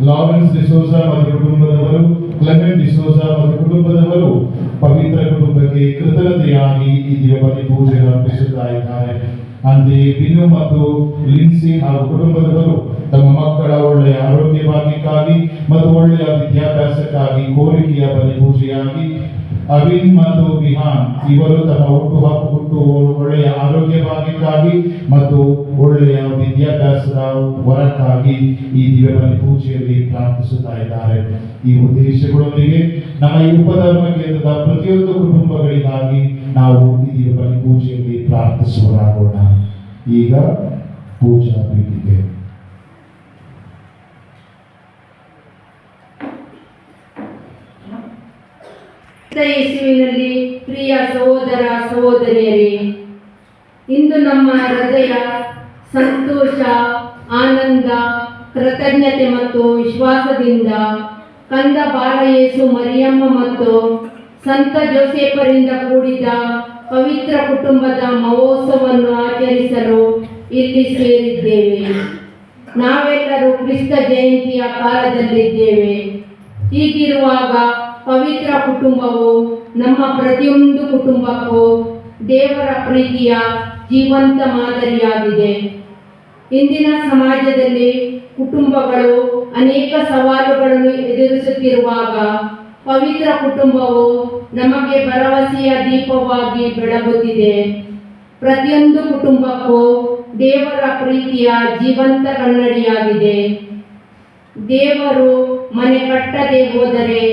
Lawrence D'Souza ಮತ್ತು ಕುಟುಂಬದವರು, Clement D'Souza ಮತ್ತು ಕುಟುಂಬದವರು ಪವಿತ್ರ ಕುಟುಂಬಕ್ಕೆ ಕೃತಜ್ಞತೆಯಾಗಿ ಈ ದಿವಬಲಿ ಪೂಜೆ ಅರ್ಪಿಸುತ್ತಾ ಇದ್ದಾರೆ. ಅಂತೆಯೇ ಬಿನು ಮತ್ತು ಲಿನ್ಸಿ ಹಾಗೂ ಕುಟುಂಬದವರು ತಮ್ಮ ಮಕ್ಕಳ ಒಳ್ಳೆಯ ಆರೋಗ್ಯ ಭಾಗ್ಯಕ್ಕಾಗಿ ಮತ್ತು ಒಳ್ಳೆಯ ವಿದ್ಯಾಭ್ಯಾಸಕ್ಕಾಗಿ ಕೋರಿಕೆಯ ಬಲಿ ಪೂಜೆಯಾಗಿ ಅವಿನ್ ಮತ್ತು ವಿಹಾನ್ ಇವರು ತಮ್ಮ ಹುಟ್ಟು ಒಳ್ಳೆಯ ಆರೋಗ್ಯ ಭಾಗ್ಯಕ್ಕಾಗಿ ಮತ್ತು ಒಳ್ಳೆಯ ವಿದ್ಯಾಭ್ಯಾಸದ ವರಕ್ಕಾಗಿ ಈ ದಿವ್ಯಬಲಿ ಪೂಜೆಯಲ್ಲಿ ಪ್ರಾರ್ಥಿಸುತ್ತಾ ಇದ್ದಾರೆ. ಈ ಉದ್ದೇಶಗಳೊಂದಿಗೆ ನಮ್ಮ ಈ ಉಪಧರ್ಮ ಕೇಂದ್ರದ ಪ್ರತಿಯೊಂದು ಕುಟುಂಬಗಳಿಗಾಗಿ ನಾವು ಈ ದಿವ್ಯಬಲಿ ಪೂಜೆಯಲ್ಲಿ ಪ್ರಾರ್ಥಿಸುವರಾಗೋಣ. ಈಗ ಪೂಜಾ ಪೀಠಿಕೆ. ಯೇಸುವಿನಲ್ಲಿ ಪ್ರಿಯ ಸಹೋದರ ಸಹೋದರಿಯರೇ, ಇಂದು ನಮ್ಮ ಹೃದಯ ಸಂತೋಷ, ಆನಂದ, ಕೃತಜ್ಞತೆ ಮತ್ತು ವಿಶ್ವಾಸದಿಂದ ಕಂದ ಬಾಲ ಯೇಸು ಮರಿಯಮ್ಮ ಮತ್ತು ಸಂತ ಜೋಸೆಫರಿಂದ ಕೂಡಿದ ಪವಿತ್ರ ಕುಟುಂಬದ ಮಹೋತ್ಸವವನ್ನು ಆಚರಿಸಲು ಇಲ್ಲಿ ಸೇರಿದ್ದೇವೆ. ನಾವೆಲ್ಲರೂ ಕ್ರಿಸ್ತ ಜಯಂತಿಯ ಕಾಲದಲ್ಲಿದ್ದೇವೆ. ಹೀಗಿರುವಾಗ ಪವಿತ್ರ ಕುಟುಂಬವು ನಮ್ಮ ಪ್ರತಿಯೊಂದು ಕುಟುಂಬಕ್ಕೂ ದೇವರ ಪ್ರೀತಿಯ ಜೀವಂತ ಮಾದರಿಯಾಗಿದೆ. ಇಂದಿನ ಸಮಾಜದಲ್ಲಿ ಕುಟುಂಬಗಳು ಅನೇಕ ಸವಾಲುಗಳನ್ನು ಎದುರಿಸುತ್ತಿರುವಾಗ ಪವಿತ್ರ ಕುಟುಂಬವು ನಮಗೆ ಭರವಸೆಯ ದೀಪವಾಗಿ ಬೆಳಗುತ್ತಿದೆ. ಪ್ರತಿಯೊಂದು ಕುಟುಂಬಕ್ಕೂ ದೇವರ ಪ್ರೀತಿಯ ಜೀವಂತ ಕನ್ನಡಿಯಾಗಿದೆ. ದೇವರು ಮನೆ ಕಟ್ಟದೆ ಹೋದರೆ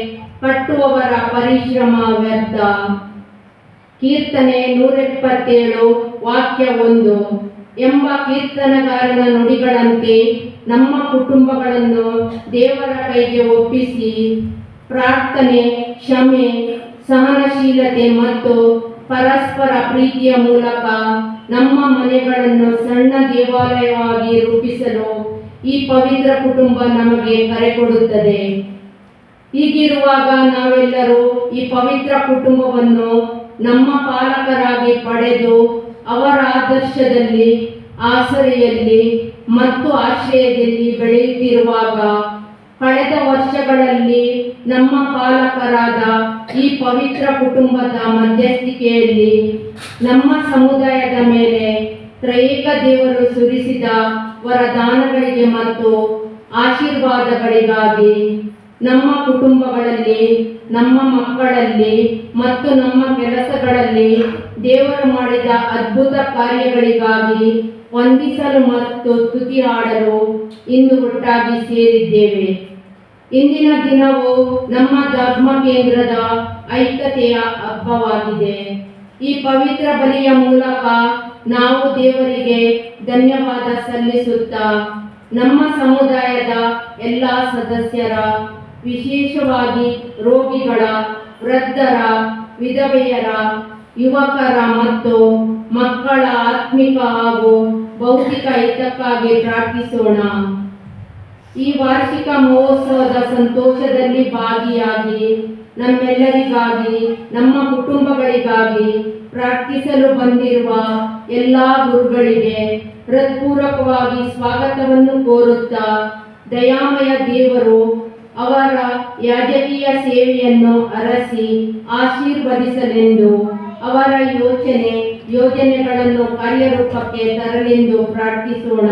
ಕಟ್ಟುವವರ ಪರಿಶ್ರಮ ವ್ಯರ್ಥ. ಕೀರ್ತನೆ 177 ವಾಕ್ಯ 1 ಎಂಬ ಕೀರ್ತನಗಾರನ ನುಡಿಗಳಂತೆ ನಮ್ಮ ಕುಟುಂಬಗಳನ್ನು ದೇವರ ಕೈಗೆ ಒಪ್ಪಿಸಿ ಪ್ರಾರ್ಥನೆ, ಕ್ಷಮೆ, ಸಹನಶೀಲತೆ ಮತ್ತು ಪರಸ್ಪರ ಪ್ರೀತಿಯ ಮೂಲಕ ನಮ್ಮ ಮನೆಗಳನ್ನು ಸಣ್ಣ ದೇವಾಲಯವಾಗಿ ರೂಪಿಸಲು ಈ ಪವಿತ್ರ ಕುಟುಂಬ ನಮಗೆ ಕರೆ ಕೊಡುತ್ತದೆ. ಹೀಗಿರುವಾಗ ನಾವೆಲ್ಲರೂ ಈ ಪವಿತ್ರ ಕುಟುಂಬವನ್ನು ನಮ್ಮ ಪಾಲಕರಾಗಿ ಪಡೆದು ಅವರ ಆದರ್ಶದಲ್ಲಿ, ಆಸರೆಯಲ್ಲಿ ಮತ್ತು ಆಶ್ರಯದಲ್ಲಿ ಬೆಳೆಯುತ್ತಿರುವಾಗ ಕಳೆದ ವರ್ಷಗಳಲ್ಲಿ ನಮ್ಮ ಪಾಲಕರಾದ ಈ ಪವಿತ್ರ ಕುಟುಂಬದ ಮಧ್ಯಸ್ಥಿಕೆಯಲ್ಲಿ ನಮ್ಮ ಸಮುದಾಯದ ಮೇಲೆ ತ್ರೈಕ ದೇವರು ಸುರಿಸಿದ ವರದಾನಗಳಿಗೆ ಮತ್ತು ಆಶೀರ್ವಾದಗಳಿಗಾಗಿ ನಮ್ಮ ಕುಟುಂಬಗಳಲ್ಲಿ, ನಮ್ಮ ಮಕ್ಕಳಲ್ಲಿ ಮತ್ತು ನಮ್ಮ ಕೆಲಸಗಳಲ್ಲಿ ದೇವರು ಮಾಡಿದ ಅದ್ಭುತ ಕಾರ್ಯಗಳಿಗಾಗಿ ವಂದಿಸಲು ಮತ್ತು ಸ್ತುತಿ ಹಾಡಲು ಇಂದು ಒಟ್ಟಾಗಿ ಸೇರಿದ್ದೇವೆ. ಇಂದಿನ ದಿನವು ನಮ್ಮ ಧರ್ಮ ಕೇಂದ್ರದ ಐಕ್ಯತೆಯ ಹಬ್ಬವಾಗಿದೆ. ಈ ಪವಿತ್ರ ಬಲಿಯ ಮೂಲಕ ನಾವು ದೇವರಿಗೆ ಧನ್ಯವಾದ ಸಲ್ಲಿಸುತ್ತಾ ನಮ್ಮ ಸಮುದಾಯದ ಎಲ್ಲ ಸದಸ್ಯರ, ವಿಶೇಷವಾಗಿ ರೋಗಿಗಳ, ವೃದ್ಧರ, ವಿಧವೆಯರ, ಯುವಕರ ಮತ್ತು ಮಕ್ಕಳ ಆತ್ಮಿಕ ಹಾಗೂ ಭೌತಿಕ ಹಿತಕ್ಕಾಗಿ ಪ್ರಾರ್ಥಿಸೋಣ. ಈ ವಾರ್ಷಿಕ ಮಹೋತ್ಸವದ ಸಂತೋಷದಲ್ಲಿ ಭಾಗಿಯಾಗಿ ನಮ್ಮೆಲ್ಲರಿಗಾಗಿ, ನಮ್ಮ ಕುಟುಂಬಗಳಿಗಾಗಿ ಪ್ರಾರ್ಥಿಸಲು ಬಂದಿರುವ ಎಲ್ಲ ಗುರುಗಳಿಗೆ ಹೃತ್ಪೂರ್ವಕವಾಗಿ ಸ್ವಾಗತವನ್ನು ಕೋರುತ್ತಾ, ದಯಾಮಯ ದೇವರು ಅವರ ಯಾಜಕೀಯ ಸೇವೆಯನ್ನು ಅರಸಿ ಆಶೀರ್ವದಿಸಲೆಂದು, ಅವರ ಯೋಜನೆಗಳನ್ನು ಕಾರ್ಯರೂಪಕ್ಕೆ ತರಲೆಂದು ಪ್ರಾರ್ಥಿಸೋಣ.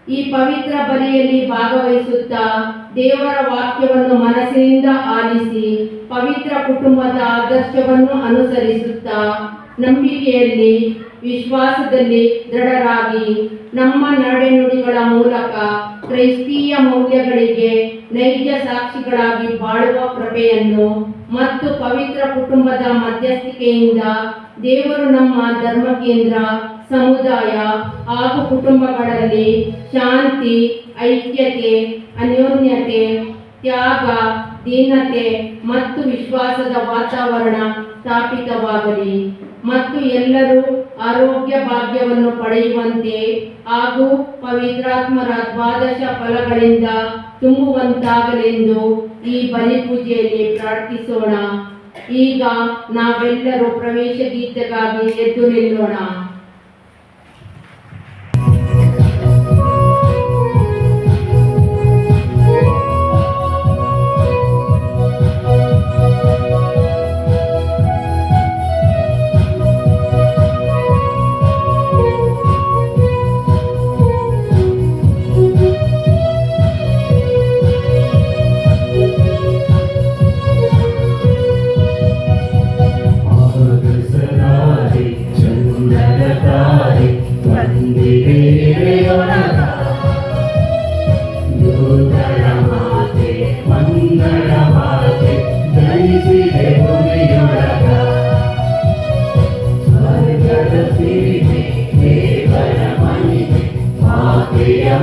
ಈ ಪವಿತ್ರ ಬಲಿಯಲ್ಲಿ ಭಾಗವಹಿಸುತ್ತಾ ದೇವರ ವಾಕ್ಯವನ್ನು ಮನಸ್ಸಿನಿಂದ ಆಲಿಸಿ ಪವಿತ್ರ ಕುಟುಂಬದ ಆದರ್ಶವನ್ನು ಅನುಸರಿಸುತ್ತಾ ನಂಬಿಕೆಯಲ್ಲಿ, ವಿಶ್ವಾಸದಲ್ಲಿ ದೃಢರಾಗಿ ನಮ್ಮ ನಡೆನುಡಿಗಳ ಮೂಲಕ ಕ್ರೈಸ್ತೀಯ ಮೌಲ್ಯಗಳಿಗೆ ನೈಜ ಸಾಕ್ಷಿಗಳಾಗಿ ಬಾಳುವ ಕೃಪೆಯನ್ನು ಮತ್ತು ಪವಿತ್ರ ಕುಟುಂಬದ ಮಧ್ಯಸ್ಥಿಕೆಯಿಂದ ದೇವರು ನಮ್ಮ ಧರ್ಮ ಕೇಂದ್ರ, ಸಮುದಾಯ ಹಾಗೂ ಕುಟುಂಬಗಳಲ್ಲಿ ಶಾಂತಿ, ಐಕ್ಯತೆ, ಅನ್ಯೋನ್ಯತೆ, ತ್ಯಾಗ, ದೀನತೆ ಮತ್ತು ವಿಶ್ವಾಸದ ವಾತಾವರಣ ಸ್ಥಾಪಿತವಾಗಲಿ ಮತ್ತು ಎಲ್ಲರೂ ಆರೋಗ್ಯ ಭಾಗ್ಯವನ್ನು ಪಡೆಯುವಂತೆ ಹಾಗೂ ಪವಿತ್ರಾತ್ಮರ ದ್ವಾದಶ ಫಲಗಳಿಂದ ತುಂಬುವಂತಾಗಲೆಂದು ಈ ಬಲಿಪೂಜೆಯಲ್ಲಿ ಪ್ರಾರ್ಥಿಸೋಣ. ಈಗ ನಾವೆಲ್ಲರೂ ಪ್ರವೇಶ ಗೀತೆಗಾಗಿ ಎದ್ದು ನಿಲ್ಲೋಣ.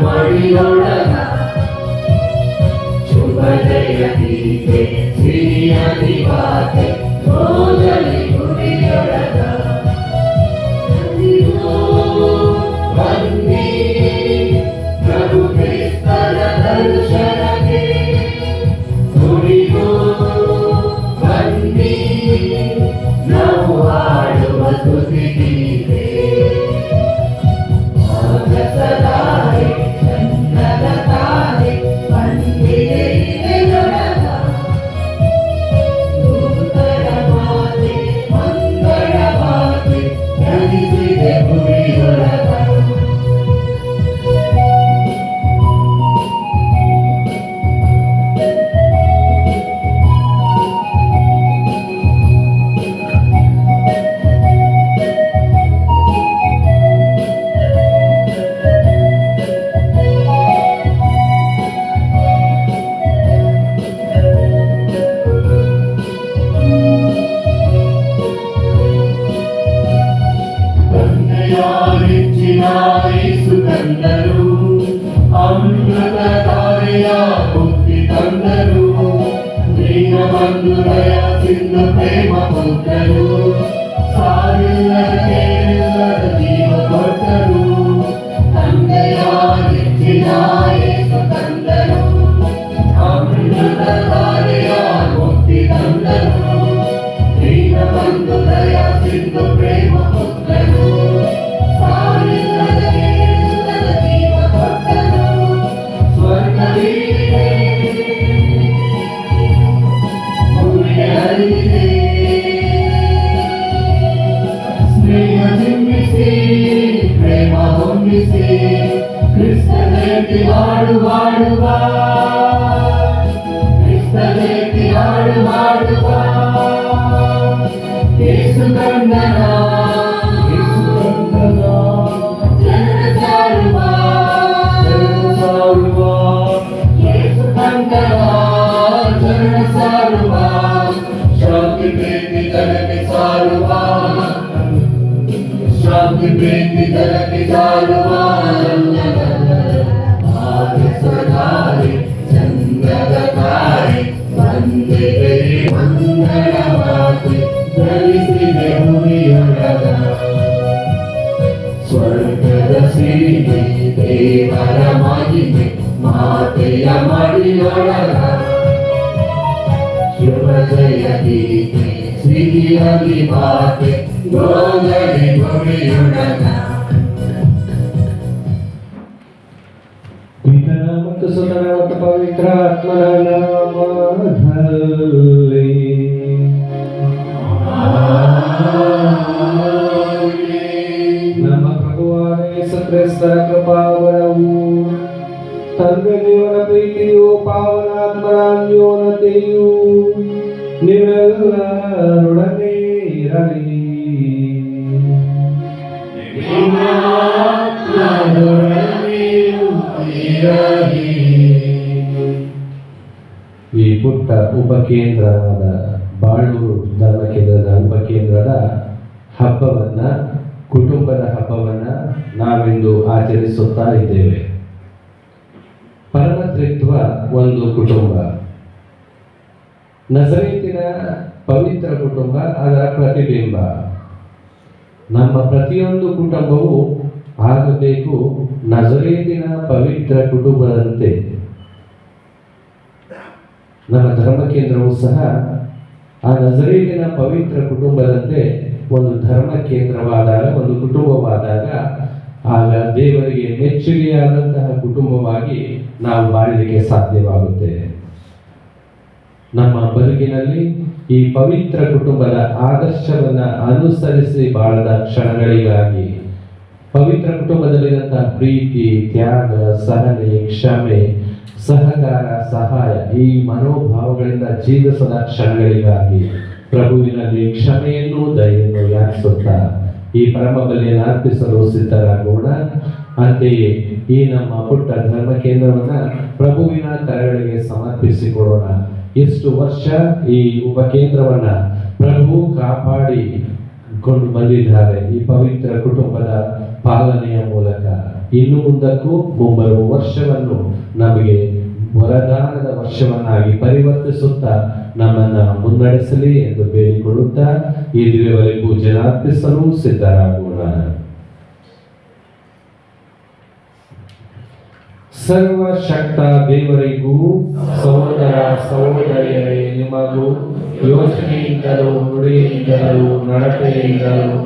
ಮಡಿಯೊಳಗ ಶುಭಜಯ ಗೀತೆ ಸಿರಿಯ ದಿವಾತೆ ಹೋಗಲಿ ಗುಡಿಯೊಳಗ ಬನ್ನಿ ಪ್ರಭು ಕ್ರಿಸ್ತನ ದರ್ಶನಕ್ಕೆ ನುಡಿದು ಬನ್ನಿ ನಾವು ಹಾಡುವ ಸ್ತುತಿಗೀತೆ ಆಗಸದಾರೆ ಚಂದದ ತಾರೆ ಬಂದಿದೆ ಇದರೊಳಗ ದೂತರ ಮಾತೆ ಮಂಗಳ ಮಾತೆ ಜನಿಸಿದೆ ಗುಡಿಯೊಳಗ ನೆಚ್ಚಿನ ಯೇಸು ಕಂಡರು ಅಮೃತ ಧಾರೆಯ ಬುದ್ಧಿ ತಂದರು ದೀನ ಬಂಧುದಯ ಸಿಂಧು ಪ್ರೇಮ ಪುತ್ರರು ಸಾವಿಲ್ಲದ ಕೇಳಿಲ್ಲದ ಜೀವ ಕೊಟ್ಟರು ತಂದೆಯ ನೆಚ್ಚಿನ ಯೇಸು ಕಂಡರು ಅಮೃತ ಧಾರೆಯ ಬುದ್ಧಿ ತಂದರು ದೀನ ಬಂಧುದಯ ಸಿಂಧು ಪ್ರೇಮ ಪುತ್ರರು ಸ್ನೇಹ ತುಂಬಿಸಿ ಪ್ರೇಮ ಹೊಂದಿಸಿ ಕ್ರಿಸ್ತನೇತಿ ಹಾಡುವ ಕ್ರಿಸ್ತನೇತಿ ಹಾಡುವ ಯೇಸು ಕಂದನ ಜನರ ಸಾರುವ ಯೇಸು ಕಂದನ ಜನರ ಸಾರುವ ಶಾಂತಿ ಪ್ರೀತಿ ಜಗಕ್ಕೆ ಸಾರುವ ಶಾಂತಿ ಪ್ರೀತಿ ಜಗಕ್ಕೆ ಸಾರುವ ಆಗಸದಾರೆ ಚಂದದ ತಾರೆ ಬಂದಿದೆ ಮಂಗಳ ಮಾತೆ ಜನಿಸಿದೆ ಗುಡಿಯೊಳಗ ಸ್ವರ್ಗದ ಸಿರಿಗೆ ದೇವರ ಮಹಿಮೆ ಮಾತೆಯ ಮಡಿಯೊಳಗ ಶುಭಜಯ ಗೀತೆ ಸಿರಿಯ ದಿವಾತೆ ಹೋಗಲಿ ಗುಡಿಯೊಳಗ ಪಿತನ ಮತ್ತು ಸುತನ ಮತ್ತು ಪವಿತ್ರ ಆತ್ಮನ ನಾಮದಲ್ಲಿ ನಮ್ಮ ಪ್ರಭುವಾದ ಯೇಸು ಕ್ರಿಸ್ತರ ಕೃಪಾವರವು ತಂದೆ ದೇವರ ಪ್ರೀತಿಯು ಪಾವನಾತ್ಮರ ಅನ್ಯೋನ್ಯತೆಯು ನೀವೆಲ್ಲರೊಡನೆ ಇರಲಿ. ಈ ಪುಟ್ಟ ಉಪಕೇಂದ್ರವಾದ ಬಾಳೂರು ಧರ್ಮಕೇಂದ್ರದ ಉಪಕೇಂದ್ರದ ಹಬ್ಬವನ್ನ, ಕುಟುಂಬದ ಹಬ್ಬವನ್ನ ನಾವಿಂದು ಆಚರಿಸುತ್ತಾ ಇದ್ದೇವೆ. ಪರಮತ್ರಿತ್ವ ಒಂದು ಕುಟುಂಬ. ನಜರೇತಿನ ಪವಿತ್ರ ಕುಟುಂಬ ಅದರ ಪ್ರತಿಬಿಂಬ. ನಮ್ಮ ಪ್ರತಿಯೊಂದು ಕುಟುಂಬವು ಆಗಬೇಕು ನಜರೇತಿನ ಪವಿತ್ರ ಕುಟುಂಬದಂತೆ. ನಮ್ಮ ಧರ್ಮ ಕೇಂದ್ರವು ಸಹ ಆ ನಜರೇತಿನ ಪವಿತ್ರ ಕುಟುಂಬದಂತೆ ಒಂದು ಧರ್ಮ ಕೇಂದ್ರವಾದಾಗ, ಒಂದು ಕುಟುಂಬವಾದಾಗ, ಆಗ ದೇವರಿಗೆ ಮೆಚ್ಚುಗೆಯಾದಂತಹ ಕುಟುಂಬವಾಗಿ ನಾವು ಬಾಳಲಿಕ್ಕೆ ಸಾಧ್ಯವಾಗುತ್ತೆ. ನಮ್ಮ ಬದುಕಿನಲ್ಲಿ ಈ ಪವಿತ್ರ ಕುಟುಂಬದ ಆದರ್ಶವನ್ನ ಅನುಸರಿಸಿ ಬಾಳದ ಕ್ಷಣಗಳಿಗಾಗಿ, ಪವಿತ್ರ ಕುಟುಂಬದಲ್ಲಿರುವಂತಹ ಪ್ರೀತಿ, ತ್ಯಾಗ, ಸಹನೆ, ಕ್ಷಮೆ, ಸಹಕಾರ, ಸಹಾಯ, ಈ ಮನೋಭಾವಗಳಿಂದ ಜೀವಿಸದ ಕ್ಷಣಗಳಿಗಾಗಿ ಪ್ರಭುವಿನಲ್ಲಿ ಕ್ಷಮೆಯನ್ನು ದಯೆಯನ್ನು ಯಾಚಿಸುತ್ತಾ ಈ ಪರಮ ಬಲಿಯನ್ನು ಅರ್ಪಿಸಲು ಸಿದ್ಧರಾಗೋಣ. ಅಂತೆಯೇ ಈ ನಮ್ಮ ಪುಟ್ಟ ಧರ್ಮ ಕೇಂದ್ರವನ್ನ ಪ್ರಭುವಿನ ಕರಗಳಿಗೆ ಸಮರ್ಪಿಸಿಕೊಡೋಣ. ಎಷ್ಟು ವರ್ಷ ಈ ಉಪಕೇಂದ್ರವನ್ನ ಪ್ರಭು ಕಾಪಾಡಿಕೊಂಡು ಬಂದಿದ್ದಾರೆ ಈ ಪವಿತ್ರ ಕುಟುಂಬದ ಪಾಲನೆಯ ಮೂಲಕ. ಇನ್ನು ಮುಂದಕ್ಕೂ ಮುಂಬರುವ ವರ್ಷವನ್ನು ನಮಗೆ ವರದಾನದ ವರ್ಷವನ್ನಾಗಿ ಪರಿವರ್ತಿಸುತ್ತಾ ನಮ್ಮನ್ನ ಮುನ್ನಡೆಸಲಿ ಎಂದು ಬೇಡಿಕೊಳ್ಳುತ್ತಾ ಈ ದಿವ್ಯವಲಿ ಪೂಜೆ ಅರ್ಪಿಸಲು ಸಿದ್ಧರಾಗೋಣ. ಸರ್ವಶಕ್ತ ದೇವರಿಗೂ ಸಹೋದರ ಸಹೋದರಿಯರೇ ನಿಮಗೂ ಯೋಚನೆಯಿಂದಲೂ ನುಡಿಯಿಂದಲೂ ನಡತೆಯಿಂದಲೂ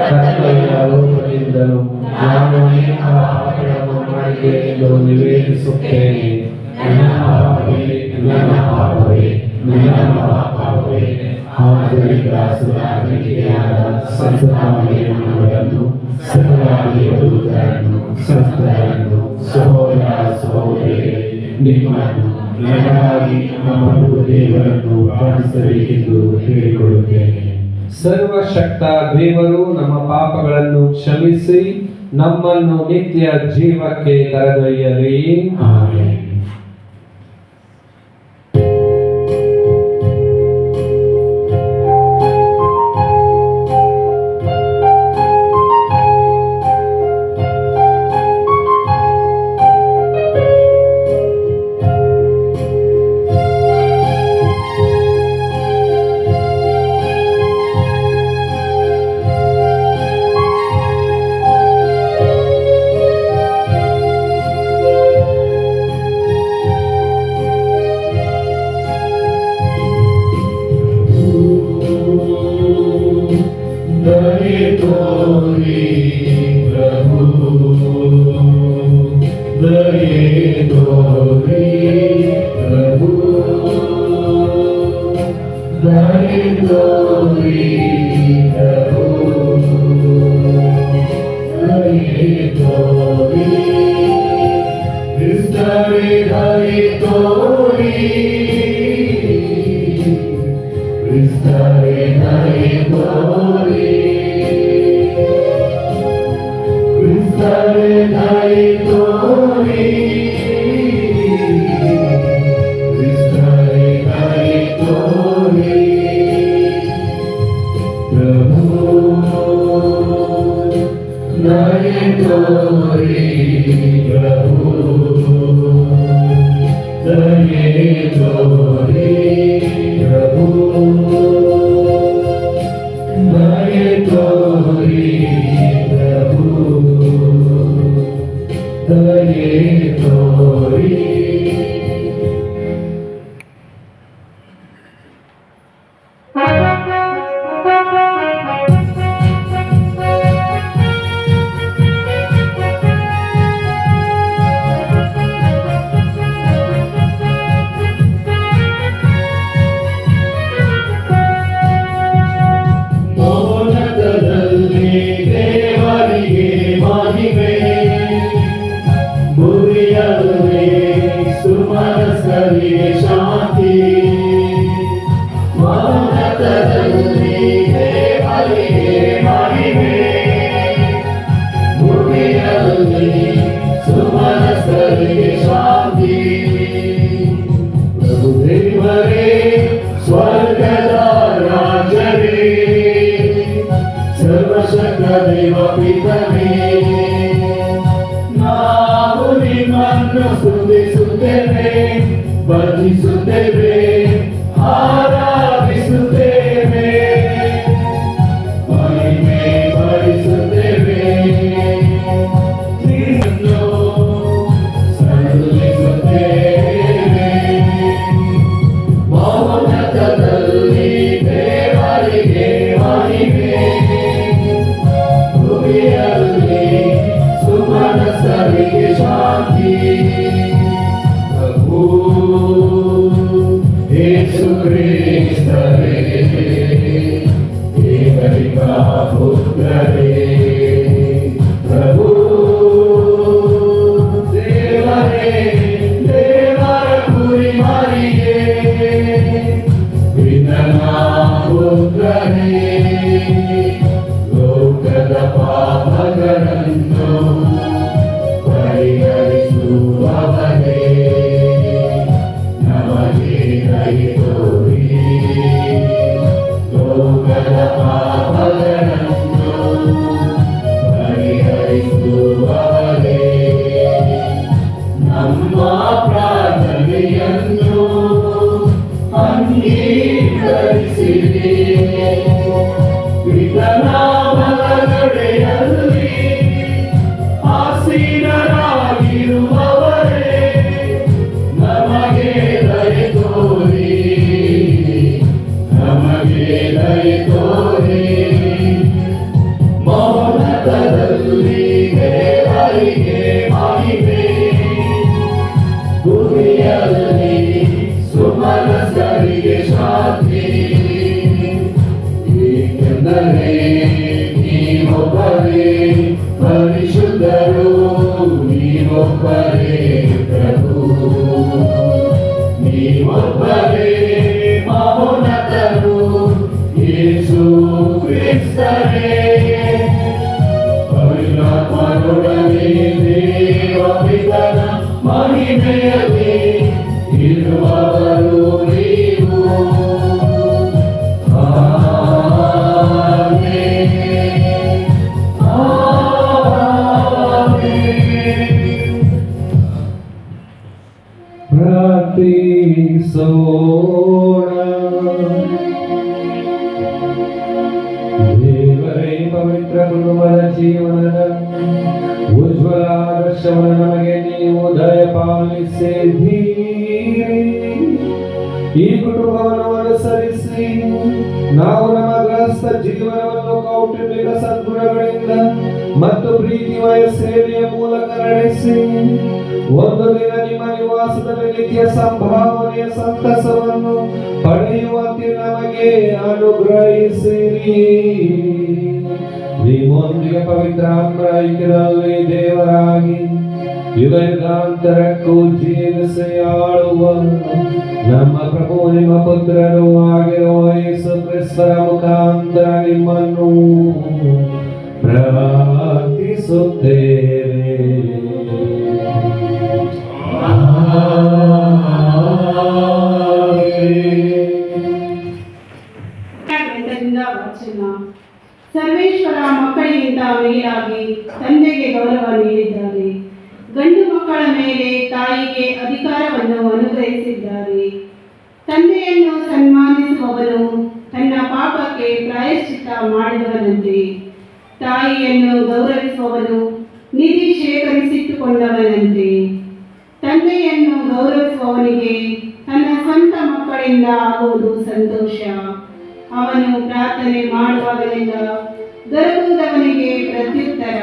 ಕರ್ತವ್ಯ ಲೋಪದಿಂದಲೂ ನಾನು ಅನೇಕ ಪಾಪಗಳನ್ನು ಮಾಡಿದೆ ಎಂದು ನಿವೇದಿಸುತ್ತೇನೆ. ನನ್ನ ಪಾಪವೇ ಆಂತರಿಕ ಸುಧಾರಣೆಯಾದ ಸಂಸ್ಥಾನಗಳನ್ನು ಸಕಲಾಗಿ ಬರುವುದನ್ನು ಸಂಸ್ಥೆಯನ್ನು ಸಹೋದರ ಸಹೋದರಿ ನಿಮ್ಮನ್ನು ನನಗಾಗಿ ನಮ್ಮ ದೇವರನ್ನು ಪ್ರಾರ್ಥಿಸಬೇಕೆಂದು ಹೇಳಿಕೊಳ್ಳುತ್ತೇನೆ. ಸರ್ವಶಕ್ತ ದೇವರು ನಮ್ಮ ಪಾಪಗಳನ್ನು ಕ್ಷಮಿಸಿ ನಮ್ಮನ್ನು ನಿತ್ಯ ಜೀವಕ್ಕೆ ಕರೆದೊಯ್ಯಲಿ. ಆಮೆನ್. Cristo ನಮ್ಮ ಪ್ರಾರ್ಥನೆಯನ್ನು ಅಂಗೀಕರಿಸಿರಿ. ಪಿತನ ಬಲಗಡೆಯಲ್ಲಿ ಆಸೀನರಾಗಿರುವವರೇ, ನಮಗೆ ದಯೆ ತೋರಿ, ನಮಗೆ ದಯೆ ತೋರಿ. ಮೌನತದಲ್ಲಿ ದೇವರಿಗೆ ಮಹಿಮೆ, ಭೂಮಿಯಲ್ಲಿ ಸುಮನಸರಿಗೆ ಶಾಂತಿ. ಏಕೆಂದರೆ ನೀವೊಬ್ಬರೇ ಪರಿಶುದ್ಧರು, ನೀವೊಬ್ಬರೇ ಪ್ರಭು, ನೀವೊಬ್ಬರೇ ಮಹೋನ್ನತರು, ಯೇಸು ಕ್ರಿಸ್ತರೇ. ಪವಿತ್ರಾತ್ಮನೊಡನೆ ದೇವ ಪಿತನ ಮಹಿಮೆಯಲ್ಲಿ ಇರುವವರು ನೀವು. ಪ್ರಾರ್ಥಿಸೋಣ. ದೇವರೇ, ಪವಿತ್ರ ಕುಟುಂಬದ ಜೀವನದ ಉಜ್ವಲ ಆದರ್ಶವನ್ನು ನಮಗೆ ನೀವು ದಯಪಾಲಿಸಿದ್ದೀರಿ. ಈ ಕುಟುಂಬವನ್ನು ಅನುಸರಿಸಿ ನಾವು ನಮ್ಮ ಗೃಹಸ್ಥ ಜೀವನವನ್ನು ಕೌಟುಂಬಿಕ ಸದ್ಗುಣಗಳಿಂದ ಮತ್ತು ಪ್ರೀತಿಮಯ ಸೇವೆಯ ಮೂಲಕ ನಡೆಸಿ ಒಂದು ದಿನ ನಿಮ್ಮ ನಿವಾಸದಲ್ಲಿ ನಿತ್ಯ ಸಂಭಾವನೆಯ ಸಂತಸವನ್ನು ಪಡೆಯುವಂತೆ ನಮಗೆ ಅನುಗ್ರಹಿಸಿರಿ. ನಿಮ್ಮೊಂದಿಗೆ ಪವಿತ್ರ ಐಕ್ಯದಲ್ಲಿ ದೇವರಾಗಿ ಯುಗಾಂತರಕ್ಕೂ ಜೀವಿಸಿ ಆಳುವ ನಮ್ಮ ಪ್ರಭು ನಿಮ್ಮ ಪುತ್ರರು ಆಗಿರುವ ಯೇಸು ಕ್ರಿಸ್ತರ ಮುಖಾಂತರ ನಿಮ್ಮನ್ನು ಪ್ರಾರ್ಥಿಸುತ್ತೇವೆ. ವಚನ. ಸರ್ವೇಶ್ವರ ಮಕ್ಕಳಿಗಿಂತ ಮೇಲಾಗಿ ತಂದೆಗೆ ಗೌರವ ನೀಡಿದ್ದಾರೆ. ಗಂಡು ಮಕ್ಕಳ ಮೇಲೆ ತಾಯಿಗೆ ಅಧಿಕಾರವನ್ನು ಅನುಗ್ರಹಿಸಿದ್ದಾರೆ. ತಂದೆಯನ್ನು ಸನ್ಮಾನಿಸುವವನು ತನ್ನ ಪಾಪಕ್ಕೆ ಪ್ರಾಯಶ್ಚಿತ್ತ ಮಾಡಿದವನಂತೆ, ತಾಯಿಯನ್ನು ಗೌರವಿಸುವವನು ನಿಧಿ ಶೇಖರಿಸಿಟ್ಟುಕೊಂಡವನಂತೆ. ತಂದೆಯನ್ನು ಗೌರವಿಸುವವನಿಗೆ ತನ್ನ ಸ್ವಂತ ಮಕ್ಕಳಿಂದ ಆಗುವುದು ಸಂತೋಷ. ಅವನು ಪ್ರಾರ್ಥನೆ ಮಾಡುವಾಗಲೆಲ್ಲ ಗರ್ಭದವನಿಗೆ ಪ್ರತ್ಯುತ್ತರ.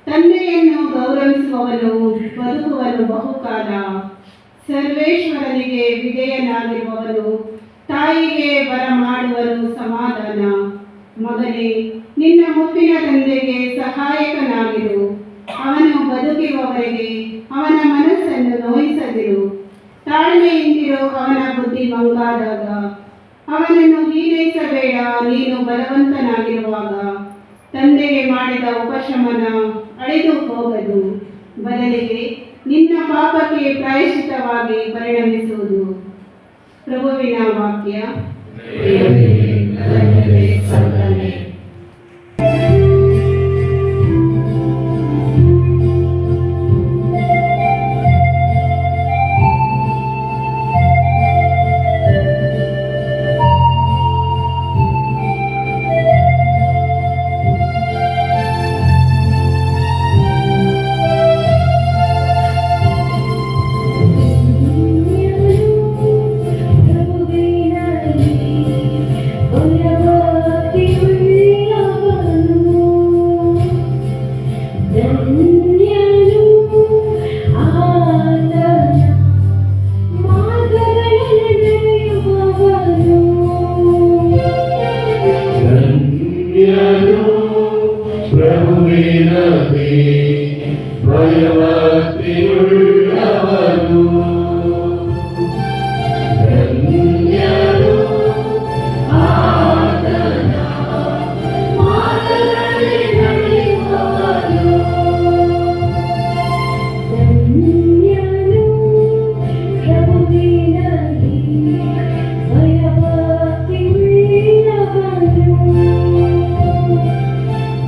ತಂದೆಯನ್ನು ಗೌರವಿಸುವವನು ಬದುಕುವನು ಬಹುಕಾಲ. ಸರ್ವೇಶ್ವರನಿಗೆ ವಿಧೇಯನಾಗಿರುವವನು ತಾಯಿಗೆ ಬರ ಮಾಡುವನು ಸಮಾಧಾನ. ಮಗನೇ, ನಿನ್ನ ಮುಪ್ಪಿನ ತಂದೆಗೆ ಸಹಾಯಕನಾಗಿರು. ಅವನು ಬದುಕಿರುವವರೆಗೆ ಅವನ ಮನಸ್ಸನ್ನು ನೋಯಿಸದಿರು. ತಾಳ್ಮೆಯಿಂದಿರು ಅವನ ಬುದ್ಧಿ ಮಂಗಾದಾಗ. ಅವನನ್ನು ಹೀನೈಸಬೇಡ, ನೀನು ಬಲವಂತನಾಗಿರುವಾಗ. ತಂದೆಗೆ ಮಾಡಿದ ಉಪಶಮನ ಅಳಿದು ಹೋಗದು, ಬದಲಿಗೆ ನಿನ್ನ ಪಾಪಕ್ಕೆ ಪ್ರಾಯಶ್ಚಿತ್ತವಾಗಿ ಪರಿಣಮಿಸುವುದು. ಪ್ರಭುವಿನ ವಾಕ್ಯ.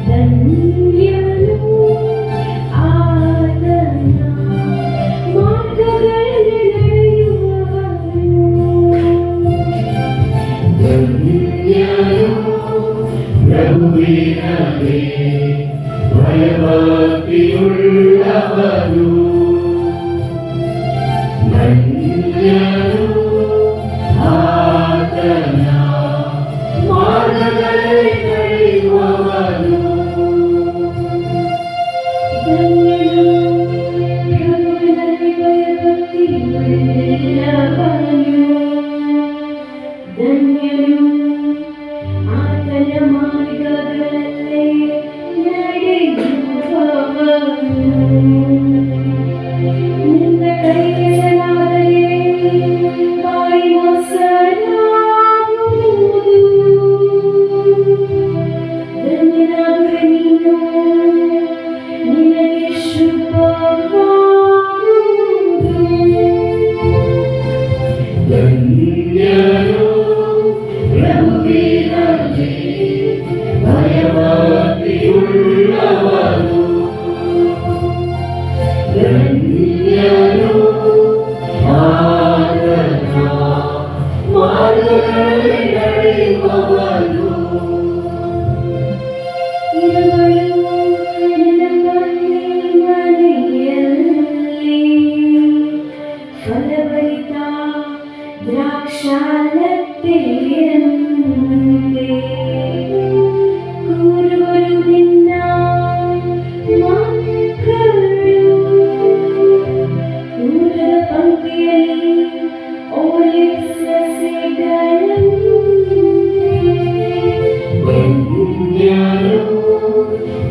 ಧನ್ಯನು ಆತನ ಮಾರ್ಗಗಳೇ ನಡೆಯುವವನು. ಧನ್ಯನು ಆತನ ಮಾರ್ಗಗಳಲ್ಲೇ ನಡೆಯುವವನು. ನಿನ್ನ ಕೈಕೆಳಗಾದರೆ ಬಾಯಿ ಮೊಸರಾಗುವುದು. ಧನ್ಯನಾಗುವೆ ನೀನು, ನಿನಗೆ ಶುಭವಾಗುವುದು. ಧನ್ಯರು ಪ್ರಭುವಿನಲ್ಲಿ ಭಯಭಕ್ತಿಯುಳ್ಳವರು. ಧನ್ಯರು ಆತನ ಮಾರ್ಗಗಳಲ್ಲಿ ನಡೆಯುವವರು. ಇರುವಳು ನನ್ನ ಮನೆಯಲ್ಲಿ ಫಲಭರಿತ ದ್ರಾಕ್ಷಾಲತೆಯಂತೆ. ಕೂರುವರು ನಿನ್ನ ಮಕ್ಕಳು, ದೂರದ ಪಂಕ್ತಿಯಲ್ಲಿ ಓಲಿವ್ ಸಸಿಗಳಂತೆ. ಧನ್ಯರು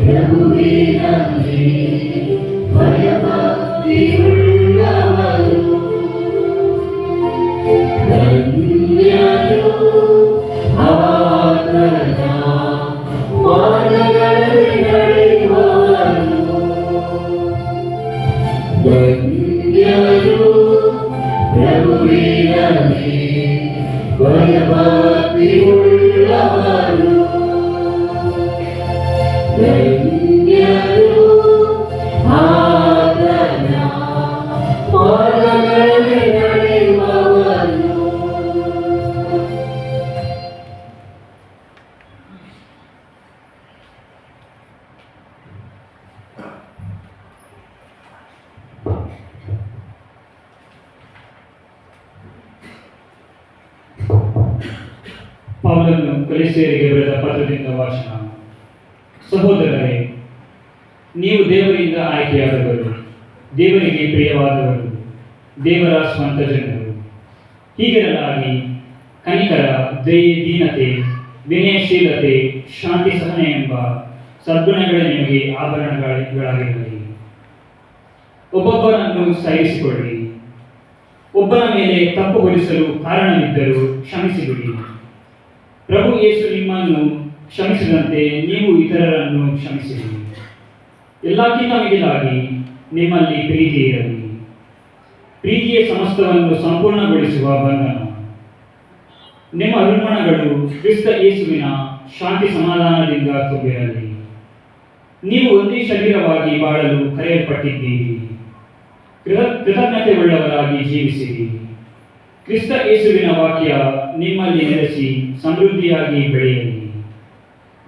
ಪ್ರಭುವಿನಲ್ಲಿ ಭಯಭಕ್ತಿಯುಳ್ಳವರು. ಧನ್ಯರು ಆತನ ಮಾರ್ಗಗಳಲ್ಲಿ ನಡೆಯುವವರು. ಧನ್ಯರು ಪ್ರಭುವಿನಲ್ಲಿ ಭಯಭಕ್ತಿಯುಳ್ಳವರು. ಧನ್ಯರು ಆತನ ಮಾರ್ಗಗಳಲ್ಲಿ ನಡೆಯುವವರು. ಪೌಲನು ಕೊಲೊಸ್ಸೆಯರಿಗೆ ಬರೆದ ಪತ್ರದಿಂದ ವಾಚನ. ಸಹೋದರರೇ, ನೀವು ದೇವರಿಂದ ಆಯ್ಕೆಯಾದವರು, ದೇವರಿಗೆ ಪ್ರಿಯವಾದವರು, ದೇವರ ಸ್ವಂತ ಜನರು. ಹೀಗಿರಲಾಗಿ ಕನಿಕರ, ದಯೆ, ದೀನತೆ, ವಿನಯಶೀಲತೆ, ಶಾಂತಿ, ಸಹನೆ ಎಂಬ ಸದ್ಗುಣಗಳೇ ನಿಮಗೆ ಆಭರಣಗಳಾಗಿರಲಿ. ಒಬ್ಬೊಬ್ಬರನ್ನು ಸಹಿಸಿಕೊಳ್ಳಿ. ಒಬ್ಬನ ಮೇಲೆ ತಪ್ಪು ಹೊರಿಸಲು ಕಾರಣವಿದ್ದರೂ ಕ್ಷಮಿಸಿಬಿಡಿ. ಪ್ರಭು ಯೇಸು ನಿಮ್ಮನ್ನು ಕ್ಷಮಿಸಿದಂತೆ ನೀವು ಇತರರನ್ನು ಕ್ಷಮಿಸಿರಿ. ಎಲ್ಲಕ್ಕಿಂತ ಮಿಗಿಲಾಗಿ ನಿಮ್ಮಲ್ಲಿ ಪ್ರೀತಿ ಇರಲಿ. ಪ್ರೀತಿಯೇ ಸಮಸ್ತವನ್ನು ಸಂಪೂರ್ಣಗೊಳಿಸುವ ಬಂಧನ. ನಿಮ್ಮ ಹೃನ್ಮನಗಳು ಕ್ರಿಸ್ತ ಯೇಸುವಿನ ಶಾಂತಿ ಸಮಾಧಾನದಿಂದ ತುಂಬಿರಲಿ. ನೀವು ಒಂದೇ ಶರೀರವಾಗಿ ಬಾಳಲು ಕರೆಯಲ್ಪಟ್ಟಿದ್ದೀರಿ. ಕೃತಜ್ಞತೆಯುಳ್ಳವರಾಗಿ ಜೀವಿಸಿರಿ. ಕ್ರಿಸ್ತ ಯೇಸುವಿನ ವಾಕ್ಯ ನಿಮ್ಮಲ್ಲಿ ನೆಲೆಸಿ ಸಮೃದ್ಧಿಯಾಗಿ ಬೆಳೆಯಲಿ.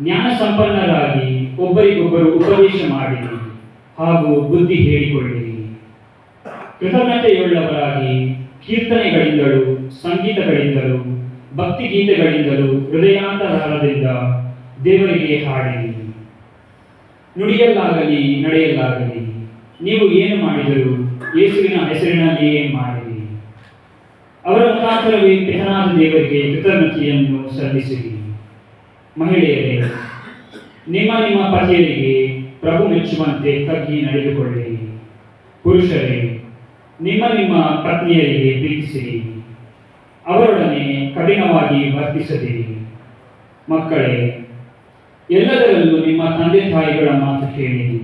ಜ್ಞಾನ ಸಂಪನ್ನರಾಗಿ ಒಬ್ಬರಿಗೊಬ್ಬರು ಉಪದೇಶ ಮಾಡಿರಿ ಹಾಗೂ ಬುದ್ಧಿ ಹೇಳಿಕೊಳ್ಳಿರಿ. ಕೃತಜ್ಞತೆಯುಳ್ಳವರಾಗಿ ಕೀರ್ತನೆಗಳಿಂದಲೂ ಸಂಗೀತಗಳಿಂದಲೂ ಭಕ್ತಿಗೀತೆಗಳಿಂದಲೂ ಹೃದಯಾಂತರಾಳದಿಂದ ದೇವರಿಗೆ ಹಾಡಿರಿ. ನುಡಿಯಲ್ಲಾಗಲಿ ನಡೆಯಲ್ಲಾಗಲಿ ನೀವು ಏನು ಮಾಡಿದರೂ ಯೇಸುವಿನ ಹೆಸರಿನಲ್ಲಿಯೇ ಮಾಡಿರಿ. ಅವರ ಮುಖಾಂತರವೇ ಪಿತನಾದ ದೇವರಿಗೆ ಕೃತಜ್ಞತೆಯನ್ನು ಸಲ್ಲಿಸಿರಿ. ಮಹಿಳೆಯರೇ, ನಿಮ್ಮ ನಿಮ್ಮ ಪತಿಯರಿಗೆ ಪ್ರಭು ಮೆಚ್ಚುವಂತೆ ತಗ್ಗಿ ನಡೆದುಕೊಳ್ಳಿರಿ. ಪುರುಷರೇ, ನಿಮ್ಮ ನಿಮ್ಮ ಪತ್ನಿಯರಿಗೆ ಪ್ರೀತಿಸಿರಿ. ಅವರೊಡನೆ ಕಠಿಣವಾಗಿ ವರ್ತಿಸದಿರಿ. ಮಕ್ಕಳೇ, ಎಲ್ಲದರಲ್ಲೂ ನಿಮ್ಮ ತಂದೆ ತಾಯಿಗಳ ಮಾತು ಕೇಳಿರಿ.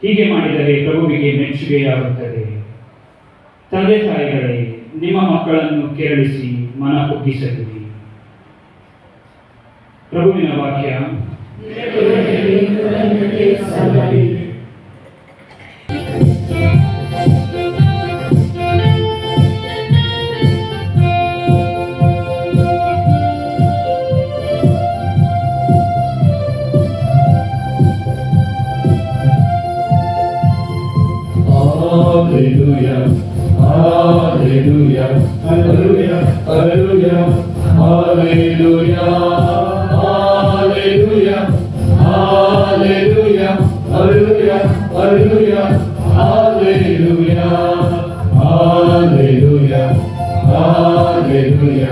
ಹೀಗೆ ಮಾಡಿದರೆ ಪ್ರಭುವಿಗೆ ಮೆಚ್ಚುಗೆಯಾಗುತ್ತದೆ. ತಂದೆ ತಾಯಿಗಳೇ, ನಿಮ್ಮ ಮಕ್ಕಳನ್ನು ಕೆರಳಿಸಿ ಮನ ಕುಗ್ಗಿಸದಿರಿ. ಪ್ರಭುವಿನ ವಾಕ್ಯ. Hallelujah. Hallelujah, hallelujah, hallelujah, hallelujah, hallelujah, hallelujah, hallelujah, hallelujah, hallelujah, hallelujah, hallelujah, hallelujah, hallelujah, hallelujah,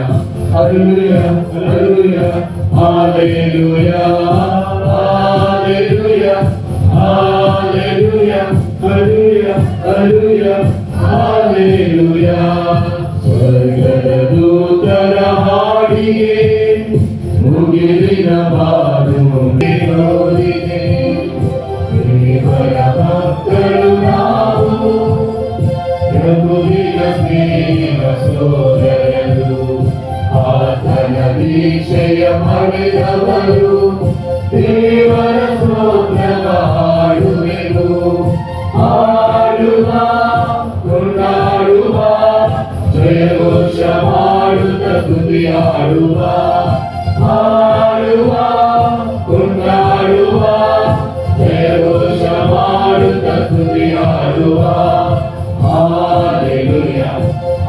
hallelujah, hallelujah, hallelujah, hallelujah, hallelujah. ಸ್ವರ್ಗದ ದೂತರ ಹಾಡಿಗೆ ಮುಗಿಲಿನ ಬಾಳು ನೋಡಿದೆ. ದೇವರ ಭಕ್ತರು ನಾವು, ಪ್ರಭುವಿನ ಸ್ನೇಹ ಸೋದರರು, ಆತನ ದೀಕ್ಷೆಯ ಪಡೆದವರು, ದೇವರ ಸ್ತೋತ್ರವ ಹಾಡುವೆನು. ಹಾಡುವ, ಕೊಂಡಾಡುವ, ಜಯಘೋಷ ಮಾಡುತ್ತ ಸ್ತುತಿ ಹಾಡುವ. ಹಾಡುವ, ಕೊಂಡಾಡುವ, ಜಯಘೋಷ ಮಾಡುತ್ತ ಸ್ತುತಿ ಹಾಡುವ. Hallelujah,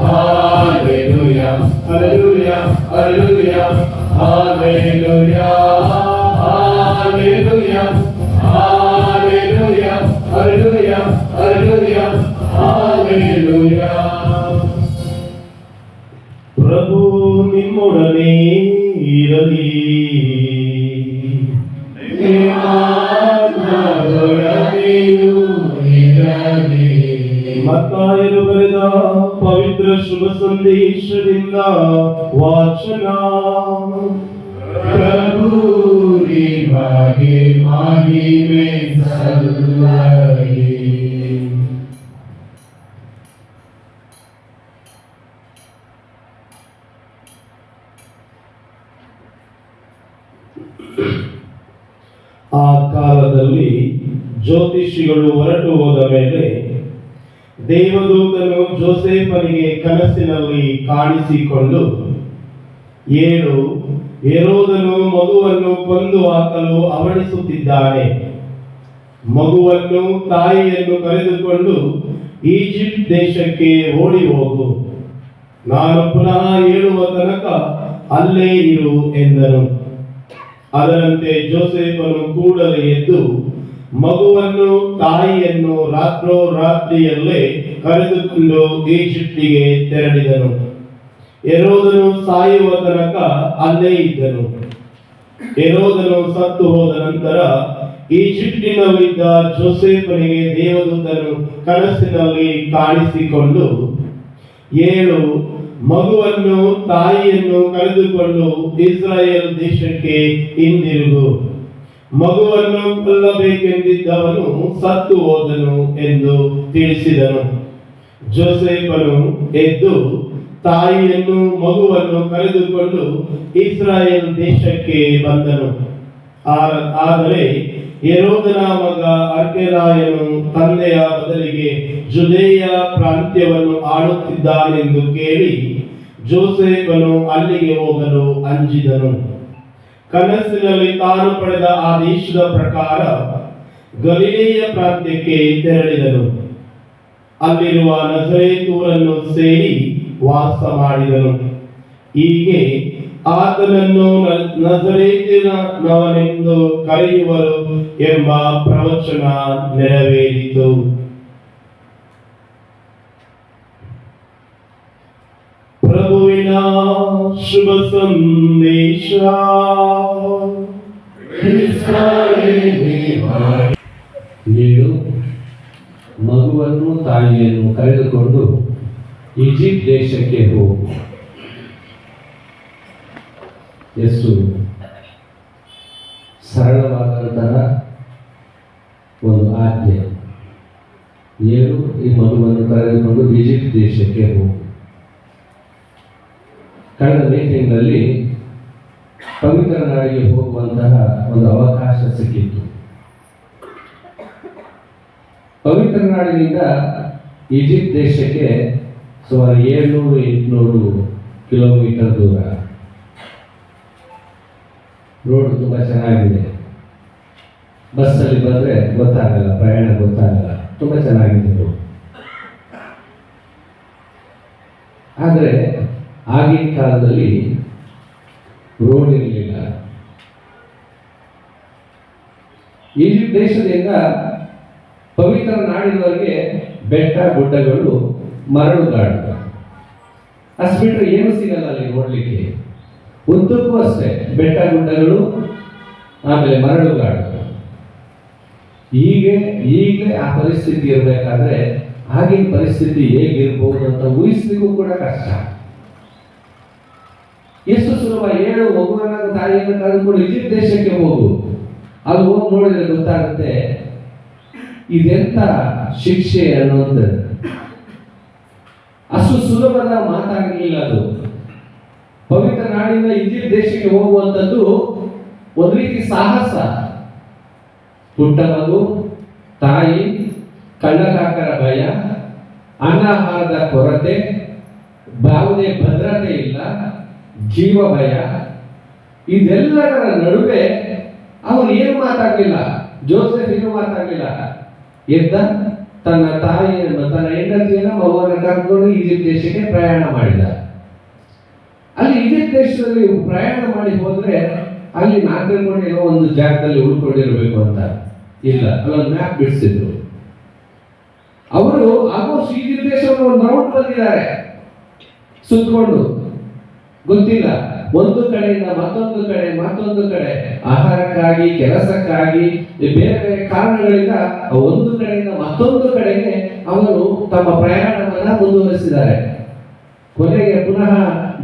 hallelujah, hallelujah, hallelujah, hallelujah, hallelujah, hallelujah, hallelujah, hallelujah, hallelujah. ಪ್ರಭು ನಿಮ್ಮೊಡನೆ ಇರಲಿ. ಆತ್ಮದೊಡನೆಯೂ ಇರಲಿ. ಮತ್ತಾಯನು ಬರೆದ ಪವಿತ್ರ ಶುಭ ಸಂದೇಶದಿಂದ ವಾಚನ. ಪ್ರಭು ನಿಮಗೆ ಮಹಿಮೆ ಸಲ್ಲಲಿ. ಆ ಕಾಲದಲ್ಲಿ ಜ್ಯೋತಿಷಿಗಳು ಹೊರಟು ಹೋದ ಮೇಲೆ ದೇವದೂತನು ಜೋಸೇಫನಿಗೆ ಕನಸಿನಲ್ಲಿ ಕಾಣಿಸಿಕೊಂಡು, ಏಳು, ಹೆರೋದನು ಮಗುವನ್ನು ಕೊಂದು ಹಾಕಲು ಹವಣಿಸುತ್ತಿದ್ದಾನೆ. ಮಗುವನ್ನು ತಾಯಿಯನ್ನು ಕರೆದುಕೊಂಡು ಈಜಿಪ್ಟ್ ದೇಶಕ್ಕೆ ಓಡಿ ಹೋಗು. ನಾನು ಪುನಃ ಹೇಳುವ ತನಕ ಅಲ್ಲೇ ಇರು ಎಂದನು. ಅದರಂತೆ ಜೋಸೇಫನು ಕೂಡಲೇ ಎದ್ದು ಮಗುವನ್ನು ತಾಯಿಯನ್ನು ರಾತ್ರಿಯಲ್ಲೇ ಕರೆದುಕೊಂಡು ಈಜಿಪ್ಟಿಗೆ ತೆರಳಿದನು. ಹೆರೋದನು ಸಾಯುವ ತನಕ ಅಲ್ಲೇ ಇದ್ದನು. ಹೆರೋದನು ಸತ್ತು ಹೋದ ನಂತರ ಈಜಿಪ್ಟಿನಲ್ಲಿದ್ದ ಜೋಸೇಫನಿಗೆ ದೇವದೂತನು ಕನಸಿನಲ್ಲಿ ಕಾಣಿಸಿಕೊಂಡು, ಏಳು, ಮಗುವನ್ನು ತಾಯಿಯನ್ನು ಕರೆದುಕೊಂಡು ಇಸ್ರಾಯೇಲ್ ದೇಶಕ್ಕೆ ಹಿಂದಿರುಗು. ಮಗುವನ್ನು ಕೊಲ್ಲಬೇಕೆಂದಿದ್ದವನು ಸತ್ತು ಹೋದನು ಎಂದು ತಿಳಿಸಿದನು. ಜೋಸೇಫನು ಎದ್ದು ತಾಯಿಯನ್ನು ಮಗುವನ್ನು ಕರೆದುಕೊಂಡು ಇಸ್ರಾಯೇಲ್ ದೇಶಕ್ಕೆ ಬಂದನು. ಆದರೆ ಹೆರೋದನ ಮಗ ಅರ್ಕೆಲಾಯನು ತಂದೆಯ ಬದಲಿಗೆ ಜುದೇಯ ಪ್ರಾಂತ್ಯವನ್ನು ಆಳುತ್ತಿದ್ದಾನೆಂದು ಕೇಳಿ ಜೋಸೇಫನು ಅಲ್ಲಿಗೆ ಹೋಗಲು ಅಂಜಿದನು. ಕನಸಿನಲ್ಲಿ ತಾನು ಪಡೆದ ಆದೇಶದ ಪ್ರಕಾರ ಗಲಿಲೇಯ ಪ್ರಾಂತ್ಯಕ್ಕೆ ತೆರಳಿದನು. ಅಲ್ಲಿರುವ ನಜರೇತ್ ಊರನ್ನು ಸೇರಿ ವಾಸ ಮಾಡಿದನು. ಹೀಗೆ ಆತನನ್ನು ನಜರೇತಿನವನೆಂದು ಕರೆಯುವರು ಎಂಬ ಪ್ರವಚನ ನೆರವೇರಿತು. ಪ್ರಭುವಿನ ಶುಭ ಸಂದೇಶ. ಏಳು, ಮಗುವನ್ನು ತಾಯಿಯನ್ನು ಕರೆದುಕೊಂಡು ಈಜಿಪ್ಟ್ ದೇಶಕ್ಕೆ ಹೋಗು. ಎಷ್ಟು ಸರಳವಾದಂತಹ ಒಂದು ಆಜ್ಞೆ. ಏಳು, ಈ ಮಗುವನ್ನು ಕರೆದುಕೊಂಡು ಈಜಿಪ್ಟ್ ದೇಶಕ್ಕೆ ಹೋಗು. ಕಳೆದ ಮೀಟಿಂಗ್ನಲ್ಲಿ ಪವಿತ್ರ ನಾಡಿಗೆ ಹೋಗುವಂತಹ ಒಂದು ಅವಕಾಶ ಸಿಕ್ಕಿತ್ತು. ಪವಿತ್ರ ನಾಡಿನಿಂದ ಈಜಿಪ್ಟ್ ದೇಶಕ್ಕೆ ಸುಮಾರು 700-800 ಕಿಲೋಮೀಟರ್ ದೂರ. ರೋಡ್ ತುಂಬ ಚೆನ್ನಾಗಿದೆ. ಬಸ್ಸಲ್ಲಿ ಬಂದರೆ ಗೊತ್ತಾಗಲ್ಲ, ಪ್ರಯಾಣ ಗೊತ್ತಾಗಲ್ಲ, ತುಂಬ ಚೆನ್ನಾಗಿದೆ ರೋಡ್. ಆದರೆ ಆಗಿನ ಕಾಲದಲ್ಲಿ ರೋಡ್ ಇರಲಿಲ್ಲ. ಈಜಿಪ್ಟ್ ದೇಶದಿಂದ ಪವಿತ್ರ ನಾಡಿನವರೆಗೆ ಬೆಟ್ಟ ಗುಡ್ಡಗಳು, ಮರಳುಗಾಡು, ಅಷ್ಟು ಬಿಟ್ಟರೆ ಏನು ಸಿಗಲ್ಲ ಅಲ್ಲಿ ನೋಡ್ಲಿಕ್ಕೆ. ಉದ್ದಕ್ಕೂ ಅಷ್ಟೇ ಬೆಟ್ಟ ಗುಡ್ಡಗಳು, ಆಮೇಲೆ ಮರಳುಗಾಡು. ಈಗಲೇ ಆ ಪರಿಸ್ಥಿತಿ ಇರಬೇಕಾದ್ರೆ ಆಗಿನ ಪರಿಸ್ಥಿತಿ ಹೇಗಿರ್ಬೋದು ಅಂತ ಊಹಿಸ್ಲಿಕ್ಕೂ ಕೂಡ ಕಷ್ಟ. ಎಷ್ಟು ಸುಲಭ, 7 ಮಗುವನ್ನ ತಾಯಿಯನ್ನು ಕಳೆದುಕೊಂಡು ಈಜಿಪ್ಟ್ ದೇಶಕ್ಕೆ ಹೋಗು, ಅಲ್ಲಿ ಹೋಗಿ ನೋಡಿದ್ರೆ ಗೊತ್ತಾಗುತ್ತೆ ಇದೆಂತ ಶಿಕ್ಷೆ ಅನ್ನುವಂಥದ್ದು. ಅಷ್ಟು ಸುಲಭದ ಮಾತಾಗಲಿಲ್ಲ ಅದು. ಪವಿತ್ರ ನಾಡಿಂದ ಈಜಿಪ್ಟ್ ದೇಶಕ್ಕೆ ಹೋಗುವಂಥದ್ದು ಒಂದು ರೀತಿ ಸಾಹಸ. ಪುಟ್ಟ ಮಗು, ತಾಯಿ, ಕಳ್ಳಕಾಕರ ಭಯ, ಅನ್ನಾಹಾರದ ಕೊರತೆ, ಯಾವುದೇ ಭದ್ರತೆ ಇಲ್ಲ, ಜೀವ ಭಯ, ಇದೆಲ್ಲದರ ನಡುವೆ ಅವನು ಏನು ಮಾತಾಡಲಿಲ್ಲ. ಜೋಸೆಫ್ ಏನು ಮಾತಾಡಲಿಲ್ಲ. ಎದ್ದ ತನ್ನ ತಾಯಿಯನ್ನು, ತನ್ನ ಹೆಂಡತಿಯನ್ನು, ಮಗುವನ್ನು ಕರ್ಕೊಂಡು ಈಜಿಪ್ಟ್ ದೇಶಕ್ಕೆ ಪ್ರಯಾಣ ಮಾಡಿದ. ಅಲ್ಲಿ ಈಜಿಪ್ಟ್ ದೇಶದಲ್ಲಿ ಪ್ರಯಾಣ ಮಾಡಿ ಹೋದ್ರೆ ಅಲ್ಲಿ ನಾಲ್ಕು ಒಂದು ಜಾಗದಲ್ಲಿ ಉಳ್ಕೊಂಡಿರ್ಬೇಕು ಅಂತ ಇಲ್ಲ, ಅಲ್ಲೊಂದು ಮ್ಯಾಪ್ ಬಿಡಿಸಿದ್ರು. ಅವರು ಆಲ್ಮೋಸ್ಟ್ ಈಜಿಪ್ಟ್ ದೇಶವನ್ನು ಒಂದು ರೌಂಡ್ ಬಂದಿದ್ದಾರೆ ಸುತ್ತಕೊಂಡು. ಗೊತ್ತಿಲ್ಲ, ಒಂದು ಕಡೆಯಿಂದ ಮತ್ತೊಂದು ಕಡೆ ಆಹಾರಕ್ಕಾಗಿ, ಕೆಲಸಕ್ಕಾಗಿ, ಬೇರೆ ಬೇರೆ ಕಾರಣಗಳಿಂದ ಒಂದು ಕಡೆಯಿಂದ ಮತ್ತೊಂದು ಕಡೆಗೆ ಅವರು ತಮ್ಮ ಪ್ರಯಾಣವನ್ನ ಮುಂದುವರಿಸಿದ್ದಾರೆ. ಕೊನೆಗೆ ಪುನಃ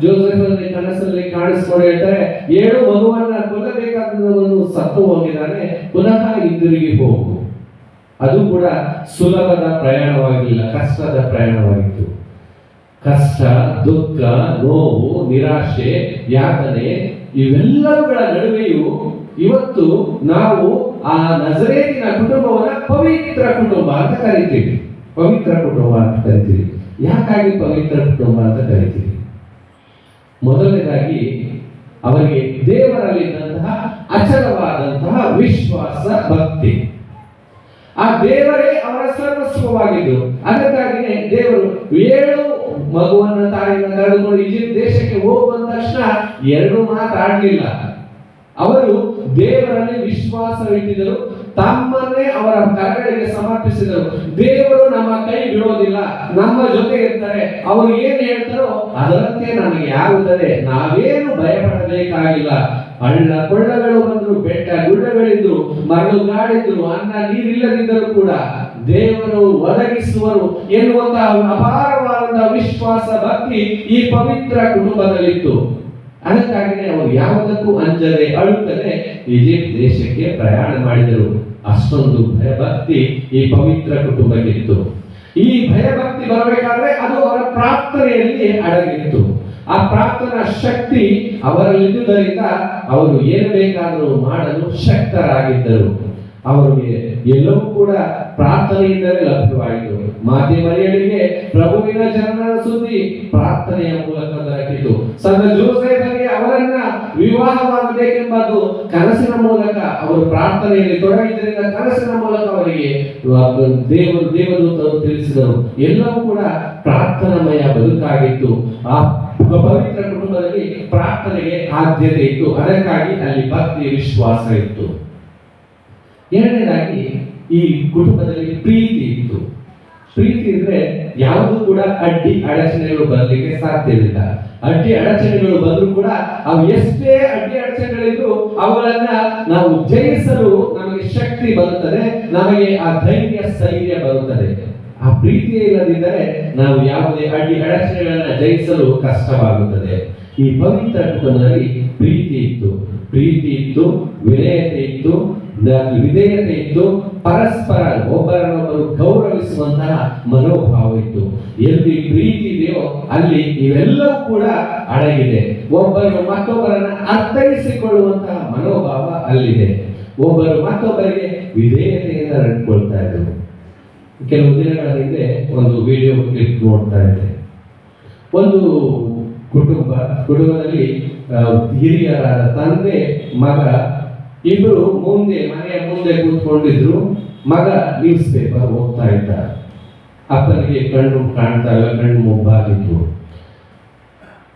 ಜೋಸೆಫ್ ಕನಸಲ್ಲಿ ಕಾಣಿಸ್ಕೊಂಡು ಹೇಳ್ತಾರೆ, 7 ಮಗುವನ್ನ ಕೊಲ್ಲಬೇಕಾದವನು ಸತ್ತು ಹೋಗಿದ್ದಾನೆ, ಪುನಃ ಹಿಂದಿರುಗಿ ಹೋಗು. ಅದು ಕೂಡ ಸುಲಭದ ಪ್ರಯಾಣವಾಗಿಲ್ಲ, ಕಷ್ಟದ ಪ್ರಯಾಣವಾಗಿತ್ತು. ಕಷ್ಟ, ದುಃಖ, ನೋವು, ನಿರಾಶೆ, ಯಾತನೆ ಇವೆಲ್ಲವುಗಳ ನಡುವೆಯೂ ಇವತ್ತು ನಾವು ಆ ನಜರೇತಿನ ಕುಟುಂಬವನ್ನ ಪವಿತ್ರ ಕುಟುಂಬ ಅಂತ ಕರಿತೀವಿ. ಪವಿತ್ರ ಕುಟುಂಬ ಅಂತ ಕರಿತೀವಿ. ಯಾಕಾಗಿ ಪವಿತ್ರ ಕುಟುಂಬ ಅಂತ ಕರಿತೀವಿ? ಮೊದಲನೇದಾಗಿ ಅವರಿಗೆ ದೇವರಲ್ಲಿದ್ದಂತಹ ಅಚಲವಾದಂತಹ ವಿಶ್ವಾಸ, ಭಕ್ತಿ. ಆ ದೇವರೇ ಅವರ ಸರ್ವಸ್ವವಾಗಿದ್ದು. ಅದಕ್ಕಾಗಿಯೇ ದೇವರು 7 ಮಗುವನ್ನ ತಾಯಿಯನ್ನು ಕರೆದುಕೊಂಡು ಈಜಿಪ್ಟ್ ದೇಶಕ್ಕೆ ಹೋಗುವಂತ ತಕ್ಷಣ 2 ಮಾತಾಡಲಿಲ್ಲ. ಅವರು ದೇವರಲ್ಲಿ ವಿಶ್ವಾಸವಿಟ್ಟಿದ್ದರು, ತಮ್ಮನ್ನೇ ಅವರ ಕರಗಳಿಗೆ ಸಮರ್ಪಿಸಿದರು. ದೇವರು ನಮ್ಮ ಕೈ ಬಿಡೋದಿಲ್ಲ, ನಮ್ಮ ಜೊತೆ ಇರ್ತಾರೆ. ಅವರು ಏನು ಹೇಳ್ತಾರೋ ಅದರಂತೆ ನಮಗೆ ಆಗುತ್ತದೆ. ನಾವೇನು ಭಯಪಡಬೇಕಾಗಿಲ್ಲ. ಹಳ್ಳ ಕೊಳ್ಳಗಳು ಬಂದ್ರು, ಬೆಟ್ಟ ಗುಡ್ಡಗಳಿದ್ರು, ಮರಳುಗಾಡಿದ್ರು, ಅನ್ನ ನೀರಿಲ್ಲದಿದ್ದರೂ ಕೂಡ ದೇವರು ಒದಗಿಸುವರು ಎನ್ನುವಂತಹ ಅಪಾರವಾದಂತಹ ವಿಶ್ವಾಸ, ಭಕ್ತಿ ಈ ಪವಿತ್ರ ಕುಟುಂಬದಲ್ಲಿತ್ತು. ಅದಕ್ಕಾಗಿಯೇ ಅವರು ಯಾವುದಕ್ಕೂ ಅಂಜದೆ ಅಳುತ್ತದೆ ಈಜಿಪ್ಟ್ ದೇಶಕ್ಕೆ ಪ್ರಯಾಣ ಮಾಡಿದರು. ಅಷ್ಟೊಂದು ಭಯಭಕ್ತಿ ಈ ಪವಿತ್ರ ಕುಟುಂಬಕ್ಕಿತ್ತು. ಈ ಭಯಭಕ್ತಿ ಬರಬೇಕಾದ್ರೆ ಅದು ಅವರ ಪ್ರಾರ್ಥನೆಯಲ್ಲಿ ಅಡಗಿತ್ತು. ಆ ಪ್ರಾರ್ಥನಾ ಶಕ್ತಿ ಅವರಲ್ಲಿದ್ದುದರಿಂದ ಅವರು ಏನು ಬೇಕಾದರೂ ಮಾಡಲು ಶಕ್ತರಾಗಿದ್ದರು. ಅವರಿಗೆ ಎಲ್ಲವೂ ಕೂಡ ಪ್ರಾರ್ಥನೆಯಿಂದಲೇ ಲಭ್ಯವಾಯಿತು. ಮಾತೆ ಮರಿಯಳಿಗೆ ಪ್ರಭುವಿನ ಜನನ ಸುದ್ದಿ ಪ್ರಾರ್ಥನೆಯ ಮೂಲಕ ದೊರಕಿತು. ಸಂತ ಜೋಸೆಫನಿಗೆ ಅವರನ್ನ ವಿವಾಹವಾಗಬೇಕೆಂಬುದು ಕನಸಿನ ಮೂಲಕ ಅವರು ಪ್ರಾರ್ಥನೆಯಲ್ಲಿ ತೊಡಗಿದ್ದರಿಂದ ಕನಸಿನ ಮೂಲಕ ಅವರಿಗೆ ದೇವದೂತರು ತಿಳಿಸಿದರು. ಎಲ್ಲವೂ ಕೂಡ ಪ್ರಾರ್ಥನಾಮಯ ಬದುಕಾಗಿತ್ತು. ಆ ಪವಿತ್ರ ಕುಟುಂಬದಲ್ಲಿ ಪ್ರಾರ್ಥನೆಗೆ ಆದ್ಯತೆ ಇತ್ತು. ಅದಕ್ಕಾಗಿ ಅಲ್ಲಿ ಭಕ್ತಿ, ವಿಶ್ವಾಸ ಇತ್ತು. ಎರಡನೇದಾಗಿ ಈ ಕುಟುಂಬದಲ್ಲಿ ಪ್ರೀತಿ ಇತ್ತು. ಪ್ರೀತಿ ಇದ್ರೆ ಯಾವುದು ಕೂಡ ಅಡ್ಡಿ ಅಡಚಣೆಗಳು ಬರಲಿಕ್ಕೆ ಸಾಧ್ಯವಿಲ್ಲ. ಅಡ್ಡಿ ಅಡಚಣೆಗಳು ಬಂದರೂ ಕೂಡ ಅವು ಎಷ್ಟೇ ಅಡ್ಡಿ ಅಡಚಣೆಗಳಿದ್ರು ಅವುಗಳನ್ನ ನಾವು ಜಯಿಸಲು ನಮಗೆ ಶಕ್ತಿ ಬರುತ್ತದೆ, ನಮಗೆ ಆ ಧೈರ್ಯ, ಸ್ಥೈರ್ಯ ಬರುತ್ತದೆ. ಆ ಪ್ರೀತಿ ಇಲ್ಲದಿದ್ದರೆ ನಾವು ಯಾವುದೇ ಅಡ್ಡಿ ಅಡಚಣೆಗಳನ್ನ ಜಯಿಸಲು ಕಷ್ಟವಾಗುತ್ತದೆ. ಈ ಪವಿತ್ರ ಕುಟುಂಬದಲ್ಲಿ ಪ್ರೀತಿ ಇತ್ತು, ವಿನಯತೆ ಇತ್ತು, ವಿಧೇಯತೆ ಇತ್ತು, ಪರಸ್ಪರ ಒಬ್ಬರನ್ನೊಬ್ಬರು ಗೌರವಿಸುವಂತಹ ಮನೋಭಾವ ಇತ್ತು. ಎಲ್ಲಿ ಪ್ರೀತಿ ಇದೆಯೋ ಅಲ್ಲಿ ಇವೆಲ್ಲವೂ ಕೂಡ ಅಡಗಿದೆ. ಒಬ್ಬರು ಮತ್ತೊಬ್ಬರನ್ನ ಅರ್ಥೈಸಿಕೊಳ್ಳುವಂತಹ ಮನೋಭಾವ ಅಲ್ಲಿದೆ. ಒಬ್ಬರು ಮತ್ತೊಬ್ಬರಿಗೆ ವಿಧೇಯತೆಯಿಂದ ನಡ್ಕೊಳ್ತಾ ಇದ್ರು. ಕೆಲವು ದಿನಗಳ ಹಿಂದೆ ಒಂದು ವಿಡಿಯೋ ಕ್ಲಿಪ್ ನೋಡ್ತಾ ಇದ್ದೆ. ಒಂದು ಕುಟುಂಬದಲ್ಲಿ ಹಿರಿಯರಾದ ತಂದೆ, ಮಗ ಇಬ್ರು ಮನೆಯ ಮುಂದೆ ಕೂತ್ಕೊಂಡಿದ್ರು. ಮಗ ನ್ಯೂಸ್ ಪೇಪರ್ ಓದ್ತಾ ಇದ್ದ. ಅಪ್ಪನಿಗೆ ಕಣ್ಣು ಕಾಣ್ತಾ ಇಲ್ಲ, ಕಣ್ಣು ಮೊಬ್ಬಾಗಿತ್ತು.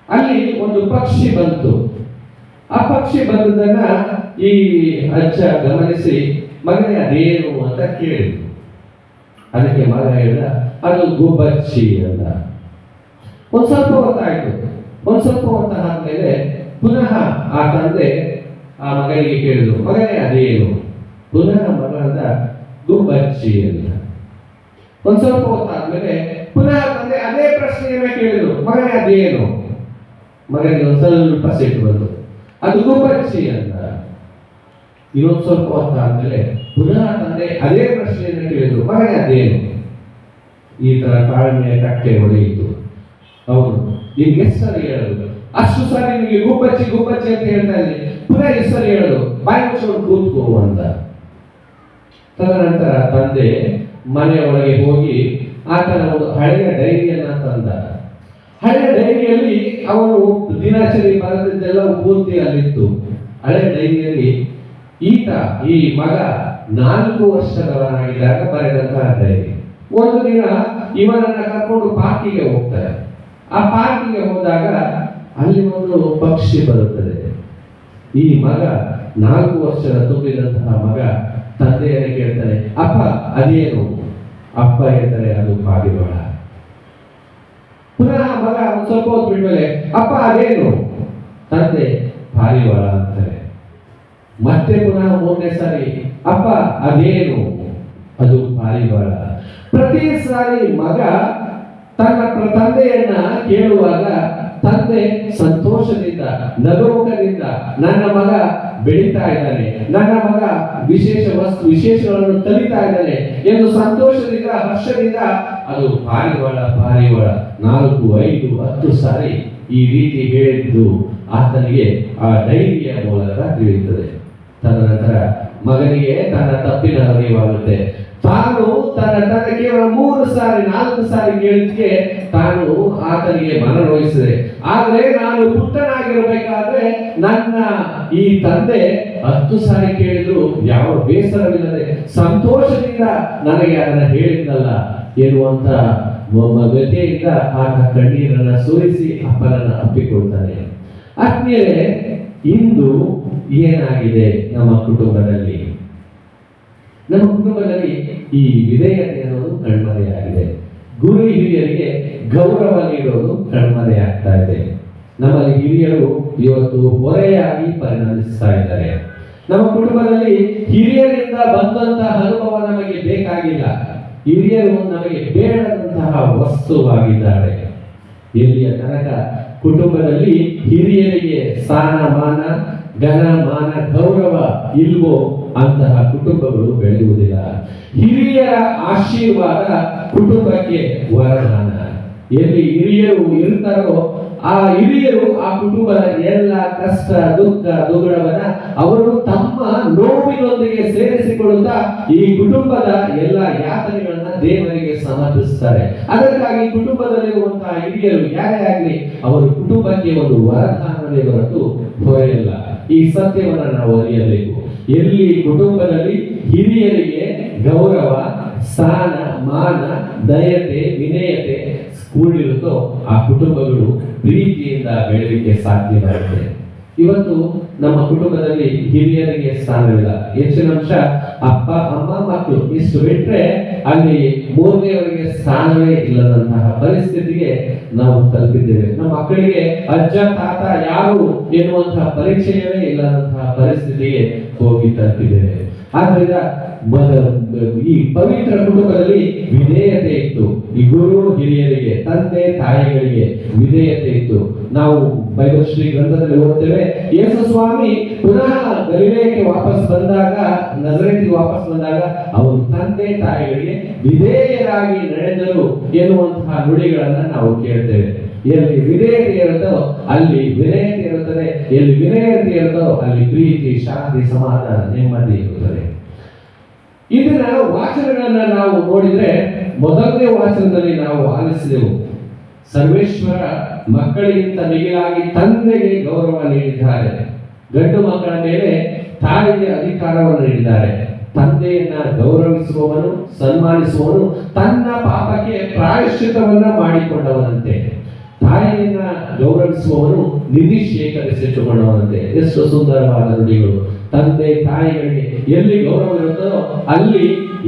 ಅಲ್ಲಿ ಒಂದು ಪಕ್ಷಿ ಬಂತು. ಆ ಪಕ್ಷಿ ಬಂದದನ್ನ ಈ ಅಜ್ಜ ಗಮನಿಸಿ ಮಗನೇ ಅದೇನು ಅಂತ ಕೇಳಿದ್ರು. ಅದಕ್ಕೆ ಮಗ ಹೇಳಿದ ಅದು ಗುಬ್ಬಚ್ಚಿ ಅಂತ. ಒಂದ್ ಸ್ವಲ್ಪ ಹೊತ್ತಾಯ್ತು. ಒಂದ್ ಸ್ವಲ್ಪ ಹೊತ್ತಾದ್ಮೇಲೆ ಪುನಃ ಆ ತಂದೆ ಆ ಮಗನಿಗೆ ಕೇಳಿದ್ರು, ಮಗನೇ ಅದೇನು? ಪುನಃ ಮಗ ಅಂದ ಗುಬ್ಬಚ್ಚಿ ಅಂತ. ಒಂದ್ ಸ್ವಲ್ಪ ಹೊತ್ತಾದ್ಮೇಲೆ ಪುನಃ ತಂದೆ ಅದೇ ಪ್ರಶ್ನೆಯನ್ನ ಕೇಳಿದ್ರು, ಮಗನೇ ಅದೇನು? ಮಗನಿಗೆ ಒಂದ್ ಸ್ವಲ್ಪ ಸಿಟ್ಟು ಬಂತು, ಅದು ಗುಬ್ಬಚ್ಚಿ ಅಂತ. ಇನ್ನೊಂದ್ ಸ್ವಲ್ಪ ಹೊತ್ತಾದ್ಮೇಲೆ ಪುನಃ ತಂದೆ ಅದೇ ಪ್ರಶ್ನೆಯನ್ನ ಕೇಳಿದ್ರು, ಮಗನೇ ಅದೇನು? ಈ ತರ ತಾಳ್ಮೆಯ ಕಟ್ಟೆ ಹೊಡೆಯಿತು. ಹೌದು, ನಿಮ್ಗೆ ಎಷ್ಟು ಸರಿ ಹೇಳೋದು? ಅಷ್ಟು ಸಾರಿ ನಿಮಗೆ ಗುಬ್ಬಚ್ಚಿ ಗುಬ್ಬಚ್ಚಿ ಅಂತ ಹೇಳ್ತಾ ಇದ್ದೀನಿ, ಪುನಃ ಎಷ್ಟು ಸರಿ ಹೇಳೋದು? ಬಾಯಿ ಮುಚ್ಕೊಂಡು ಕೂತ್ಕೋ ಅಂತ. ತದನಂತರ ತಂದೆ ಮನೆಯ ಒಳಗೆ ಹೋಗಿ ಆತನ ಒಂದು ಹಳೆಯ ಡೈರಿಯನ್ನ ತಂದ. ಹಳೆಯ ಡೈರಿಯಲ್ಲಿ ಅವನು ದಿನಾಚರಿ ಬರೆದಿದ್ದೆಲ್ಲ ಪೂರ್ತಿ ಅಲ್ಲಿತ್ತು. ಹಳೆಯ ಡೈರಿಯಲ್ಲಿ ಈ ಮಗ 4 ವರ್ಷದವನಾಗಿದ್ದಾಗ ಬರೆದಂತಹ ಡೈರಿ. ಒಂದು ದಿನ ಇವನನ್ನ ಕರ್ಕೊಂಡು ಪಾರ್ಕಿಗೆ ಹೋಗ್ತಾರೆ. ಆ ಪಾರ್ಕಿಗೆ ಹೋದಾಗ ಅಲ್ಲಿ ಒಂದು ಪಕ್ಷಿ ಬರುತ್ತದೆ. ಈ ಮಗ 4 ವರ್ಷದ ತುಂಬಿದಂತಹ ಮಗ ತಂದೆಯನ್ನು ಕೇಳ್ತಾನೆ, ಅಪ್ಪ ಅದೇನು? ಅಪ್ಪ ಹೇಳ್ತಾರೆ, ಅದು ಪಾರಿವಾಳ. ಪುನಃ ಮಗ ಒಂದು ಸ್ವಲ್ಪ ಹೊತ್ತು ಬಿಟ್ಮೇಲೆ, ಅಪ್ಪ ಅದೇನು? ತಂದೆ ಪಾರಿವಾಳ ಅಂತಾರೆ. ಮತ್ತೆ ಪುನಃ 3ನೇ ಸಾರಿ, ಅಪ್ಪ ಅದೇನು? ಅದು ಪಾರಿವಾಳ. ಪ್ರತಿ ಸಾರಿ ಮಗ ತನ್ನ ತಂದೆಯನ್ನ ಕೇಳುವಾಗ ತಂದೆ ಸಂತೋಷದಿಂದ ನಗುಮುಖದಿಂದ ನನ್ನ ಮಗ ಬೆಳೀತಾ ಇದ್ದಾನೆ, ನನ್ನ ಮಗ ವಿಶೇಷಗಳನ್ನು ಕಲಿತಾ ಇದ್ದಾನೆ ಎಂದು ಸಂತೋಷದಿಂದ ಹರ್ಷದಿಂದ ಅದು ಪಾರಿವಾಳ ಪಾರಿವಾಳ 4, 5, 10 ಸಾರಿ ಈ ರೀತಿ ಹೇಳಿದ್ದು ಆತನಿಗೆ ಆ ಡೈರಿಯ ಮೂಲಕ ತಿಳಿಯುತ್ತದೆ. ತದನಂತರ ಮಗನಿಗೆ ತನ್ನ ತಪ್ಪಿನ ಅರಿವಾಗುತ್ತೆ. ತಾನು ತನ್ನ ಕೇವಲ 3 ಸಾರಿ 4 ಸಾರಿ ಕೇಳಿದ್ಕೆ ತಾನು ಆತನಿಗೆ ಮನನೋಯಿಸಿದೆ. ಆದ್ರೆ ನಾನು ಪುಟ್ಟನಾಗಿರಬೇಕಾದ್ರೆ ನನ್ನ ಈ ತಂದೆ 10 ಸಾರಿ ಕೇಳಿದ್ರು ಯಾವ ಬೇಸರವಿಲ್ಲದೆ ಸಂತೋಷದಿಂದ ನನಗೆ ಅದನ್ನ ಹೇಳಿದ್ನಲ್ಲ ಎನ್ನುವಂತ ವ್ಯಥೆಯಿಂದ ಆತ ಕಣ್ಣೀರನ್ನ ಸುರಿಸಿ ಅಪ್ಪನನ್ನ ಅಪ್ಪಿಕೊಳ್ತಾನೆ. ಆತ್ಮೀಯರೇ, ಇಂದು ಏನಾಗಿದೆ ನಮ್ಮ ಕುಟುಂಬದಲ್ಲಿ? ನಮ್ಮ ಕುಟುಂಬದಲ್ಲಿ ಈ ವಿಧೇಯತೆ ಅನ್ನೋದು ಕಣ್ಮರೆಯಾಗಿದೆ. ಗುರು ಹಿರಿಯರಿಗೆ ಗೌರವ ನೀಡೋದು ಕಣ್ಮರೆಯಾಗ್ತಾ ಇದೆ. ನಮ್ಮಲ್ಲಿ ಹಿರಿಯರು ಇವತ್ತು ಹೊರೆಯಾಗಿ ಪರಿಣಮಿಸ್ತಾ ಇದ್ದಾರೆ. ನಮ್ಮ ಕುಟುಂಬದಲ್ಲಿ ಹಿರಿಯರಿಂದ ಬಂದಂತಹ ಅನುಭವ ನಮಗೆ ಬೇಕಾಗಿಲ್ಲ. ಹಿರಿಯರು ನಮಗೆ ಬೇಡದಂತಹ ವಸ್ತುವಾಗಿದ್ದಾರೆ. ಎಲ್ಲಿಯ ತನಕ ಕುಟುಂಬದಲ್ಲಿ ಹಿರಿಯರಿಗೆ ಸ್ಥಾನಮಾನ ಘನಮಾನ ಗೌರವ ಇಲ್ವೋ ಅಂತಹ ಕುಟುಂಬಗಳು ಬೆಳೆಯುವುದಿಲ್ಲ. ಹಿರಿಯರ ಆಶೀರ್ವಾದ ಕುಟುಂಬಕ್ಕೆ ವರದಾನ. ಎಲ್ಲಿ ಹಿರಿಯರು ಇರ್ತಾರೋ ಆ ಹಿರಿಯರು ಆ ಕುಟುಂಬದ ಎಲ್ಲ ಕಷ್ಟ ದುಃಖ ದುಗುಡವನ್ನ ಅವರು ತಮ್ಮ ನೋವಿನೊಂದಿಗೆ ಸೇರಿಸಿಕೊಳ್ಳುತ್ತಾ ಈ ಕುಟುಂಬದ ಎಲ್ಲ ಯಾತನೆಗಳನ್ನ ದೇವರಿಗೆ ಸಮರ್ಪಿಸುತ್ತಾರೆ. ಅದಕ್ಕಾಗಿ ಕುಟುಂಬದಲ್ಲಿರುವಂತಹ ಹಿರಿಯರು ಯಾರೇ ಆಗಲಿ ಅವರು ಕುಟುಂಬಕ್ಕೆ ಒಂದು ವರದಾನವೇ ಹೊರತು ಹೊರೆಯಲ್ಲ. ಈ ಸತ್ಯವನ್ನ ನಾವು ಅರಿಯಬೇಕು. ಎಲ್ಲಿ ಕುಟುಂಬದಲ್ಲಿ ಹಿರಿಯರಿಗೆ ಗೌರವ ಸ್ಥಾನ ಮಾನ ದಯತೆ ವಿನಯತೆ ಕೂಡಿರುತ್ತೋ ಆ ಕುಟುಂಬಗಳು ಪ್ರೀತಿಯಿಂದ ಬೆಳಲಿಕ್ಕೆ ಸಾಧ್ಯವಾಗುತ್ತೆ. ಇವತ್ತು ನಮ್ಮ ಕುಟುಂಬದಲ್ಲಿ ಹಿರಿಯರಿಗೆ ಸ್ಥಾನವಿಲ್ಲ. ಹೆಚ್ಚಿನ ಅಂಶ ಅಪ್ಪ ಅಮ್ಮ ಮಕ್ಕಳು ಇಷ್ಟು ಬಿಟ್ರೆ ಅಲ್ಲಿ 3ನೇವರಿಗೆ ಸ್ಥಾನವೇ ಇಲ್ಲದಂತಹ ಪರಿಸ್ಥಿತಿಗೆ ನಾವು ತಲುಪಿದ್ದೇವೆ. ನಮ್ಮ ಮಕ್ಕಳಿಗೆ ಅಜ್ಜ ತಾತ ಯಾರು ಎನ್ನುವಂತಹ ಪರಿಚಯವೇ ಇಲ್ಲದಂತಹ ಪರಿಸ್ಥಿತಿಗೆ ಹೋಗಿ ತಲುಪಿದ್ದೇವೆ. ಆದ್ರಿಂದ ಈ ಪವಿತ್ರ ಕುಟುಂಬದಲ್ಲಿ ವಿಧೇಯತೆ ಇತ್ತು. ಈ ಗುರು ಹಿರಿಯರಿಗೆ ತಂದೆ ತಾಯಿಗಳಿಗೆ ವಿಧೇಯತೆ ಇತ್ತು. ನಾವು ಬೈಬಲ್ ಶ್ರೀ ಗ್ರಂಥದಲ್ಲಿ ಓದ್ತೇವೆ, ಯೇಸು ಸ್ವಾಮಿ ಪುನಃ ಗಲಿಲೆಯಕ್ಕೆ ವಾಪಸ್ ಬಂದಾಗ ನಜರೇತಿಗೆ ವಾಪಸ್ ಬಂದಾಗ ಅವರು ತಂದೆ ತಾಯಿಗಳಿಗೆ ವಿಧೇಯರಾಗಿ ನಡೆದರು ಎನ್ನುವಂತಹ ನುಡಿಗಳನ್ನ ನಾವು ಕೇಳ್ತೇವೆ. ಎಲ್ಲಿ ವಿಧೇಯತೆ ಇರುತ್ತೋ ಅಲ್ಲಿ ವಿನಯತೆ ಇರುತ್ತದೆ, ಎಲ್ಲಿ ವಿನಯತೆ ಇರುತ್ತೋ ಅಲ್ಲಿ ಪ್ರೀತಿ ಶಾಂತಿ ಸಮಾಧಾನ ನೆಮ್ಮದಿ ಇರುತ್ತದೆ. ಇದನ್ನ ವಾಚನಗಳನ್ನ ನಾವು ನೋಡಿದ್ರೆ ಮೊದಲನೇ ವಾಚನದಲ್ಲಿ ನಾವು ಆಲಿಸಿದೆವು, ಸರ್ವೇಶ್ವರ ಮಕ್ಕಳಿಗಿಂತ ಮಿಗಿಲಾಗಿ ತಂದೆಗೆ ಗೌರವ ನೀಡಿದ್ದಾರೆ. ಗಂಡು ಮಕ್ಕಳ ಮೇಲೆ ತಾಯಿಗೆ ಅಧಿಕಾರವನ್ನು ನೀಡಿದ್ದಾರೆ. ತಂದೆಯನ್ನ ಗೌರವಿಸುವವನು ಸನ್ಮಾನಿಸುವವನು ತನ್ನ ಪಾಪಕ್ಕೆ ಪ್ರಾಯಶ್ಚಿತ್ತವನ್ನ ಮಾಡಿಕೊಂಡವನಂತೆ. ತಾಯಿಯನ್ನ ಗೌರವಿಸುವವನು ನಿಧಿ ಶೇಖರಿಸಿಟ್ಟುಕೊಂಡವನಂತೆ. ಎಷ್ಟು ಸುಂದರವಾದ ನುಡಿಗಳು. ತಂದೆ ತಾಯಿಗಳಿಗೆ ಎಲ್ಲಿ ಗೌರವ ಇರುತ್ತದೋ ಅಲ್ಲಿ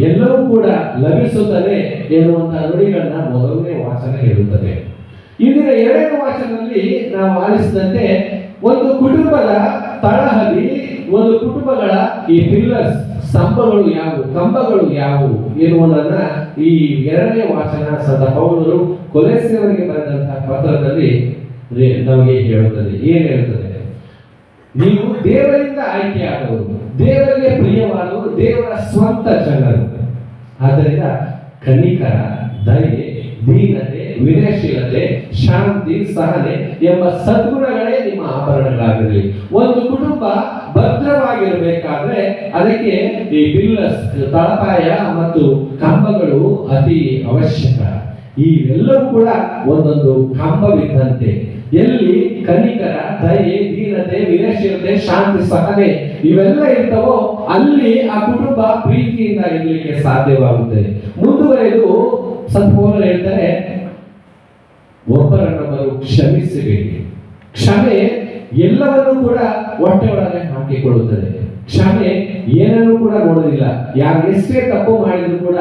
ಎಲ್ಲವೂ ಕೂಡ ಲಭಿಸುತ್ತದೆ ಎನ್ನುವಂತಹ ನುಡಿಗಳನ್ನ ಮೊದಲನೇ ವಾಚನ ಹೇಳುತ್ತದೆ. ಇಂದಿನ ಎರಡನೇ ವಾಚನದಲ್ಲಿ ನಾವು ಆಲಿಸಿದಂತೆ ಒಂದು ಕುಟುಂಬದ ತಳಹದಿ, ಒಂದು ಕುಟುಂಬಗಳ ಈ ಪಿಲ್ಲರ್ಸ್, ಸ್ತಂಭಗಳು ಯಾವುವು, ಕಂಬಗಳು ಯಾವುವು ಎನ್ನುವುದನ್ನ ಈ ಎರಡನೇ ವಾಚನ ಸಂತ ಪೌಲರು ಕೊಲೊಸ್ಸೆಯವರಿಗೆ ಬರೆದಂತಹ ಪತ್ರದಲ್ಲಿ ನಮಗೆ ಹೇಳುತ್ತದೆ. ಏನ್ ಹೇಳುತ್ತದೆ? ನೀವು ದೇವರಿಂದ ಆಯ್ಕೆಯಾದವರು, ದೇವರಿಗೆ ಪ್ರಿಯವಾದವರು, ದೇವರ ಸ್ವಂತ ಜನರು. ಆದ್ದರಿಂದ ಕನಿಕರ, ದಯೆ, ದೀನತೆ, ವಿನಯಶೀಲತೆ, ಶಾಂತಿ, ಸಹನೆ ಎಂಬ ಸದ್ಗುಣಗಳೇ ನಿಮ್ಮ ಆಭರಣಗಳಾಗಿರಲಿ. ಒಂದು ಕುಟುಂಬ ಭದ್ರವಾಗಿರಬೇಕಾದ್ರೆ ಅದಕ್ಕೆ ಈ ಪಿಲ್ಲರ್ಸ್, ತಳಪಾಯ ಮತ್ತು ಕಂಬಗಳು ಅತಿ ಅವಶ್ಯಕ. ಇವೆಲ್ಲವೂ ಕೂಡ ಒಂದೊಂದು ಕಂಬವಿದ್ದಂತೆ. ಎಲ್ಲಿ ಕನಿಕರ, ದಯೆ, ದೀನತೆ, ವಿನಯಶೀಲತೆ, ಶಾಂತಿ, ಸಹನೆ ಇವೆಲ್ಲ ಇರ್ತವೋ ಅಲ್ಲಿ ಆ ಕುಟುಂಬ ಪ್ರೀತಿಯಿಂದ ಇರಲಿಕ್ಕೆ ಸಾಧ್ಯವಾಗುತ್ತದೆ. ಮುಂದುವರೆದು ಸಂಪೂರ್ಣ ಹೇಳ್ತಾರೆ, ಒಬ್ಬರನ್ನೊಬ್ಬರು ಕ್ಷಮಿಸಬೇಕು. ಕ್ಷಮೆ ಎಲ್ಲವನ್ನೂ ಕೂಡ ಹೊಟ್ಟೆ ಒಳಗೆ ಹಾಕಿಕೊಳ್ಳುತ್ತದೆ. ಕ್ಷಮೆ ಏನನ್ನು ಕೂಡ ನೋಡುವುದಿಲ್ಲ. ಯಾರು ಎಷ್ಟೇ ತಪ್ಪು ಮಾಡಿದ್ರು ಕೂಡ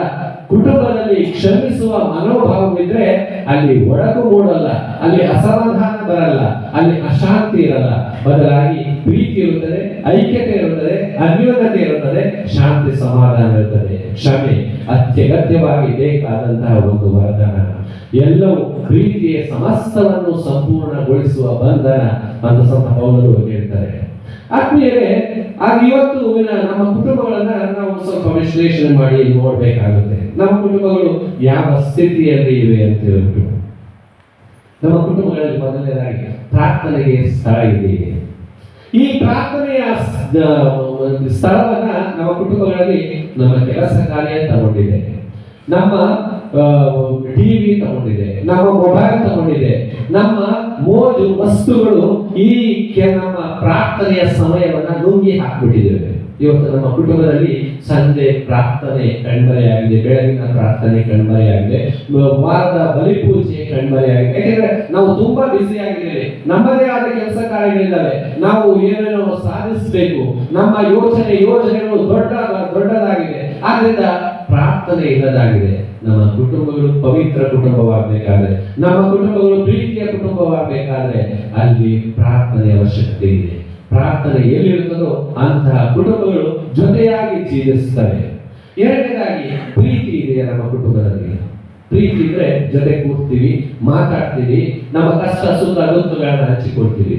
ಕುಟುಂಬದಲ್ಲಿ ಕ್ಷಮಿಸುವ ಮನೋಭಾವವಿದ್ರೆ ಅಲ್ಲಿ ಒಡಕು ಮೂಡಲ್ಲ, ಅಲ್ಲಿ ಅಸಮಾಧಾನ ಬರಲ್ಲ, ಅಲ್ಲಿ ಅಶಾಂತಿ ಇರಲ್ಲ. ಬದಲಾಗಿ ಪ್ರೀತಿ ಇರುತ್ತದೆ, ಐಕ್ಯತೆ ಇರುತ್ತದೆ, ಅನ್ಯೋನ್ಯತೆ ಇರುತ್ತದೆ, ಶಾಂತಿ ಸಮಾಧಾನ ಇರುತ್ತದೆ. ಕ್ಷಮೆ ಅತ್ಯಗತ್ಯವಾಗಿ ಬೇಕಾದಂತಹ ಒಂದು ವರದಾನ. ಎಲ್ಲವೂ ಪ್ರೀತಿಯ ಸಮಸ್ತವನ್ನು ಸಂಪೂರ್ಣಗೊಳಿಸುವ ಬಂಧನ ಅಂತ ಸಂತ ಪೌಲರು ಹೇಳ್ತಾರೆ. ಆತ್ಮೀಯರೇ, ಇವತ್ತು ನಮ್ಮ ಕುಟುಂಬಗಳನ್ನ ನಾವು ಸ್ವಲ್ಪ ವಿಶ್ಲೇಷಣೆ ಮಾಡಿ ನೋಡ್ಬೇಕಾಗುತ್ತೆ. ನಮ್ಮ ಕುಟುಂಬಗಳು ಯಾವ ಸ್ಥಿತಿಯಲ್ಲಿ ಇವೆ ಅಂತ ಹೇಳ್ಬಿಟ್ಟು. ನಮ್ಮ ಕುಟುಂಬಗಳಲ್ಲಿ ಮೊದಲನೇದಾಗಿ ಪ್ರಾರ್ಥನೆಗೆ ಸ್ಥಳ ಇದೆ. ಈ ಪ್ರಾರ್ಥನೆಯ ಸ್ಥಳವನ್ನ ನಮ್ಮ ಕುಟುಂಬಗಳಲ್ಲಿ ನಮ್ಮ ಕೆಲಸ ಕಾರ್ಯ ತಗೊಂಡಿದೆ, ನಮ್ಮ ಟಿವಿ ತಗೊಂಡಿದೆ, ನಮ್ಮ ಮೊಬೈಲ್ ತಗೊಂಡಿದೆ, ನಮ್ಮ ಮೋಜು ವಸ್ತುಗಳು ಈ ನಮ್ಮ ಪ್ರಾರ್ಥನೆಯ ಸಮಯವನ್ನ ನುಂಗಿ ಹಾಕ್ಬಿಟ್ಟಿದ್ದೇವೆ. ಇವತ್ತು ನಮ್ಮ ಕುಟುಂಬದಲ್ಲಿ ಸಂಜೆ ಪ್ರಾರ್ಥನೆ ಕಣ್ಮರೆಯಾಗಿದೆ, ಬೆಳಗಿನ ಪ್ರಾರ್ಥನೆ ಕಣ್ಮರೆಯಾಗಿದೆ, ವಾರದ ಬಲಿಪೂಜೆ ಕಣ್ಮರೆಯಾಗಿದೆ. ಯಾಕೆಂದ್ರೆ ನಾವು ತುಂಬಾ ಬ್ಯುಸಿ ಆಗಿದ್ದೇವೆ, ನಮ್ಮದೇ ಆದ ಕೆಲಸ ಕಾರ್ಯಗಳಿದ್ದಾವೆ, ನಾವು ಏನೇನೋ ಸಾಧಿಸಬೇಕು, ನಮ್ಮ ಯೋಜನೆಗಳು ದೊಡ್ಡದಾಗಿದೆ. ಆದ್ರಿಂದ ಪ್ರಾರ್ಥನೆ ಇಲ್ಲದಾಗಿದೆ. ನಮ್ಮ ಕುಟುಂಬಗಳು ಪವಿತ್ರ ಕುಟುಂಬವಾಗಬೇಕಾದ್ರೆ, ನಮ್ಮ ಕುಟುಂಬಗಳು ಪ್ರೀತಿಯ ಕುಟುಂಬವಾಗಬೇಕಾದ್ರೆ ಅಲ್ಲಿ ಪ್ರಾರ್ಥನೆಯ ಅವಶ್ಯಕತೆ ಇದೆ. ಪ್ರಾರ್ಥನೆ ಎಲ್ಲಿರುತ್ತದೋ ಅಂತಹ ಕುಟುಂಬಗಳು ಜೊತೆಯಾಗಿ ಜೀವಿಸುತ್ತವೆ. ಎರಡನೇದಾಗಿ ಪ್ರೀತಿ ಇದೆ ನಮ್ಮ ಕುಟುಂಬದಲ್ಲಿ. ಪ್ರೀತಿ ಇದ್ರೆ ಜೊತೆ ಕೂರ್ತೀವಿ, ಮಾತಾಡ್ತೀವಿ, ನಮ್ಮ ಕಷ್ಟ ಸುಖ ದುಃಖಗಳನ್ನ ಹಂಚಿಕೊಳ್ತೀವಿ.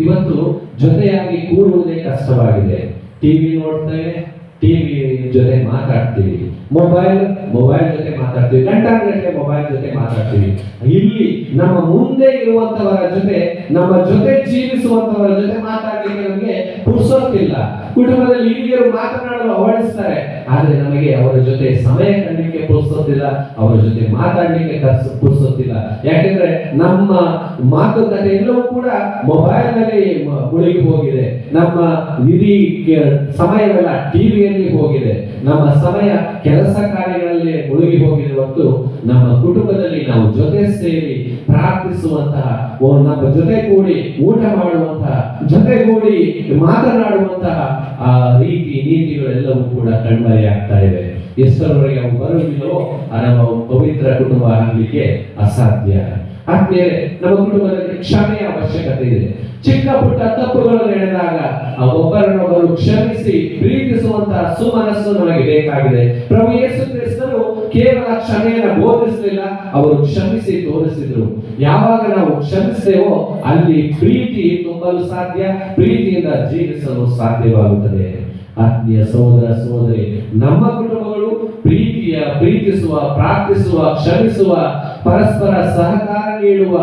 ಇವತ್ತು ಜೊತೆಯಾಗಿ ಕೂರುವುದೇ ಕಷ್ಟವಾಗಿದೆ. ಟಿವಿ ನೋಡ್ತೇವೆ, ಟಿವಿ ಜೊತೆ ಮಾತಾಡ್ತೀವಿ, ಮೊಬೈಲ್ ಜೊತೆ ಮಾತಾಡ್ತೀವಿ, ಗಂಟೆ ಮೊಬೈಲ್ ಜೊತೆ ಮಾತಾಡ್ತೀವಿ. ಇಲ್ಲಿ ನಮ್ಮ ಮುಂದೆ ಇರುವಂತವರ ಜೊತೆ, ನಮ್ಮ ಜೊತೆ ಜೀವಿಸುವಂತವರ ಜೊತೆ ಮಾತಾಡ್ಲಿಕ್ಕೆ ನಮಗೆ ಪುರ್ಸೊತ್ತಿಲ್ಲ. ಕುಟುಂಬದಲ್ಲಿ ಹಿರಿಯರು ಮಾತನಾಡಲು ಅವಳಿಸ್ತಾರೆ, ಆದ್ರೆ ನಮಗೆ ಅವರ ಜೊತೆ ಸಮಯ ಕಳಲಿಕ್ಕೆ ಪುರ್ಸೊತ್ತಿಲ್ಲ, ಅವರ ಜೊತೆ ಮಾತಾಡ್ಲಿಕ್ಕೆ ಪುರ್ಸೊತ್ತಿಲ್ಲ. ಯಾಕೆಂದ್ರೆ ನಮ್ಮ ಮಾತುಕತೆ ಎಲ್ಲವೂ ಕೂಡ ಮೊಬೈಲ್ ನಲ್ಲಿ ಮುಳುಗಿ ಹೋಗಿದೆ. ನಮ್ಮ ಇಡೀ ಸಮಯವೆಲ್ಲ ಟಿವಿಯಲ್ಲಿ ಹೋಗಿದೆ. ನಮ್ಮ ಸಮಯ ಕೆಲಸ ಕಾರ್ಯಗಳಲ್ಲಿ ಮುಳುಗಿ ಹೋಗಿದೆ. ಹೊತ್ತು ನಮ್ಮ ಕುಟುಂಬದಲ್ಲಿ ನಾವು ಜೊತೆ ಸೇರಿ ಪ್ರಾರ್ಥಿಸುವಂತಹ, ನಮ್ಮ ಜೊತೆ ಕೂಡಿ ಊಟ ಮಾಡುವಂತಹ, ಜೊತೆಗೂಡಿ ಮಾತನಾಡುವಂತಹ ಆ ರೀತಿ ನೀತಿಗಳೆಲ್ಲವೂ ಕೂಡ ಕಣ್ಮರೆಯಾಗ್ತಾ ಇವೆ. ಎಷ್ಟರವರೆಗೆ ಅವು ಬರುವುದಿಲ್ಲವೋ ನಮ್ಮ ಪವಿತ್ರ ಕುಟುಂಬ ಆಗಲಿಕ್ಕೆ ಅಸಾಧ್ಯ. ಆದ್ಮೇಲೆ ನಮ್ಮ ಕುಟುಂಬದಲ್ಲಿ ಕ್ಷಮೆಯ ಅವಶ್ಯಕತೆ ಇದೆ. ಚಿಕ್ಕ ಪುಟ್ಟ ತಪ್ಪುಗಳು ನಡೆದಾಗ ಒಬ್ಬರನ್ನೊಬ್ಬರು ಕ್ಷಮಿಸಿ ಪ್ರೀತಿಸುವಂತಹ ಸುಮನಸ್ಸು ನಮಗೆ ಬೇಕಾಗಿದೆ. ಪ್ರಭು ಯೇಸು ಕ್ರಿಸ್ತರು ಕೇವಲ ಕ್ಷಮೆಯನ್ನು ಬೋಧಿಸಲಿಲ್ಲ, ಅವರು ಕ್ಷಮಿಸಿ ತೋರಿಸಿದ್ರು. ಯಾವಾಗ ನಾವು ಕ್ಷಮಿಸ್ತೇವೋ ಅಲ್ಲಿ ಪ್ರೀತಿ ತುಂಬಲು ಸಾಧ್ಯ, ಪ್ರೀತಿಯಿಂದ ಜೀವಿಸಲು ಸಾಧ್ಯವಾಗುತ್ತದೆ. ಆತ್ಮೀಯ ಸಹೋದರ ಸಹೋದರಿ, ನಮ್ಮ ಕುಟುಂಬಗಳು ಪ್ರೀತಿಸುವ, ಪ್ರಾರ್ಥಿಸುವ, ಕ್ಷಮಿಸುವ, ಪರಸ್ಪರ ಸಹಕಾರ ನೀಡುವ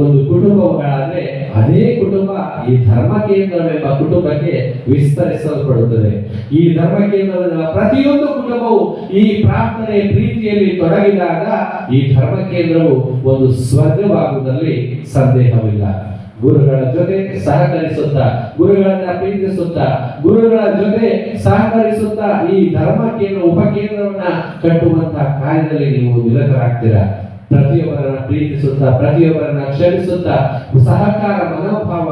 ಒಂದು ಕುಟುಂಬಗಳಾದ್ರೆ ಅದೇ ಕುಟುಂಬ ಈ ಧರ್ಮ ಕೇಂದ್ರವೆಂಬ ಕುಟುಂಬಕ್ಕೆ ವಿಸ್ತರಿಸಲ್ಪಡುತ್ತದೆ. ಈ ಧರ್ಮ ಕೇಂದ್ರದ ಪ್ರತಿಯೊಂದು ಕುಟುಂಬವು ಈ ಪ್ರಾರ್ಥನೆ ಪ್ರೀತಿಯಲ್ಲಿ ತೊಡಗಿದಾಗ ಈ ಧರ್ಮ ಕೇಂದ್ರವು ಒಂದು ಸ್ವರ್ಗವಾಗುವುದರಲ್ಲಿ ಸಂದೇಹವಿಲ್ಲ. ಗುರುಗಳ ಜೊತೆ ಸಹಕರಿಸುತ್ತಾ, ಗುರುಗಳನ್ನ ಪ್ರೀತಿಸುತ್ತಾ, ಗುರುಗಳ ಜೊತೆ ಸಹಕರಿಸುತ್ತಾ ಈ ಧರ್ಮ ಕೇಂದ್ರ ಉಪಕೇಂದ್ರವನ್ನ ಕಟ್ಟುವಂತಹ ಕಾರ್ಯದಲ್ಲಿ ನೀವು ನಿರತರಾಗ್ತೀರಾ. ಪ್ರತಿಯೊಬ್ಬರನ್ನ ಪ್ರೀತಿಸುತ್ತಾ ಪ್ರತಿಯೊಬ್ಬರನ್ನ ಕ್ಷಮಿಸುತ್ತಾ ಸಹಕಾರ ಮನೋಭಾವ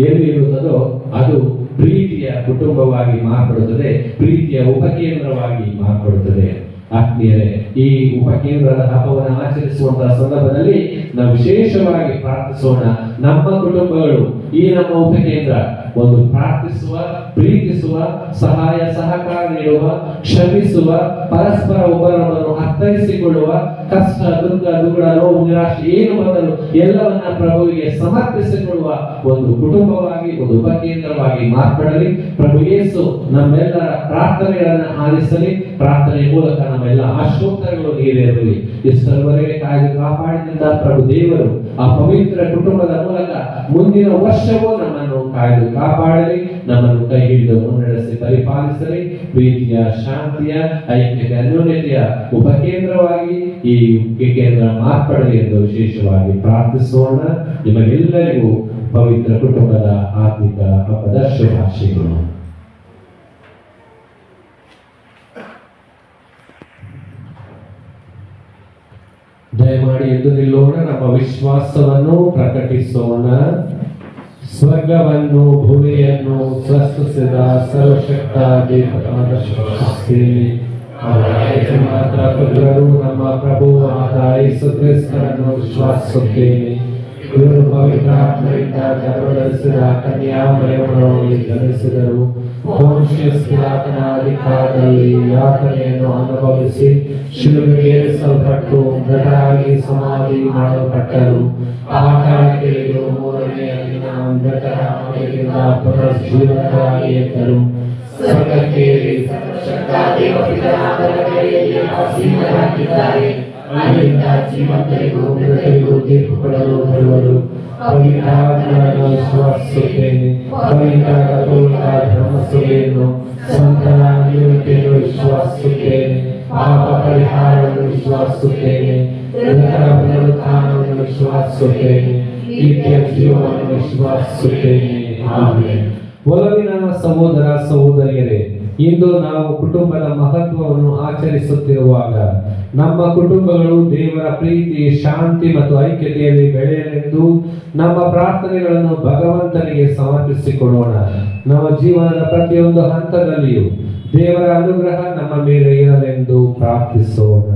ಎಲ್ಲಿ ಇರುತ್ತದೋ ಅದು ಪ್ರೀತಿಯ ಕುಟುಂಬವಾಗಿ ಮಾರ್ಪಡುತ್ತದೆ, ಪ್ರೀತಿಯ ಉಪಕೇಂದ್ರವಾಗಿ ಮಾರ್ಪಡುತ್ತದೆ. ಆತ್ಮೀಯರೇ, ಈ ಉಪಕೇಂದ್ರದ ಹಬ್ಬವನ್ನು ಆಚರಿಸುವಂತಹ ಸಂದರ್ಭದಲ್ಲಿ ನಾವು ವಿಶೇಷವಾಗಿ ಪ್ರಾರ್ಥಿಸೋಣ. ನಮ್ಮ ಕುಟುಂಬಗಳು ಈ ನಮ್ಮ ಉಪಕೇಂದ್ರ ಒಂದು ಪ್ರಾರ್ಥಿಸುವ, ಪ್ರೀತಿಸುವ, ಸಹಾಯ ಸಹಕಾರ ನೀಡುವ, ಕ್ಷಮಿಸುವ, ಪರಸ್ಪರ ಒಬ್ಬರೊಬ್ಬರು ಅರ್ಥೈಸಿಕೊಳ್ಳುವ, ಕಷ್ಟ ದುಃಖ ದುಗುಡ ನೋವು ನಿರಾಶೆ ಏನು ಬಂದರೂ ಎಲ್ಲವನ್ನ ಪ್ರಭುವಿಗೆ ಸಮರ್ಪಿಸಿಕೊಳ್ಳುವ ಒಂದು ಕುಟುಂಬವಾಗಿ, ಒಂದು ಉಪಕೇಂದ್ರವಾಗಿ ಮಾರ್ಪಡಲಿ. ಪ್ರಭು ಯೇಸು ನಮ್ಮೆಲ್ಲರ ಪ್ರಾರ್ಥನೆಗಳನ್ನು ಆಲಿಸಲಿ. ಪ್ರಾರ್ಥನೆಯ ಮೂಲಕ ನಮ್ಮೆಲ್ಲ ಆಶೋತ್ತರಗಳು ಈಡೇರಲಿ. ಇಷ್ಟರವರೆಗೆ ಕಾಯ್ದು ಕಾಪಾಡಿದಂತ ಪ್ರಭು ದೇವರು ಆ ಪವಿತ್ರ ಕುಟುಂಬದ ಮೂಲಕ ಮುಂದಿನ ವರ್ಷವೂ ನಮ್ಮನ್ನು ಕಾಯ್ದು ಕಾಪಾಡಲಿ, ನಮ್ಮನ್ನು ಕೈ ಹಿಡಿದು ಮುನ್ನಡೆಸಿ ಪರಿಪಾಲಿಸಲಿ. ಪ್ರೀತಿಯ, ಶಾಂತಿಯ, ಐಕ್ಯತೆ, ಅನ್ಯೋನ್ಯತೆಯ ಉಪಕೇಂದ್ರವಾಗಿ ಈ ಉಪಕೇಂದ್ರ ಮಾರ್ಪಡಲಿ ಎಂದು ವಿಶೇಷವಾಗಿ ಪ್ರಾರ್ಥಿಸೋಣ. ನಿಮಗೆಲ್ಲರಿಗೂ ಪವಿತ್ರ ಕುಟುಂಬದ ಆರ್ಥಿಕ ಹಬ್ಬದ ಶುಭಾಶಯಗಳು. ದಯಮಾಡಿ ಎದ್ದು ನಿಲ್ಲೋಣ, ನಮ್ಮ ವಿಶ್ವಾಸವನ್ನು ಪ್ರಕಟಿಸೋಣ. ಸ್ವರ್ಗವನ್ನು ಭೂಮಿಯನ್ನು ಸೃಷ್ಟಿಸಿದ ಸರ್ವಶಕ್ತ ದೇವರಾದ ಮಾತ್ರ ಪುತ್ರರು ನಮ್ಮ ಪ್ರಭು ಆದ ಯೇಸು ಕ್ರಿಸ್ತನನ್ನು ವಿಶ್ವಾಸಿಸುತ್ತೇನೆ. ಇವರು ಪವಿತ್ರಾತ್ಮರಿಂದ ಗರ್ಭಧರಿಸಿದ ಕನ್ಯಾಮರಿಯಮ್ಮನೊಡನೆ ಜನಿಸಿದರು. ಪೋನ್ಷಿಯಸ್ ಪಿಲಾತನ ಅಧಿಕಾರದಲ್ಲಿ ಯಾತನೆಯನ್ನು ಅನುಭವಿಸಿ ಶಿಲುಬೆಗೆ ಏರಿಸಲ್ಪಟ್ಟು ಮೃತರಾಗಿ ಸಮಾಧಿ ಮಾಡಲ್ಪಟ್ಟರು. ಪಾತಾಳಕ್ಕೆ ಇಳಿದು ಮೂರನೆಯ ದಿನ ಮೃತರ ಮನೆಯಿಂದ ಪುನರುಜ್ಜೀವಿತರಾಗಿ ಎದ್ದರು. ಸ್ವರ್ಗಕ್ಕೆ ಏರಿ ಸರ್ವಶಕ್ತ ದೇವಪಿತನ ಬಲಗಡೆಯಲ್ಲಿ ಆಸೀನರಾಗಿದ್ದಾರೆ. ಅಲ್ಲಿಂದ ಜೀವಂತರಿಗೂ ಮೃತರಿಗೂ ತೀರ್ಪು ಕೊಡಲು ಬರುವರು. ಪವಿತ್ರಾತ್ಮರನ್ನು ವಿಶ್ವಾಸಿಸುತ್ತೇನೆ. ಪವಿತ್ರ ಕಥೋಲಿಕ ಧರ್ಮಸಭೆಯನ್ನು ಸಂತರ ನಿಯಮತೆಯನ್ನು ವಿಶ್ವಾಸಿಸುತ್ತೇನೆ. ಪಾಪ ಪರಿಹಾರವನ್ನು ವಿಶ್ವಾಸಿಸುತ್ತೇನೆ. ಮೃತರ ಪುನರುತ್ಥಾನವನ್ನು ವಿಶ್ವಾಸಿಸುತ್ತೇನೆ. ನಿತ್ಯ ಜೀವವನ್ನು ವಿಶ್ವಾಸಿಸುತ್ತೇನೆ. ಆಮೆನ್. ಒಲವಿನ ಸಹೋದರ ಸಹೋದರಿಯರೇ, ಇಂದು ನಾವು ಕುಟುಂಬದ ಮಹತ್ವವನ್ನು ಆಚರಿಸುತ್ತಿರುವಾಗ ನಮ್ಮ ಕುಟುಂಬಗಳು ದೇವರ ಪ್ರೀತಿ, ಶಾಂತಿ ಮತ್ತು ಐಕ್ಯತೆಯಲ್ಲಿ ಬೆಳೆಯಲೆಂದು ನಮ್ಮ ಪ್ರಾರ್ಥನೆಗಳನ್ನು ಭಗವಂತನಿಗೆ ಸಮರ್ಪಿಸಿಕೊಡೋಣ. ನಮ್ಮ ಜೀವನದ ಪ್ರತಿಯೊಂದು ಹಂತದಲ್ಲಿಯೂ ದೇವರ ಅನುಗ್ರಹ ನಮ್ಮ ಮೇಲೆ ಇರಲೆಂದು ಪ್ರಾರ್ಥಿಸೋಣ.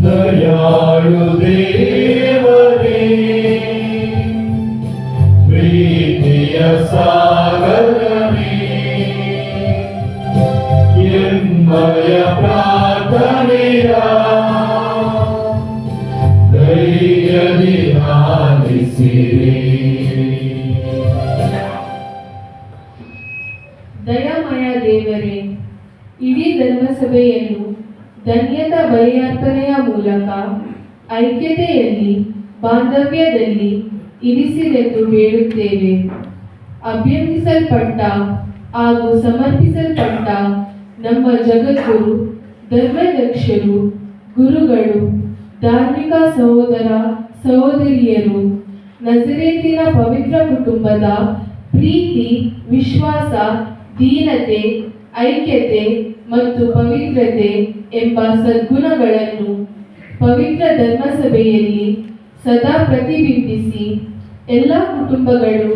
ದಯಾಳು ದೇವರೇ, ಪ್ರೀತಿಯ ಸಾಗರವೇ, ಎಮ್ಮಯ ಪ್ರಾರ್ಥನೆಯ ಧೈರ್ಯದಿ ಆಲಿಸಿರಿ. ದಯಾಮಯ ದೇವರೇ, ಇಡೀ ಧರ್ಮಸಭೆಯನ್ನು ಧನ್ಯತಾ ಬಲಿಯರ್ಪಣೆಯ ಮೂಲಕ ಐಕ್ಯತೆಯಲ್ಲಿ, ಬಾಂಧವ್ಯದಲ್ಲಿ ಇರಿಸಿರೆಂದು ಬೇಡುತ್ತೇವೆ. ಅಭ್ಯಂಗಿಸಲ್ಪಟ್ಟ ಹಾಗೂ ಸಮರ್ಪಿಸಲ್ಪಟ್ಟ ನಮ್ಮ ಜಗದ್ಗುರು, ಧರ್ಮದಕ್ಷರು, ಗುರುಗಳು, ಧಾರ್ಮಿಕ ಸಹೋದರ ಸಹೋದರಿಯರು, ನಜರೇತಿನ ಪವಿತ್ರ ಕುಟುಂಬದ ಪ್ರೀತಿ, ವಿಶ್ವಾಸ, ದೀನತೆ, ಐಕ್ಯತೆ ಮತ್ತು ಪವಿತ್ರತೆ ಎಂಬ ಸದ್ಗುಣಗಳನ್ನು ಪವಿತ್ರ ಧರ್ಮಸಭೆಯಲ್ಲಿ ಸದಾ ಪ್ರತಿಬಿಂಬಿಸಿ ಎಲ್ಲ ಕುಟುಂಬಗಳು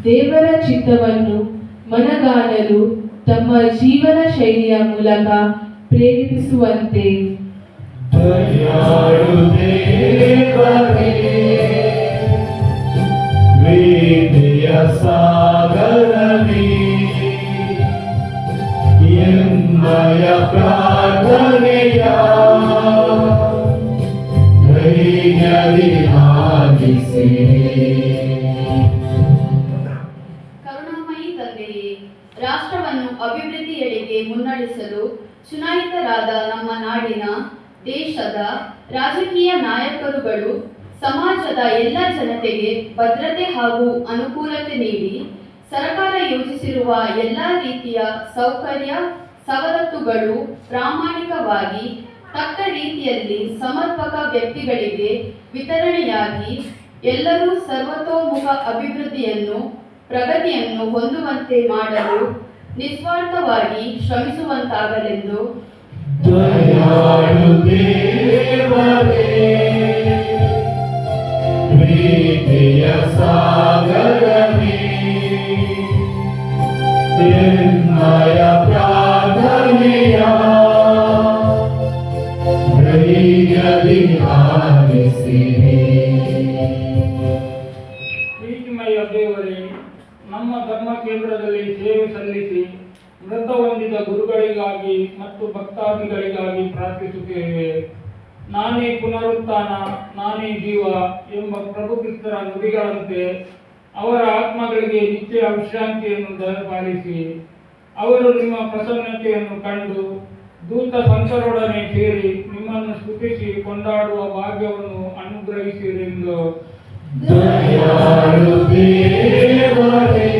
ದೇವರ ಚಿತ್ತವನ್ನು ಮನಗಾಣಲು ತಮ್ಮ ಜೀವನ ಶೈಲಿಯ ಮೂಲಕ ಪ್ರೇರೇಪಿಸುವಂತೆ. ದಯಾಳು ದೇವರೇ, ಪ್ರೀತಿಯ ಸಾಗರವೇ, ಎಮ್ಮಯ ಪ್ರಾರ್ಥನೆಯ ಧೈರ್ಯದಿ ಆಲಿಸಿರಿ. ಕರುಣಾಮಯಿ ತಂದೆಯೇ, ರಾಷ್ಟ್ರವನ್ನು ಅಭಿವೃದ್ಧಿಯೆಡೆಗೆ ಮುನ್ನಡೆಸಲು ಚುನಾಯಿತರಾದ ನಮ್ಮ ನಾಡಿನ, ದೇಶದ ರಾಜಕೀಯ ನಾಯಕರುಗಳು ಸಮಾಜದ ಎಲ್ಲ ಜನತೆಗೆ ಭದ್ರತೆ ಹಾಗೂ ಅನುಕೂಲತೆ ನೀಡಿ ಸರ್ಕಾರ ಯೋಜಿಸಿರುವ ಎಲ್ಲ ರೀತಿಯ ಸೌಕರ್ಯ ಸವಲತ್ತುಗಳು ಪ್ರಾಮಾಣಿಕವಾಗಿ ತಕ್ಕ ರೀತಿಯಲ್ಲಿ ಸಮರ್ಪಕ ವ್ಯಕ್ತಿಗಳಿಗೆ ವಿತರಣೆಯಾಗಿ ಎಲ್ಲರೂ ಸರ್ವತೋಮುಖ ಅಭಿವೃದ್ಧಿಯನ್ನು ಪ್ರಗತಿಯನ್ನು ಹೊಂದುವಂತೆ ಮಾಡಲು ನಿಸ್ವಾರ್ಥವಾಗಿ ಶ್ರಮಿಸುವಂತಾಗಲೆಂದು ದಯಾಳು ದೇವರೇ, ಪ್ರೀತಿಯ ಸಾಗರವೇ, ಎನ್ನಯ ಪ್ರಾರ್ಥನೆಯ ಧೈರ್ಯದಿ ಆಲಿಸಿರಿ. ಪ್ರೀತಿಮಯ ದೇವರೇ, ನಮ್ಮ ಧರ್ಮ ಕೇಂದ್ರದಲ್ಲಿ ಸೇವೆ ಸಲ್ಲಿಸಿ ಮೃತ ಹೊಂದಿದ ಗುರುಗಳಿಗಾಗಿ ಮತ್ತು ಭಕ್ತಾದಿಗಳಿಗಾಗಿ ಪ್ರಾರ್ಥಿಸುತ್ತೇವೆ. ನಾನೇ ಪುನರುತ್ಥಾನ, ನಾನೇ ಜೀವ ಎಂಬ ಪ್ರಭು ಕ್ರಿಸ್ತರ ನುಡಿಗಳಂತೆ ಅವರ ಆತ್ಮಗಳಿಗೆ ನಿತ್ಯ ವಿಶ್ರಾಂತಿಯನ್ನು ದಯಪಾಲಿಸಿ ಅವರು ನಿಮ್ಮ ಪ್ರಸನ್ನತೆಯನ್ನು ಕಂಡು ದೂತ ಸಂತರೊಡನೆ ಸೇರಿ ನಿಮ್ಮನ್ನು ಸ್ತುತಿಸಿ ಕೊಂಡಾಡುವ ಭಾಗ್ಯವನ್ನು ಅನುಗ್ರಹಿಸಿರೆಂದು. ದಯಾಳು ದೇವರೇ,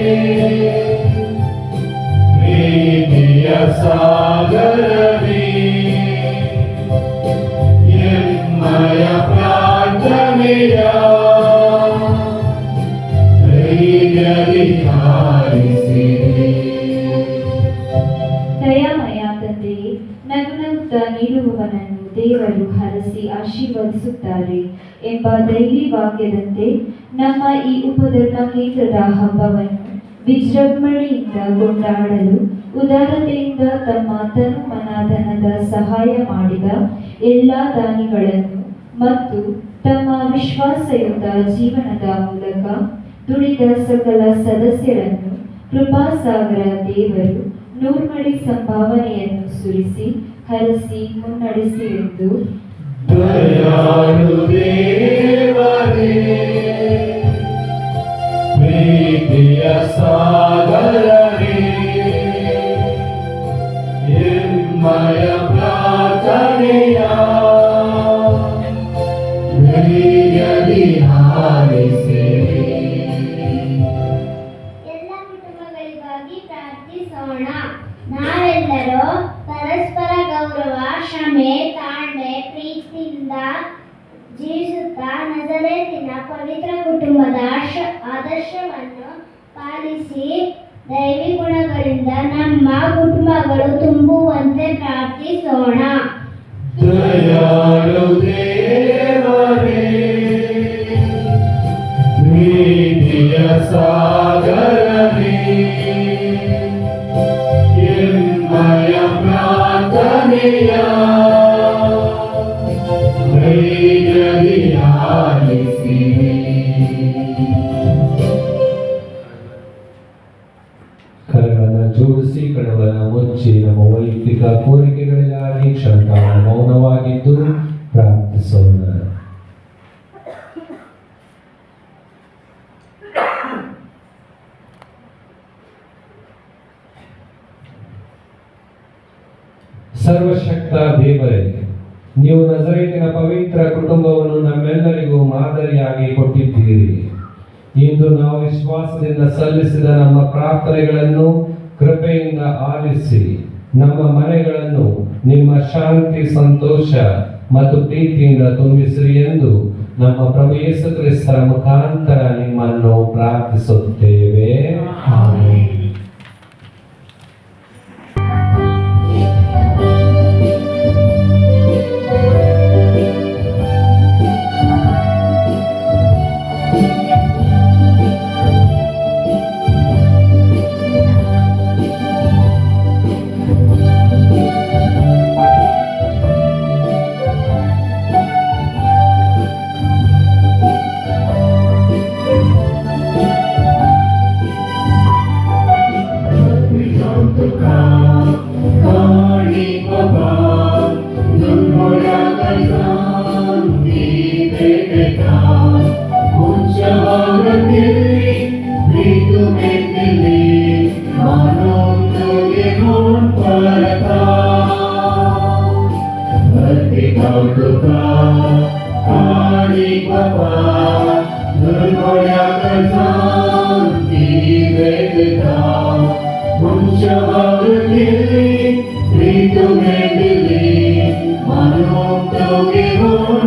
ಪ್ರೀತಿಯ ಸಾಗರವೇ, ಎನ್ನಯ ಪ್ರಾರ್ಥನೆಯ ಧೈರ್ಯದಿ ಆಲಿಸಿರಿ. ದಯಾಮಯ ತಂದೆಯೇ, ನಗುನಗುತ್ತಾ ನೀಡುವವನನ್ನು ದೇವರು ಹರಸಿ ಆಶೀರ್ವದಿಸುತ್ತಾರೆ ಎಂಬ ದೈವಿ ವಾಕ್ಯದಂತೆ ನಮ್ಮ ಈ ಉಪಧರ್ಮ ಕೇಂದ್ರದ ಹಬ್ಬವನ್ನು ವಿಜೃಂಭಣೆಯಿಂದ ಕೊಂಡಾಡಲು ಉದಾರತೆಯಿಂದ ತಮ್ಮ ತನು ಮನಧನದ ಸಹಾಯ ಮಾಡಿದ ಎಲ್ಲ ದಾನಿಗಳನ್ನು ಮತ್ತು ತಮ್ಮ ವಿಶ್ವಾಸಯುತ ಜೀವನದ ಮೂಲಕ ದುಡಿದ ಸಕಲ ಸದಸ್ಯರನ್ನು ಕೃಪಾಸಾಗರ ದೇವರು ನೂರ್ಮಡಿ ಸಂಭಾವನೆಯನ್ನು ಸುರಿಸಿ ಹರಸಿ ಮುನ್ನಡೆಸಿರೆಂದು. ದಯಾಳು ದೇವರೇ, ಪ್ರೀತಿಯ ಸಾಗರವೇ, ಎನ್ನಯ ಪ್ರಾರ್ಥನೆಯ ಧೈರ್ಯದಿ ಆಲಿಸಿರಿ. ಎಲ್ಲ ಕುಟುಂಬಗಳಿಗಾಗಿ ಪ್ರಾರ್ಥಿಸೋಣ. ನಾವೆಲ್ಲರೂ ಪರಸ್ಪರ ಗೌರವ, ಶ್ರಮೆ, ತಾಳ್ಮೆ, ಪ್ರೀತಿಯಿಂದ ಜೀವಿಸುತ್ತಾ ನಜರೇತಿನ ಪವಿತ್ರ ಕುಟುಂಬದ ಆದರ್ಶವನ್ನು ಪಾಲಿಸಿ ದೈವಿ ಗುಣಗಳಿಂದ ನಮ್ಮ ಕುಟುಂಬಗಳು ತುಂಬುವಂತೆ ಪ್ರಾರ್ಥಿಸೋಣ. ದಯಾಳು ದೇವರೇ, ಪ್ರೀತಿಯ ಸಾಗರವೇ, ಎನ್ನಯ ಪ್ರಾರ್ಥನೆಯ ಧೈರ್ಯದಿ ಆಲಿಸಿರಿ. ಕರಗಳನ್ನು ಜೋಡಿಸಿ ಕಣ್ಣುಗಳನ್ನು ಮುಚ್ಚಿ ನಮ್ಮ ವೈಯಕ್ತಿಕ ಕೋರಿಕೆಗಳಿಗಾಗಿ ಕ್ಷಣಕಾಲ ಮೌನವಾಗಿದ್ದು ಪ್ರಾರ್ಥಿಸೋಣ. ಸರ್ವಶಕ್ತ ದೇವರೇ, ನೀವು ನಜರೇತಿನ ಪವಿತ್ರ ಕುಟುಂಬವನ್ನು ನಮ್ಮೆಲ್ಲರಿಗೂ ಮಾದರಿಯಾಗಿ ಕೊಟ್ಟಿದ್ದೀರಿ. ಇಂದು ನಾವು ವಿಶ್ವಾಸದಿಂದ ಸಲ್ಲಿಸಿದ ನಮ್ಮ ಪ್ರಾರ್ಥನೆಗಳನ್ನು ಕೃಪೆಯಿಂದ ಆಲಿಸಿ ನಮ್ಮ ಮನೆಗಳನ್ನು ನಿಮ್ಮ ಶಾಂತಿ, ಸಂತೋಷ ಮತ್ತು ಪ್ರೀತಿಯಿಂದ ತುಂಬಿಸಿರಿ ಎಂದು ನಮ್ಮ ಪ್ರಭು ಯೇಸು ಕ್ರಿಸ್ತರ ಮುಖಾಂತರ ನಿಮ್ಮನ್ನು ಪ್ರಾರ್ಥಿಸುತ್ತೇವೆ. ಆಮೆನ್.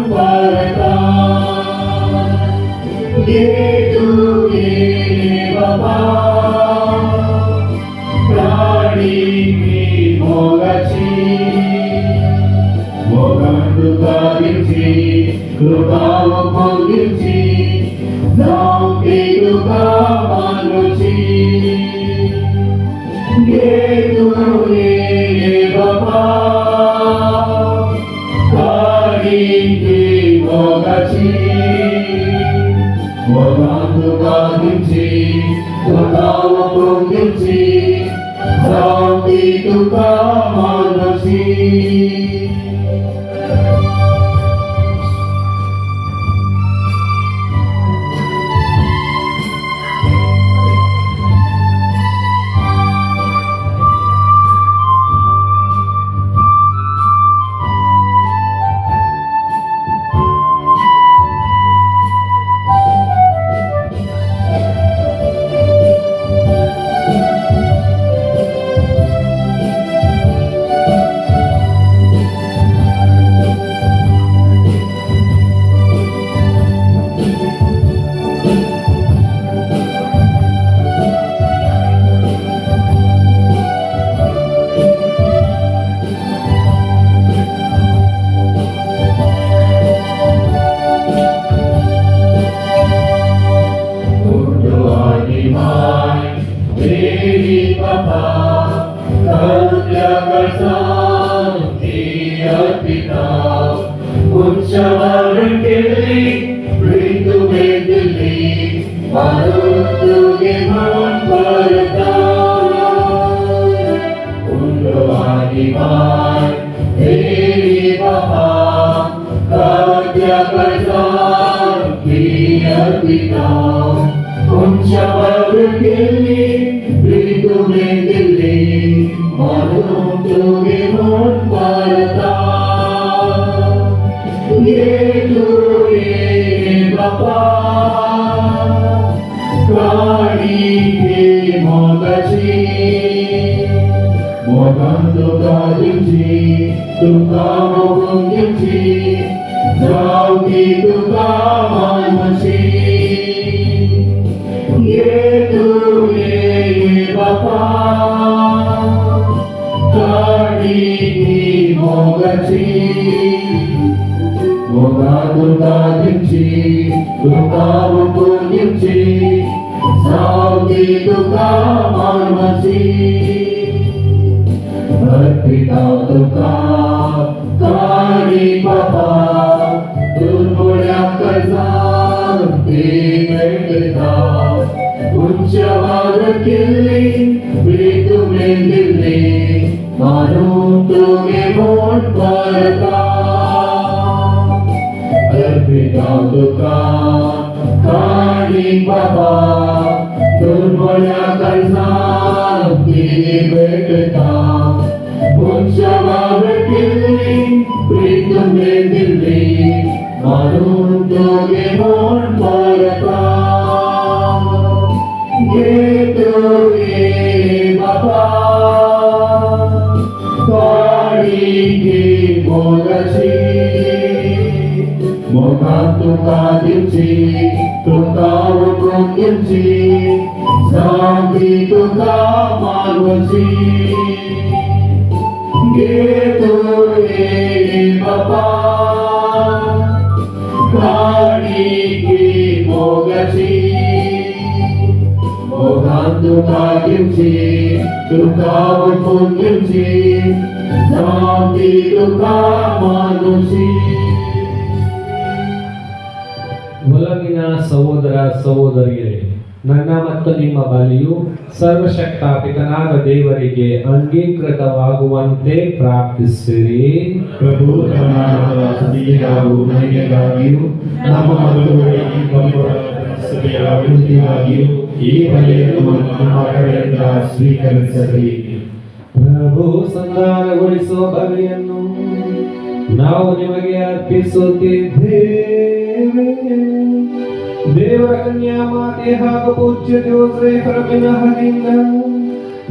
Para కాదించి కృపావు పొందించి సాంకేతుగా మానుచి గేతునే బాబా కాడికి మోగచి మోగాందు కాదించి కృపావు పొందించి సాంకేతుగా మానుచి మోగందు కాదించి తుకాము పొందించి సాంకేతుగా మానుచి గేతునే బాబా కాడికి మోగచి మోగాందు కాదించి తుకాము పొందించి సాంకేతుగా మానుచి अर्पिता काळी बाबा दुर्बळ्या कर्जां भेटता उंचवार केल्ली बळी तुवें दिल्ली मारून तुवें मोठ करता अर्पिता काळी बाबा दुर्बळ्या कर्जां भेटता उंचवार केल्ली बळी तुवें दिल्ली मारून तुवें मोठ करता घेतोये बाबा काळीकी मोगाची मोगान तुका दिवची तुका वखून घेवची सांगी तुका मागोवची घेतोये बाबा काळीकी मोगाची मोगान तुका दिवची तुका वखून घेवची सांगी तुका मागोवची ಒಲವಿನ ಸಹೋದರ ಸಹೋದರಿಯರೇ, ನನ್ನ ಮತ್ತು ನಿಮ್ಮ ಬಲಿಯು ಸರ್ವಶಕ್ತಾಪಿತನಾದ ದೇವರಿಗೆ ಅಂಗೀಕೃತವಾಗುವಂತೆ ಪ್ರಾರ್ಥಿಸಿರಿ. ಪ್ರಭು ತನ್ನ ಸತಿಯಾಗೂ ಮನೆಗಾಗಿಯೂ ನಮ್ಮ ಮದುವೆಗಾಗಿ ಬರುವ ಸಭೆಯ ಅಭಿವೃದ್ಧಿಗಾಗಿಯೂ ಈ ಬಲಿಯನ್ನು ನಮ್ಮ ಕಡೆಯಿಂದ ಸ್ವೀಕರಿಸಲಿ. ಪ್ರಭು ಸಂಧಾನಗೊಳಿಸುವ ಬಲಿಯನ್ನು ನಾವು ನಿಮಗೆ ಅರ್ಪಿಸುತ್ತಿದ್ದೇವೆ. ದೇವರ ಕನ್ಯಾ ಮಾತೆ ಹಾಗೂ ಪೂಜ್ಯ ಜೋಸೆಫರ ವಿನಹದಿಂದ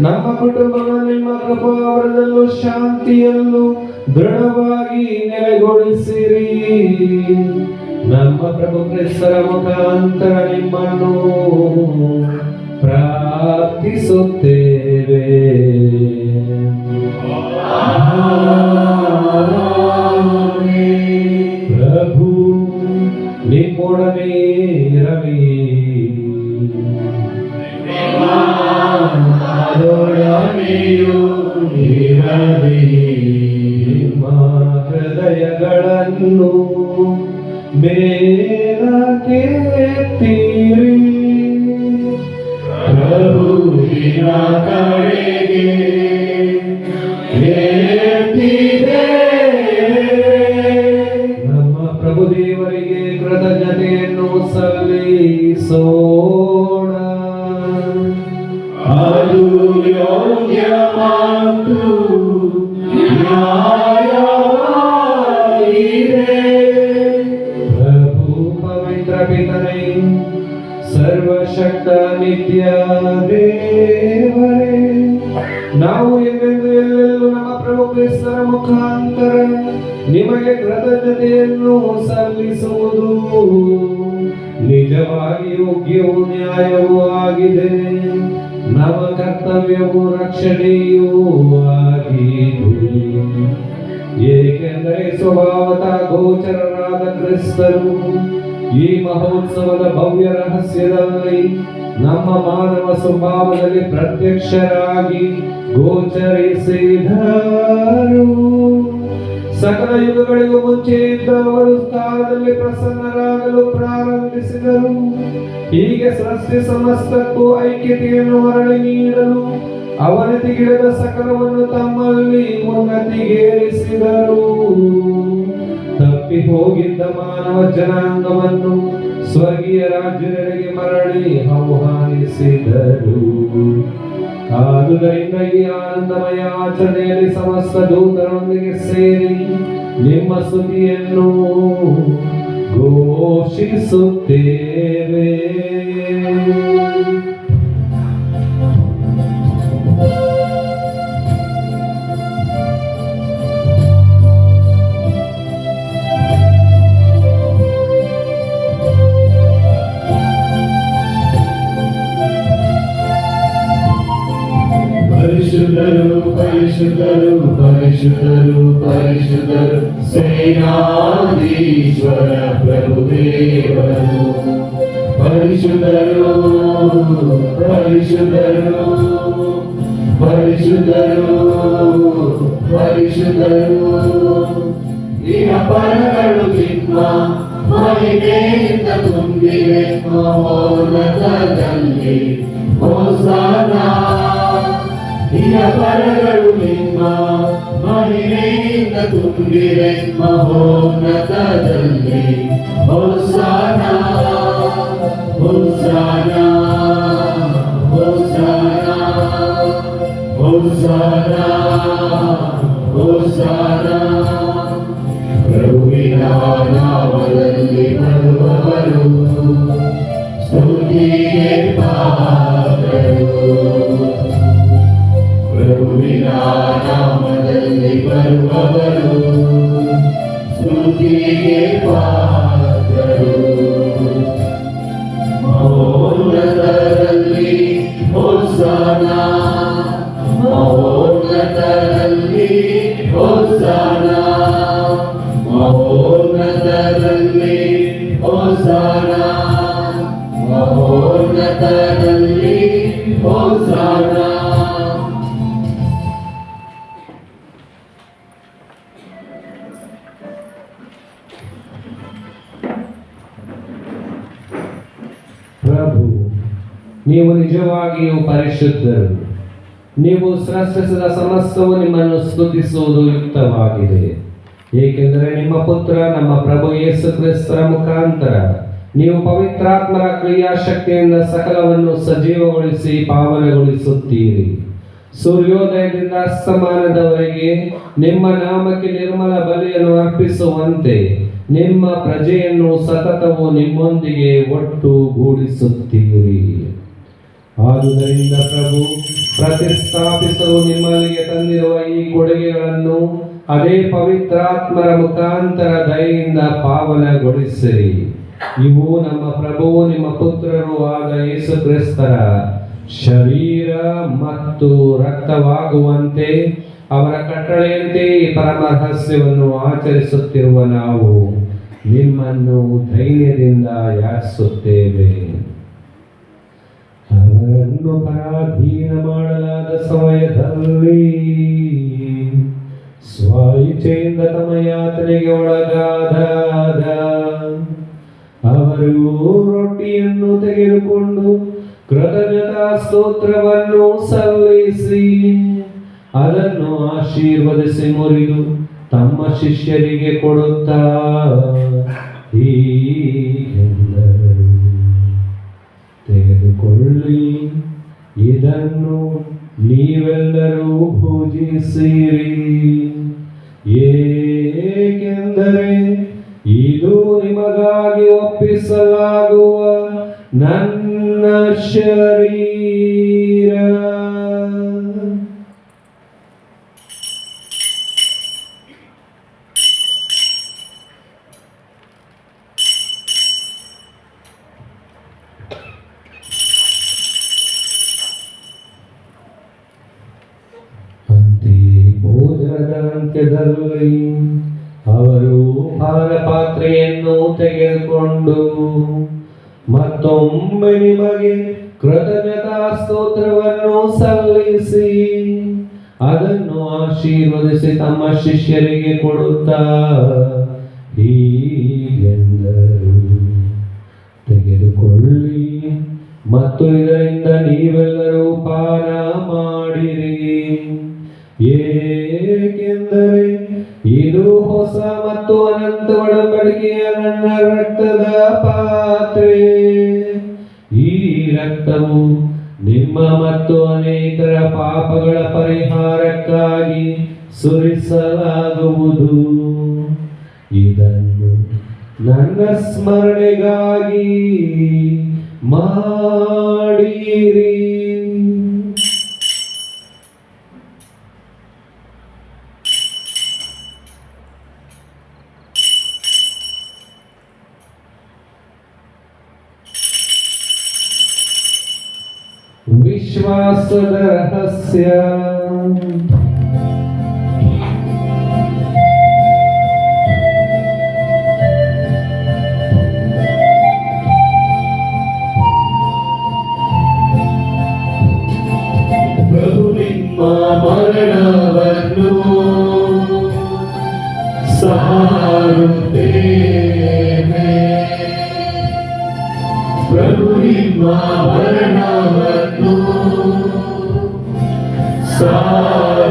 ನಮ್ಮ ಕುಟುಂಬಗಳು ನಿಮ್ಮ ಕೃಪಾವರದಲ್ಲೂ ಶಾಂತಿಯಲ್ಲೂ ದೃಢವಾಗಿ ನೆಲೆಗೊಳಿಸಿರಿ. ನಮ್ಮ ಪ್ರಭು ಕ್ರಿಸ್ತರ ಮುಖಾಂತರ ನಿಮ್ಮನ್ನು ಪ್ರಾರ್ಥಿಸುತ್ತೇವೆ. ಆಮೆನ್. ಕಡೆಯೂ ಇರಲಿ. ನಿಮ್ಮ ಹೃದಯಗಳನ್ನು ಮೇಲಕ್ಕೆತ್ತಿರಿ, ಪ್ರಭುವಿನ ಕಡೆಗೆ ನಮ್ಮ ಪ್ರಭು ದೇವರಿಗೆ ಕೃತಜ್ಞತೆಯನ್ನು ಸಲ್ಲಿಸೋಣ. ಅದು ಯೋಗ್ಯ ಮತ್ತು ನ್ಯಾಯವಾಗಿದೆ. ಪ್ರಭು ಪವಿತ್ರ ಪಿತನೇ, ಸರ್ವಶಕ್ತ ನಿತ್ಯ ದೇವರೇ, ನಾವು ಎಂದೆಂದು ಎಲ್ಲೆಲ್ಲೂ ನಮ್ಮ ಪ್ರಭು ಕ್ರಿಸ್ತರ ಮುಖಾಂತರ ನಿಮಗೆ ಕೃತಜ್ಞತೆಯನ್ನು ಸಲ್ಲಿಸುವುದು ನಿಜವಾಗಿ ಯೋಗ್ಯವೂ ನ್ಯಾಯವೂ ಆಗಿದೆ. ನಮ್ಮ ಕರ್ತವ್ಯವೂ ರಕ್ಷಣೆಯೂ ಆಗಿದೆ. ಏಕೆಂದರೆ ಸ್ವಭಾವತಃ ಗೋಚರರಾದ ಕ್ರಿಸ್ತರು ಈ ಮಹೋತ್ಸವದ ಭವ್ಯ ರಹಸ್ಯದಲ್ಲಿ ನಮ್ಮ ಮಾನವ ಸ್ವಭಾವದಲ್ಲಿ ಪ್ರತ್ಯಕ್ಷರಾಗಿ ಗೋಚರಿಸಿದರು. ಸಕಲ ಯುಗಗಳಿಗೂ ಮುಂಚೆ ಇದ್ದ ಅವರು ಕಾಲದಲ್ಲಿ ಪ್ರಸನ್ನರಾಗಲು ಪ್ರಾರಂಭಿಸಿದರು. ಹೀಗೆ ಸೃಷ್ಟಿ ಸಮಸ್ತಕ್ಕೂ ಐಕ್ಯತೆಯನ್ನು ಮರಳಿ ನೀಡಲು ಅವನತಿಗಿಡದ ಸಕಲವನ್ನು ತಮ್ಮಲ್ಲಿ ಉನ್ನತಿಗೇರಿಸಿದರು. ತಪ್ಪಿ ಹೋಗಿದ್ದ ಮಾನವ ಜನಾಂಗವನ್ನು ಸ್ವರ್ಗೀಯ ರಾಜ್ಯದೆಡೆಗೆ ಮರಳಿ ಆಹ್ವಾನಿಸಿದರು. ಆದುದರಿಂದ ಈ ಆನಂದಮಯ ಆಚರಣೆಯಲ್ಲಿ ಸಮಸ್ತ ದೂತರೊಂದಿಗೆ ಸೇರಿ ನಿಮ್ಮ ಸ್ತುತಿಯನ್ನು ಘೋಷಿಸುತ್ತೇವೆ. ಪರಿಶುದ್ಧರು ಪರಿಶುದ್ಧರು ಪರಿಶುದ್ಧರು ಪರಿಶುದ್ಧರು ಸೇನಾಧೀಶ್ವರ ಪ್ರಭುದೇವರು. ಪರಿಶುದ್ಧರು ಪರಿಶುದ್ಧರು ಪರಿಶುದ್ಧರು ಪರಿಶುದ್ಧರು. ಈಗ ಪರಗಳು ನಿಮ್ಮ ಮಹಿಮೆಯಿಂದ ತುಂಬಿವೆ ಮಹೋನ್ನತದಲ್ಲಿ ಹೋಸನಾ. ಈಗ ಪರಗಳು ನಿಮ್ಮ ಮಹಿಮೆಯಿಂದ ತುಂಬಿವೆ ಮಹೋನ್ನತದಲ್ಲಿ ಹೋಸನಾ ಹೋಸನಾ ಹೋಸನಾ ಹೋಸನಾ ಹೋಸನಾ. ಪ್ರಭುವಿನ ನಾಮದಲ್ಲಿ ಬರುವವರು ಸ್ತುತಿಗೆ ಪಾತ್ರರು. ಪ್ರಭುವಿನ ನಾಮದಲ್ಲಿ ಬರುವವರು ಸ್ತುತಿಗೆ ಪಾತ್ರರು. ಮಹೋನ್ನತರಲ್ಲಿ ಹೋಸನಾ ಮಹೋನ್ನತರಲ್ಲಿ ಹೋಸನಾ ಮಹೋನ್ನತರಲ್ಲಿ ಹೋಸನಾ ಮಹೋನ್ನತರಲ್ಲಿ ಹೋಸನಾ. ಪ್ರಭು, ನೀವು ನಿಜವಾಗಿಯೂ ಪರಿಶುದ್ಧರು. ನೀವು ಸೃಷ್ಟಿಸಿದ ಸಮಸ್ತವು ನಿಮ್ಮನ್ನು ಸ್ತುತಿಸುವುದು ಯುಕ್ತವಾಗಿದೆ. ಏಕೆಂದರೆ ನಿಮ್ಮ ಪುತ್ರ ನಮ್ಮ ಪ್ರಭು ಯೇಸು ಕ್ರಿಸ್ತರ ಮುಖಾಂತರ ನೀವು ಪವಿತ್ರಾತ್ಮರ ಕ್ರಿಯಾಶಕ್ತಿಯಿಂದ ಸಕಲವನ್ನು ಸಜೀವಗೊಳಿಸಿ ಪಾವನಗೊಳಿಸುತ್ತೀರಿ. ಸೂರ್ಯೋದಯದಿಂದ ಅಸ್ತಮಾನದವರೆಗೆ ನಿಮ್ಮ ನಾಮಕ್ಕೆ ನಿರ್ಮಲ ಬಲಿಯನ್ನು ಅರ್ಪಿಸುವಂತೆ ನಿಮ್ಮ ಪ್ರಜೆಯನ್ನು ಸತತವು ನಿಮ್ಮೊಂದಿಗೆ ಒಟ್ಟುಗೂಡಿಸುತ್ತೀರಿ. ಆದುದರಿಂದ ಪ್ರಭು, ಪ್ರತಿಷ್ಠಾಪಿಸಲು ನಿಮ್ಮಲ್ಲಿಗೆ ತಂದಿರುವ ಈ ಕೊಡುಗೆಗಳನ್ನು ಅದೇ ಪವಿತ್ರಾತ್ಮರ ಮುಖಾಂತರ ದಯೆಯಿಂದ ಪಾವನಗೊಳಿಸಿರಿ. ಇವು ನಮ್ಮ ಪ್ರಭುವು ನಿಮ್ಮ ಪುತ್ರರು ಆದ ಯೇಸು ಕ್ರಿಸ್ತರ ಶರೀರ ಮತ್ತು ರಕ್ತವಾಗುವಂತೆ ಅವರ ಕಟ್ಟಳೆಯಂತೆ ಈ ಪರಮ ರಹಸ್ಯವನ್ನು ಆಚರಿಸುತ್ತಿರುವ ನಾವು ನಿಮ್ಮನ್ನು ಧೈರ್ಯದಿಂದ ಯಾಚಿಸುತ್ತೇವೆ. ಅವರನ್ನು ಪರಾಧೀನ ಮಾಡಲಾದ ಸಮಯದಲ್ಲಿ ಶೋಧನೆಗೆ ಒಳಗಾದಾಗ ಅವರು ರೊಟ್ಟಿಯನ್ನು ತೆಗೆದುಕೊಂಡು ಕೃತಜ್ಞತಾ ಸ್ತೋತ್ರವನ್ನು ಸಲ್ಲಿಸಿ ಅದನ್ನು ಆಶೀರ್ವದಿಸಿ ಮುರಿದು ತಮ್ಮ ಶಿಷ್ಯರಿಗೆ ಕೊಡುತ್ತಾ ಹೀಗೆಂದರು, ತೆಗೆದುಕೊಳ್ಳಿ, ಇದನ್ನು ನೀವೆಲ್ಲರೂ ಭುಜಿಸಿರಿ, ಏಕೆಂದರೆ ಇದು ನಿಮಗಾಗಿ ಒಪ್ಪಿಸಲಾಗುವ ನನ್ನ ಶರೀರ. ಭೋಜನದ ಅಂತ್ಯದಲ್ಲಿ ಅವರು ಪಾನಪಾತ್ರೆಯನ್ನು ತೆಗೆದುಕೊಂಡು ಮತ್ತೊಮ್ಮೆ ನಿಮಗೆ ಕೃತಜ್ಞತಾ ಸ್ತೋತ್ರವನ್ನು ಸಲ್ಲಿಸಿ ಅದನ್ನು ಆಶೀರ್ವದಿಸಿ ತಮ್ಮ ಶಿಷ್ಯರಿಗೆ ಕೊಡುತ್ತಾ ಹೀಗೆಂದರು, ತೆಗೆದುಕೊಳ್ಳಿ ಮತ್ತು ಇದರಿಂದ ನೀವೆಲ್ಲರೂ ಪಾನ ಮಾಡಿರಿ, ಏಕೆಂದರೆ ಇದು ಹೊಸ ಮತ್ತು ಅನಂತ ಒಡಂಬಡಿಕೆಯ ನನ್ನ ರಕ್ತದ ಪಾತ್ರೆ. ಈ ರಕ್ತವು ನಿಮ್ಮ ಮತ್ತು ಅನೇಕರ ಪಾಪಗಳ ಪರಿಹಾರಕ್ಕಾಗಿ ಸುರಿಸಲಾಗುವುದು. ಇದನ್ನು ನನ್ನ ಸ್ಮರಣೆಗಾಗಿ ಮಾಡಿರಿ. ವಿಶ್ವಾಸದ ರಹಸ್ಯ. ಪ್ರಭು ನಿಮ್ಮ ಮರಣವನ್ನು ಸಾರುತ್ತೇವೆ, ಪ್ರಭು ನಿಮ್ಮ ಮರಣವನ್ನು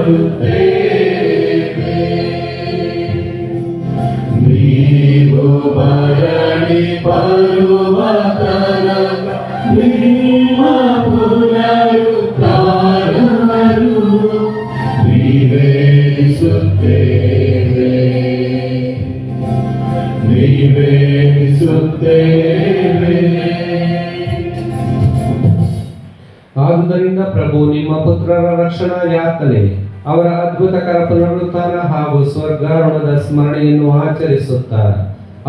ಸಾರುತ್ತೇವೆ. ನೀವು ಮರಣಿ ಬರುವ ತನಕ ನಿಮ್ಮ ಪುನರುತ್ಥಾನವನ್ನು ನಿವೇದಿಸುತ್ತೇವೆ, ನಿವೇದಿಸುತ್ತೇವೆ. ಆದುದರಿಂದ ಪ್ರಭು ನಿಮ್ಮ ಪುತ್ರರ ರಕ್ಷಣಾ ಯಾತನೆ, ಅವರ ಅದ್ಭುತಕರ ಪುನರುತ್ಥಾನ ಹಾಗೂ ಸ್ವರ್ಗಾರೋಹಣದ ಸ್ಮರಣೆಯನ್ನು ಆಚರಿಸುತ್ತಾ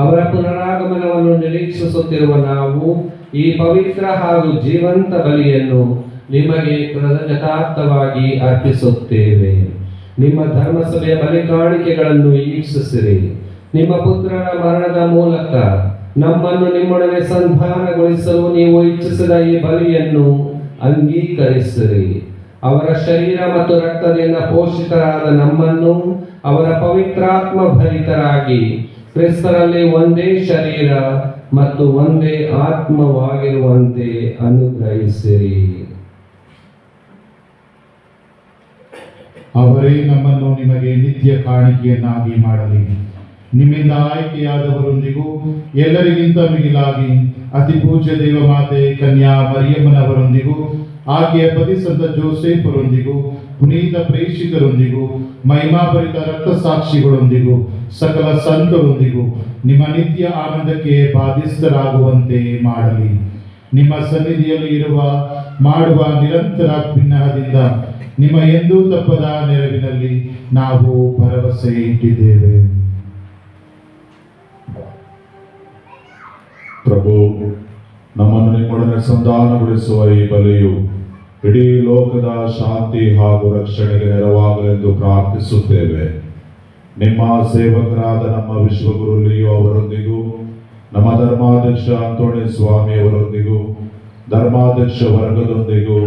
ಅವರ ಪುನರಾಗಮನವನ್ನು ನಿರೀಕ್ಷಿಸುತ್ತಿರುವ ನಾವು ಈ ಪವಿತ್ರ ಹಾಗೂ ಜೀವಂತ ಬಲಿಯನ್ನು ನಿಮಗೆ ಕೃತಜ್ಞತಾರ್ಥವಾಗಿ ಅರ್ಪಿಸುತ್ತೇವೆ. ನಿಮ್ಮ ಧರ್ಮಸಭೆಯ ಬಲಿ ಕಾಣಿಕೆಗಳನ್ನು ವೀಕ್ಷಿಸಿರಿ. ನಿಮ್ಮ ಪುತ್ರರ ಮರಣದ ಮೂಲಕ ನಮ್ಮನ್ನು ನಿಮ್ಮೊಡನೆ ಸಂಧಾನಗೊಳಿಸಲು ನೀವು ಇಚ್ಛಿಸಿದ ಈ ಬಲಿಯನ್ನು ಅಂಗೀಕರಿಸಿರಿ. ಅವರ ಶರೀರ ಮತ್ತು ರಕ್ತದಿಂದ ಪೋಷಿತರಾದ ನಮ್ಮನ್ನು ಅವರ ಪವಿತ್ರಾತ್ಮ ಭರಿತರಾಗಿ ಕ್ರಿಸ್ತರಲ್ಲಿ ಒಂದೇ ಶರೀರ ಮತ್ತು ಒಂದೇ ಆತ್ಮವಾಗಿರುವಂತೆ ಅನುಗ್ರಹಿಸಿರಿ. ಅವರೇ ನಮ್ಮನ್ನು ನಿಮಗೆ ನಿತ್ಯ ಕಾಣಿಕೆಯನ್ನಾಗಿ ಮಾಡಲಿ. ನಿಮ್ಮಿಂದ ಆಯ್ಕೆಯಾದವರೊಂದಿಗೂ ಎಲ್ಲರಿಗಿಂತ ಮಿಗಿಲಾಗಿ ಅತಿ ಪೂಜ್ಯ ದೇವಮಾತೆ ಕನ್ಯಾ ಮರಿಯಮ್ಮನವರೊಂದಿಗೂ ಆಕೆಯ ಪತಿ ಸಂತ ಜೋಸೆಫರೊಂದಿಗೂ ಪುನೀತ ಪ್ರೇಷಿತರೊಂದಿಗೂ ಮಹಿಮಾಭರಿತ ರಕ್ತ ಸಾಕ್ಷಿಗಳೊಂದಿಗೂ ಸಕಲ ಸಂತರೊಂದಿಗೂ ನಿಮ್ಮ ನಿತ್ಯ ಆನಂದಕ್ಕೆ ಬಾಧ್ಯಸ್ಥರಾಗುವಂತೆ ಮಾಡಲಿ. ನಿಮ್ಮ ಸನ್ನಿಧಿಯಲ್ಲಿ ಮಾಡುವ ನಿರಂತರ ಭಿನ್ನಹದಿಂದ ನಿಮ್ಮ ಎಂದೂ ತಪ್ಪದ ನೆರವಿನಲ್ಲಿ ನಾವು ಭರವಸೆ ಇಟ್ಟಿದ್ದೇವೆ. ಪ್ರಭು, ನಮ್ಮನ್ನು ನಿಮ್ಮೊಡನೆ ಸಂಧಾನಗೊಳಿಸುವ ಈ ಬಲಿಯು ಇಡೀ ಲೋಕದ ಶಾಂತಿ ಹಾಗೂ ರಕ್ಷಣೆಗೆ ನೆರವಾಗಲೆಂದು ಪ್ರಾರ್ಥಿಸುತ್ತೇವೆ. ನಿಮ್ಮ ಸೇವಕರಾದ ನಮ್ಮ ವಿಶ್ವಗುರು ಲಿಯೋ ಅವರೊಂದಿಗೂ ನಮ್ಮ ಧರ್ಮಾಧ್ಯಕ್ಷ ಅಂತೋಣಿ ಸ್ವಾಮಿಯವರೊಂದಿಗೂ ಧರ್ಮಾಧ್ಯಕ್ಷ ವರ್ಗದೊಂದಿಗೂ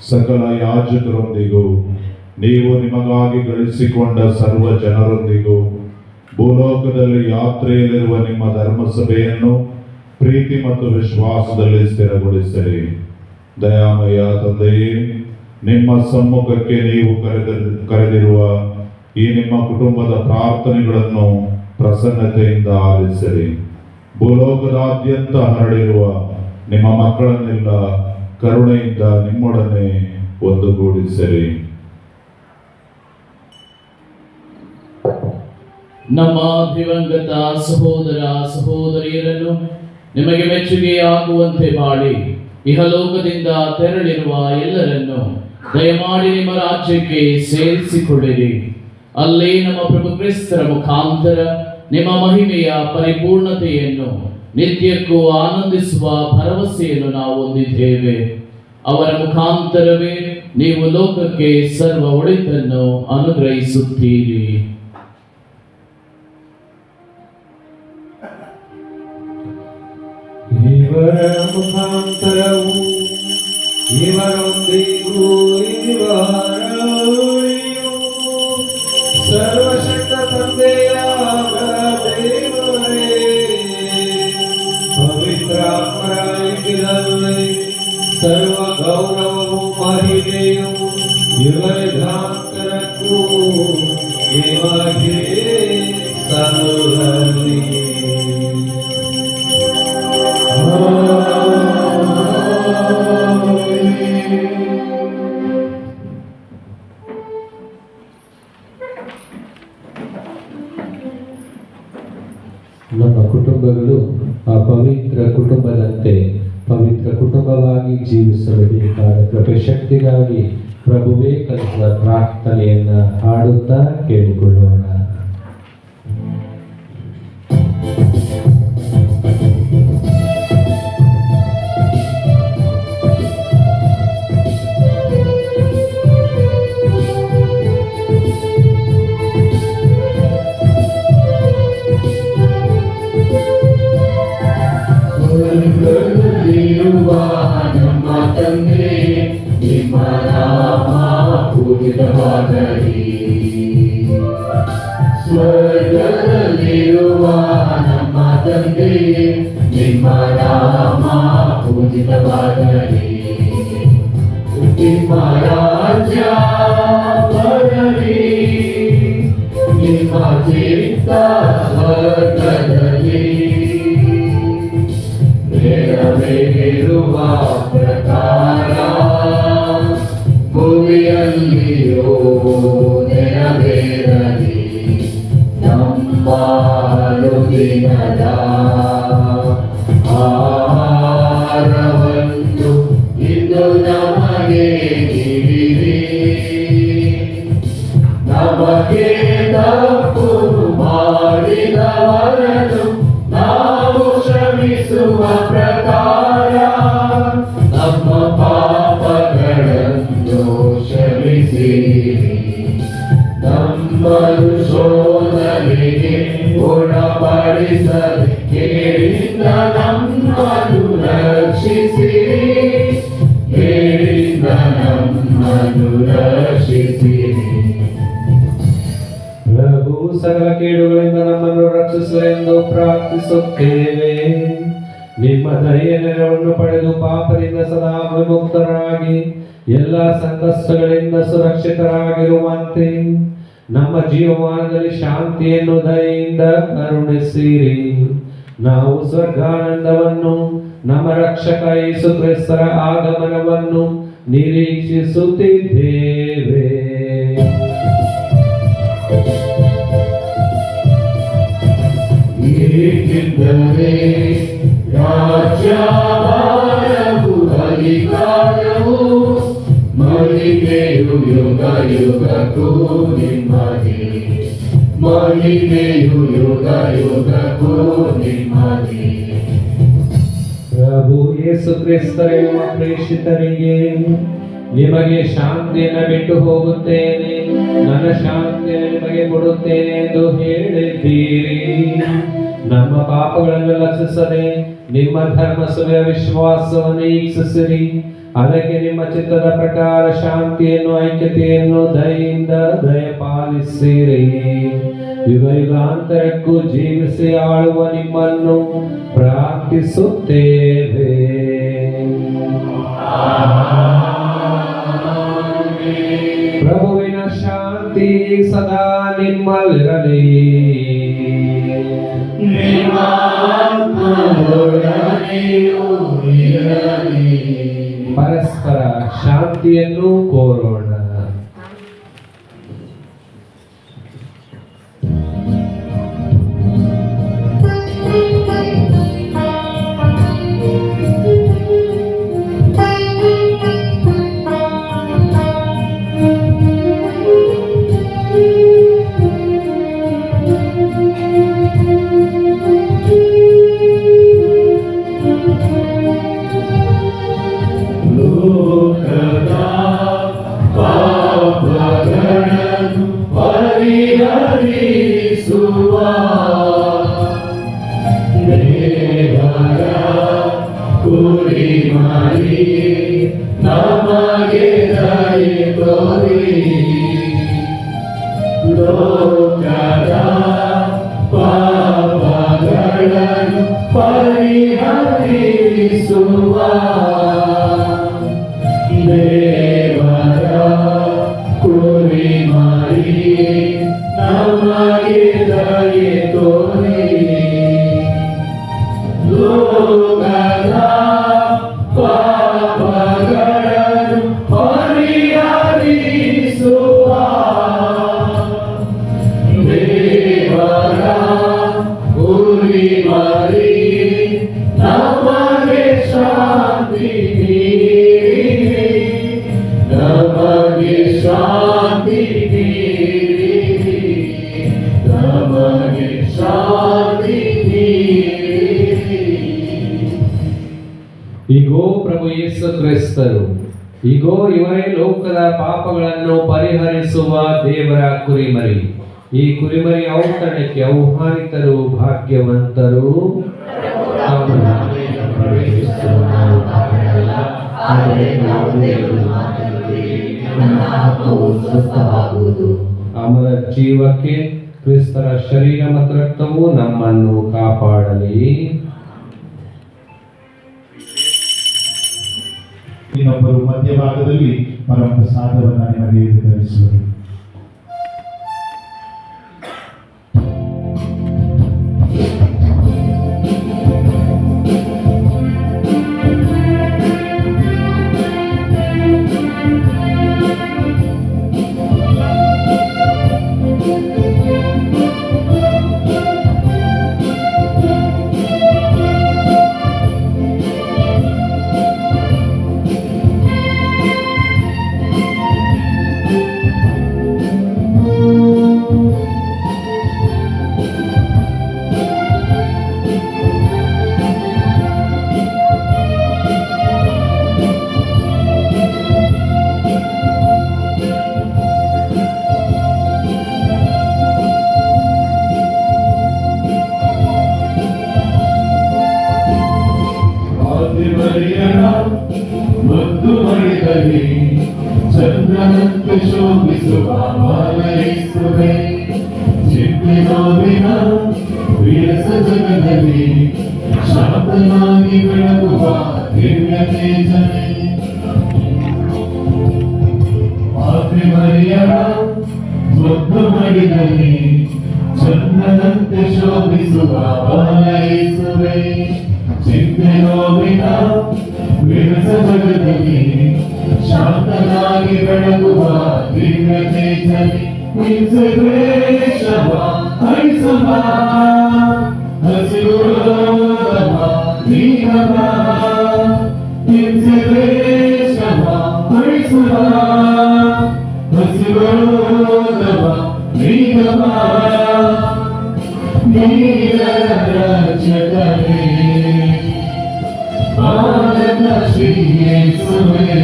ಸಕಲ ಯಾಜಕರೊಂದಿಗೂ ನೀವು ನಿಮಗಾಗಿ ಗಳಿಸಿಕೊಂಡ ಸರ್ವ ಜನರೊಂದಿಗೂ ಭೂಲೋಕದಲ್ಲಿ ಯಾತ್ರೆಯಲ್ಲಿರುವ ನಿಮ್ಮ ಧರ್ಮಸಭೆಯನ್ನು ಪ್ರೀತಿ ಮತ್ತು ವಿಶ್ವಾಸದಲ್ಲಿ ಸ್ಥಿರಗೊಳಿಸಿರಿ. ದಯಾಮಯ ತಂದೆಯೇ, ನಿಮ್ಮ ಸಮ್ಮುಖಕ್ಕೆ ನೀವು ಕರೆದಿರುವ ಈ ನಿಮ್ಮ ಕುಟುಂಬದ ಪ್ರಾರ್ಥನೆಗಳನ್ನು ಪ್ರಸನ್ನತೆಯಿಂದ ಆಲಿಸಿರಿ. ಭೂಲೋಕದಾದ್ಯಂತ ಹರಡಿರುವ ನಿಮ್ಮ ಮಕ್ಕಳನ್ನೆಲ್ಲ ಕರುಣೆಯಿಂದ ನಿಮ್ಮೊಡನೆ ಒಂದುಗೂಡಿಸಿರಿ. ನಮ್ಮ ದಿವಂಗತ ಸಹೋದರ ಸಹೋದರಿಯರನ್ನು ನಿಮಗೆ ಮೆಚ್ಚುಗೆಯಾಗುವಂತೆ ಮಾಡಿ ಇಹಲೋಕದಿಂದ ತೆರಳಿರುವ ಎಲ್ಲರನ್ನು ದಯಮಾಡಿ ನಿಮ್ಮ ರಾಜ್ಯಕ್ಕೆ ಸೇರಿಸಿಕೊಳ್ಳಿರಿ. ಅಲ್ಲಿ ನಮ್ಮ ಪ್ರಭು ಕ್ರಿಸ್ತರ ಮುಖಾಂತರ ನಿಮ್ಮ ಮಹಿಮೆಯ ಪರಿಪೂರ್ಣತೆಯನ್ನು ನಿತ್ಯಕ್ಕೂ ಆನಂದಿಸುವ ಭರವಸೆಯನ್ನು ನಾವು ಹೊಂದಿದ್ದೇವೆ. ಅವರ ಮುಖಾಂತರವೇ ನೀವು ಲೋಕಕ್ಕೆ ಸರ್ವ ಒಳಿತನ್ನು ಅನುಗ್ರಹಿಸುತ್ತೀರಿ. ಇವರ ಮುಖಾಂತರವು ಇವರೊಂದಿಗೂ ಇವರೊಳಗೆಯೂ ಸರ್ವಶಕ್ತ ತಂದೆಯಾದ ದೇವರೇ, ಪವಿತ್ರಾತ್ಮರ ಐಕ್ಯದಲ್ಲಿ ಸರ್ವ ಗೌರವವು ಮಹಿಮೆಯು ಯುಗಯುಗಾಂತರಕ್ಕೂ ನಿಮಗೆ ಸಲ್ಲಲಿ. ನಮ್ಮ ಕುಟುಂಬಗಳು ಆ ಪವಿತ್ರ ಕುಟುಂಬದಂತೆ ಪವಿತ್ರ ಕುಟುಂಬವಾಗಿ ಜೀವಿಸಲು ಬೇಕಾದ ಕೃಪೆ ಶಕ್ತಿಗಾಗಿ ಪ್ರಭುವೇ ಕಲಿಸಿದ ಪ್ರಾರ್ಥನೆಯನ್ನ ಹಾಡುತ್ತಾ ಕೇಳಿಕೊಳ್ಳೋಣ. ಸ್ವರ್ಗದಲ್ಲಿರುವ ನಮ್ಮ ತಂದೆ, ನಿಮ್ಮ ನಾಮ ಪೂಜಿತವಾಗಲಿ. ಸ್ವರ್ಗದಲ್ಲಿರುವ ನಮ್ಮ ತಂದೆ, ನಿಮ್ಮ ನಾಮ ಪೂಜಿತವಾಗಲಿ. ನಿಮ್ಮ ರಾಜ್ಯ ಬರಲಿ, ನಿಮ್ಮ ಚಿತ್ತ ಸ್ವರ್ಗದಲ್ಲಿ ನೆರವೇರುವ ಪ್ರಕಾರ ಭೂಮಿಯಲ್ಲಿಯೂ ನೆರವೇರಲಿ. ನಮ್ಮ ಅನುದಿನದ ಆಹಾರವನ್ನು ಇಂದು ನಮಗೆ ನೀಡಿರಿ. ನಮಗೆ ತಪ್ಪು ಮಾಡಿದವರನ್ನು ನಾವು ಕ್ಷಮಿಸುವ ಪ್ರಕಾರ ನಮ್ಮ ಪಾಪಗಳನ್ನು ಕ್ಷಮಿಸಿರಿ. ನಮ್ಮನ್ನು ಶೋಧನೆಗೆ ಒಳಪಡಿಸದೆ ಕೇಳಿದ ನಮ್ಮನ್ನು ರಕ್ಷಿಸಿರಿ. ಕೇಳಿದ ನಮ್ಮನ್ನು ರಕ್ಷಿಸಿರಿ. ಪ್ರಭು ಸಕಲ ಕೇಡುಗಳಿಂದ ನಮ್ಮನ್ನು ರಕ್ಷಿಸಲೆಂದು ಪ್ರಾರ್ಥಿಸುತ್ತೇವೆ. ನಿಮ್ಮ ದಯೆಯ ನೆರವನ್ನು ಪಡೆದು ಪಾಪದಿಂದ ಸದಾ ವಿಮುಕ್ತರಾಗಿ ಎಲ್ಲ ಸಂಕಷ್ಟಗಳಿಂದ ಸುರಕ್ಷಿತರಾಗಿರುವಂತೆ ನಮ್ಮ ಜೀವಮಾನದಲ್ಲಿ ಶಾಂತಿಯನ್ನು ದಯೆಯಿಂದ ಕರುಣಿಸಿರಿ. ನಾವು ಸ್ವರ್ಗಾನಂದವನ್ನು ನಮ್ಮ ರಕ್ಷಕ ಯೇಸು ಕ್ರಿಸ್ತರ ಆಗಮನವನ್ನು ನಿರೀಕ್ಷಿಸುತ್ತಿದ್ದೇವೆ. ಏಕೆಂದರೆ ರಾಜ್ಯಭಾರವು ಅಧಿಕಾರವು ಮಹಿಮೆಯು ಯುಗ ಯುಗಕ್ಕೂ ನಿಮ್ಮದೇ. ಮಹಿಮೆಯು ಯುಗ ಯುಗಕ್ಕೂ ನಿಮ್ಮದೇ. ಪ್ರಭು ಯೇಸು ಕ್ರಿಸ್ತರೇ, ಪ್ರೇಷಿತರಿಗೆ ನಿಮಗೆ ಶಾಂತಿಯನ್ನು ಬಿಟ್ಟು ಹೋಗುತ್ತೇನೆ, ನನ್ನ ಶಾಂತಿಯನ್ನು ನಿಮಗೆ ಕೊಡುತ್ತೇನೆ ಎಂದು ಹೇಳಿದ್ದೀರಿ. ನಮ್ಮ ಪಾಪಗಳನ್ನು ಲಕ್ಷಿಸದೆ ನಿಮ್ಮ ಧರ್ಮಸಭೆಯ ವಿಶ್ವಾಸವನ್ನು ಈಕ್ಷಿಸಿರಿ. ಅದಕ್ಕೆ ನಿಮ್ಮ ಚಿತ್ತದ ಪ್ರಕಾರ ಶಾಂತಿಯನ್ನು ಐಕ್ಯತೆಯನ್ನು ದಯೆಯಿಂದ ದಯಪಾಲಿಸಿರಿ. ಯುಗ ಯುಗಾಂತರಕ್ಕೂ ಜೀವಿಸಿ ಆಳುವ ನಿಮ್ಮನ್ನು ಪ್ರಾರ್ಥಿಸುತ್ತೇವೆ. ಪ್ರಭುವಿನ ಶಾಂತಿ ಸದಾ ನಿಮ್ಮಲ್ಲಿರಲಿ. ಪರಸ್ಪರ ಶಾಂತಿಯನ್ನು ಕೋರೋಣ. ಲೋಕದ ಪಾಪಗಳನ್ನು ಪರಿಹರಿಸುವ ದೇವರ ಕುರಿಮರಿ ನಮಗೆ ದಯೆ ತೋರಿ. ಲೋಕದ ಪಾಪಗಳನ್ನು ಪರಿಹರಿಸುವ ದೇವರ ಕುರಿಮರಿ ನಮಗೆ ದಯೆ ತೋರಿ. ಲೋಕದ ಪಾಪಗಳನ್ನು ಪರಿಹರಿಸುವ ದೇವರ ಕುರಿಮರಿ ನಮಗೆ ಶಾಂತಿ ನೀಡಿ. ನಮಗೆ ಶಾಂತಿ ನೀಡಿ. ನಮಗೆ ಶಾಂತಿ ನೀಡಿ. ಇಗೋ ಪ್ರಭು ಯೇಸು ಕ್ರಿಸ್ತರು, ಇಗೋ ಇವರೇ ಲೋಕದ ಪಾಪಗಳನ್ನು ಪರಿಹರಿಸುವ ದೇವರ ಕುರಿಮರಿ. ಈ ಕುರಿಮರಿ ಔತಣಕ್ಕೆ ಆಹ್ವಾನಿತರು ಭಾಗ್ಯವಂತರು. ಅಮರ ಜೀವಕ್ಕೆ ಕ್ರಿಸ್ತರ ಶರೀರ ಮತ್ತು ರಕ್ತವು ನಮ್ಮನ್ನು ಕಾಪಾಡಲಿ. ಇನ್ನೊಬ್ಬರು ಮಧ್ಯಭಾಗದಲ್ಲಿ ಪರಮಪ್ರಸಾದವನ್ನು ನಿಮಗೆ ವಿತರಿಸುವರು. ಮುದ್ದು ಮಡಿದಲ್ಲಿ ಚಂದ್ರನಂತೆ ಶೋಭಿಸುವ ಮಾಲಯಿಸುವೆ. ಚಿತ್ತಿನೋವಿನ ವಿರಸ ಜಗದಲ್ಲಿ ಶಾಂತನಾಗಿ ಬೆಳಗುವ ದಿವ್ಯ ತೇಜನೆ. ಮಾತೆ ಮರಿಯಳ ಮುದ್ದು ಮಡಿದಲ್ಲಿ ಚಂದ್ರನಂತೆ ಶೋಭಿಸುವ ಮಾಲಯಿಸುವೆ. ಚಿತ್ತಿನೋವಿನ ವಿರಸ ಜಗದಲ್ಲಿ ಶಾಂತನಾಗಿ ಬೆಳಗುವ ದಿವ್ಯ ತೇಜನೆ. ಹಿಂಸದ್ವೇಷವ ಅಳಿಸುವ ಹಸಿರುಳೋದವ ನೀನವ. ಹಿಂಸದ್ವೇಷವ ಅಳಿಸುವ ಹಸಿರುಳೋದವ ನೀನವ. ನೀರ ರಕ್ಷಕನೇ ಭಾರತ ಶ್ರೀ ಯೇಸುವೇ.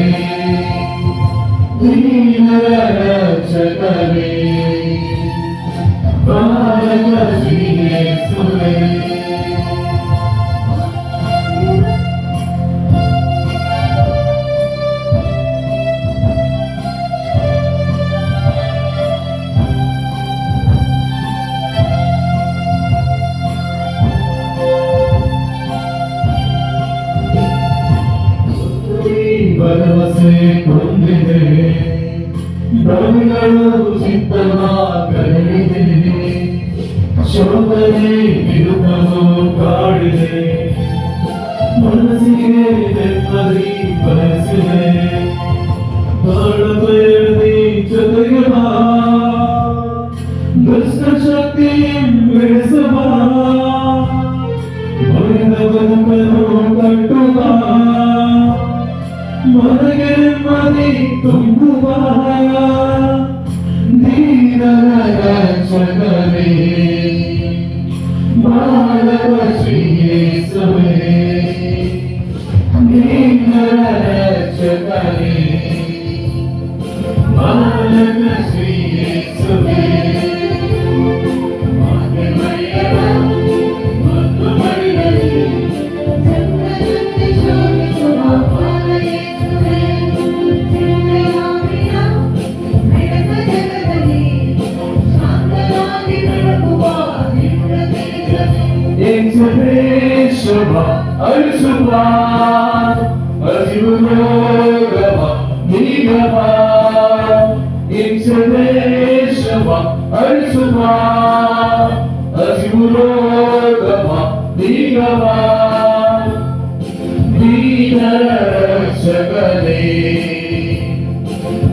ದೀನರ ರಕ್ಷಕನೇ ಭಾರತ ಶ್ರೀ ಯೇಸುವೇ. ಭರವಸೆ ಹೊಂದಿದೆ ಬಲಗಳು ಚಿತ್ತವಾಗಲಿದೆ ಶೋಧನೆ ವಿರುದ್ಧವು ಕಾಡಿದೆ ಮನಸ್ಸಿಗೆ ನೆಮ್ಮದಿ ಬಯಸಿದೆ ಬಾಳಬಯದಿ ಜೊತೆಗೆ ಬಾ ದುಷ್ಟ ಶಕ್ತಿ ಬೆಳೆಸಬ ಮರದ ಬದುಕನ್ನು ಕಟ್ಟುವ ಮನಗೆ ನೆಮ್ಮದಿ ತುಂಬುವ ಧೀರರ ರಕ್ಷಕನೇ ಬಾಲಕ ಶ್ರೀ ಯೇಸುವೇ ಧೀರರ ರಕ್ಷಕನೇ ಬಾಲಕ ಶ್ರೀ ಯೇಸುವೇ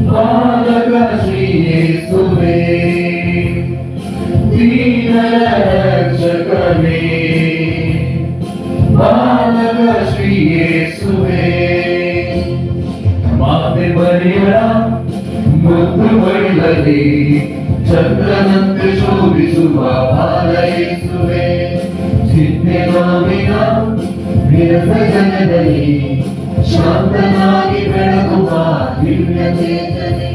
ಬಾಲಕ ಶ್ರೀ ಯೇಸುವೇ ದೀನರ ರಕ್ಷಕನೇ ಬಾಲಕ ಶ್ರೀ ಯೇಸುವೇ ಮಾತೆ ಬರಿಯರ ಮುದ್ದು ಬೈಲಲ್ಲಿ ಚಂದ್ರನಂತೆ ಶೋಭಿಸುವ ಬಾಲ ಯೇಸುವೇ ಚಿಂತೆ ನೋವಿನ ವಿರಸ ಜನದಲ್ಲಿ ಶಾಂತನಾಗಿ ಬೆಳಗುವ ದಿವ್ಯ ಚೇತನೆ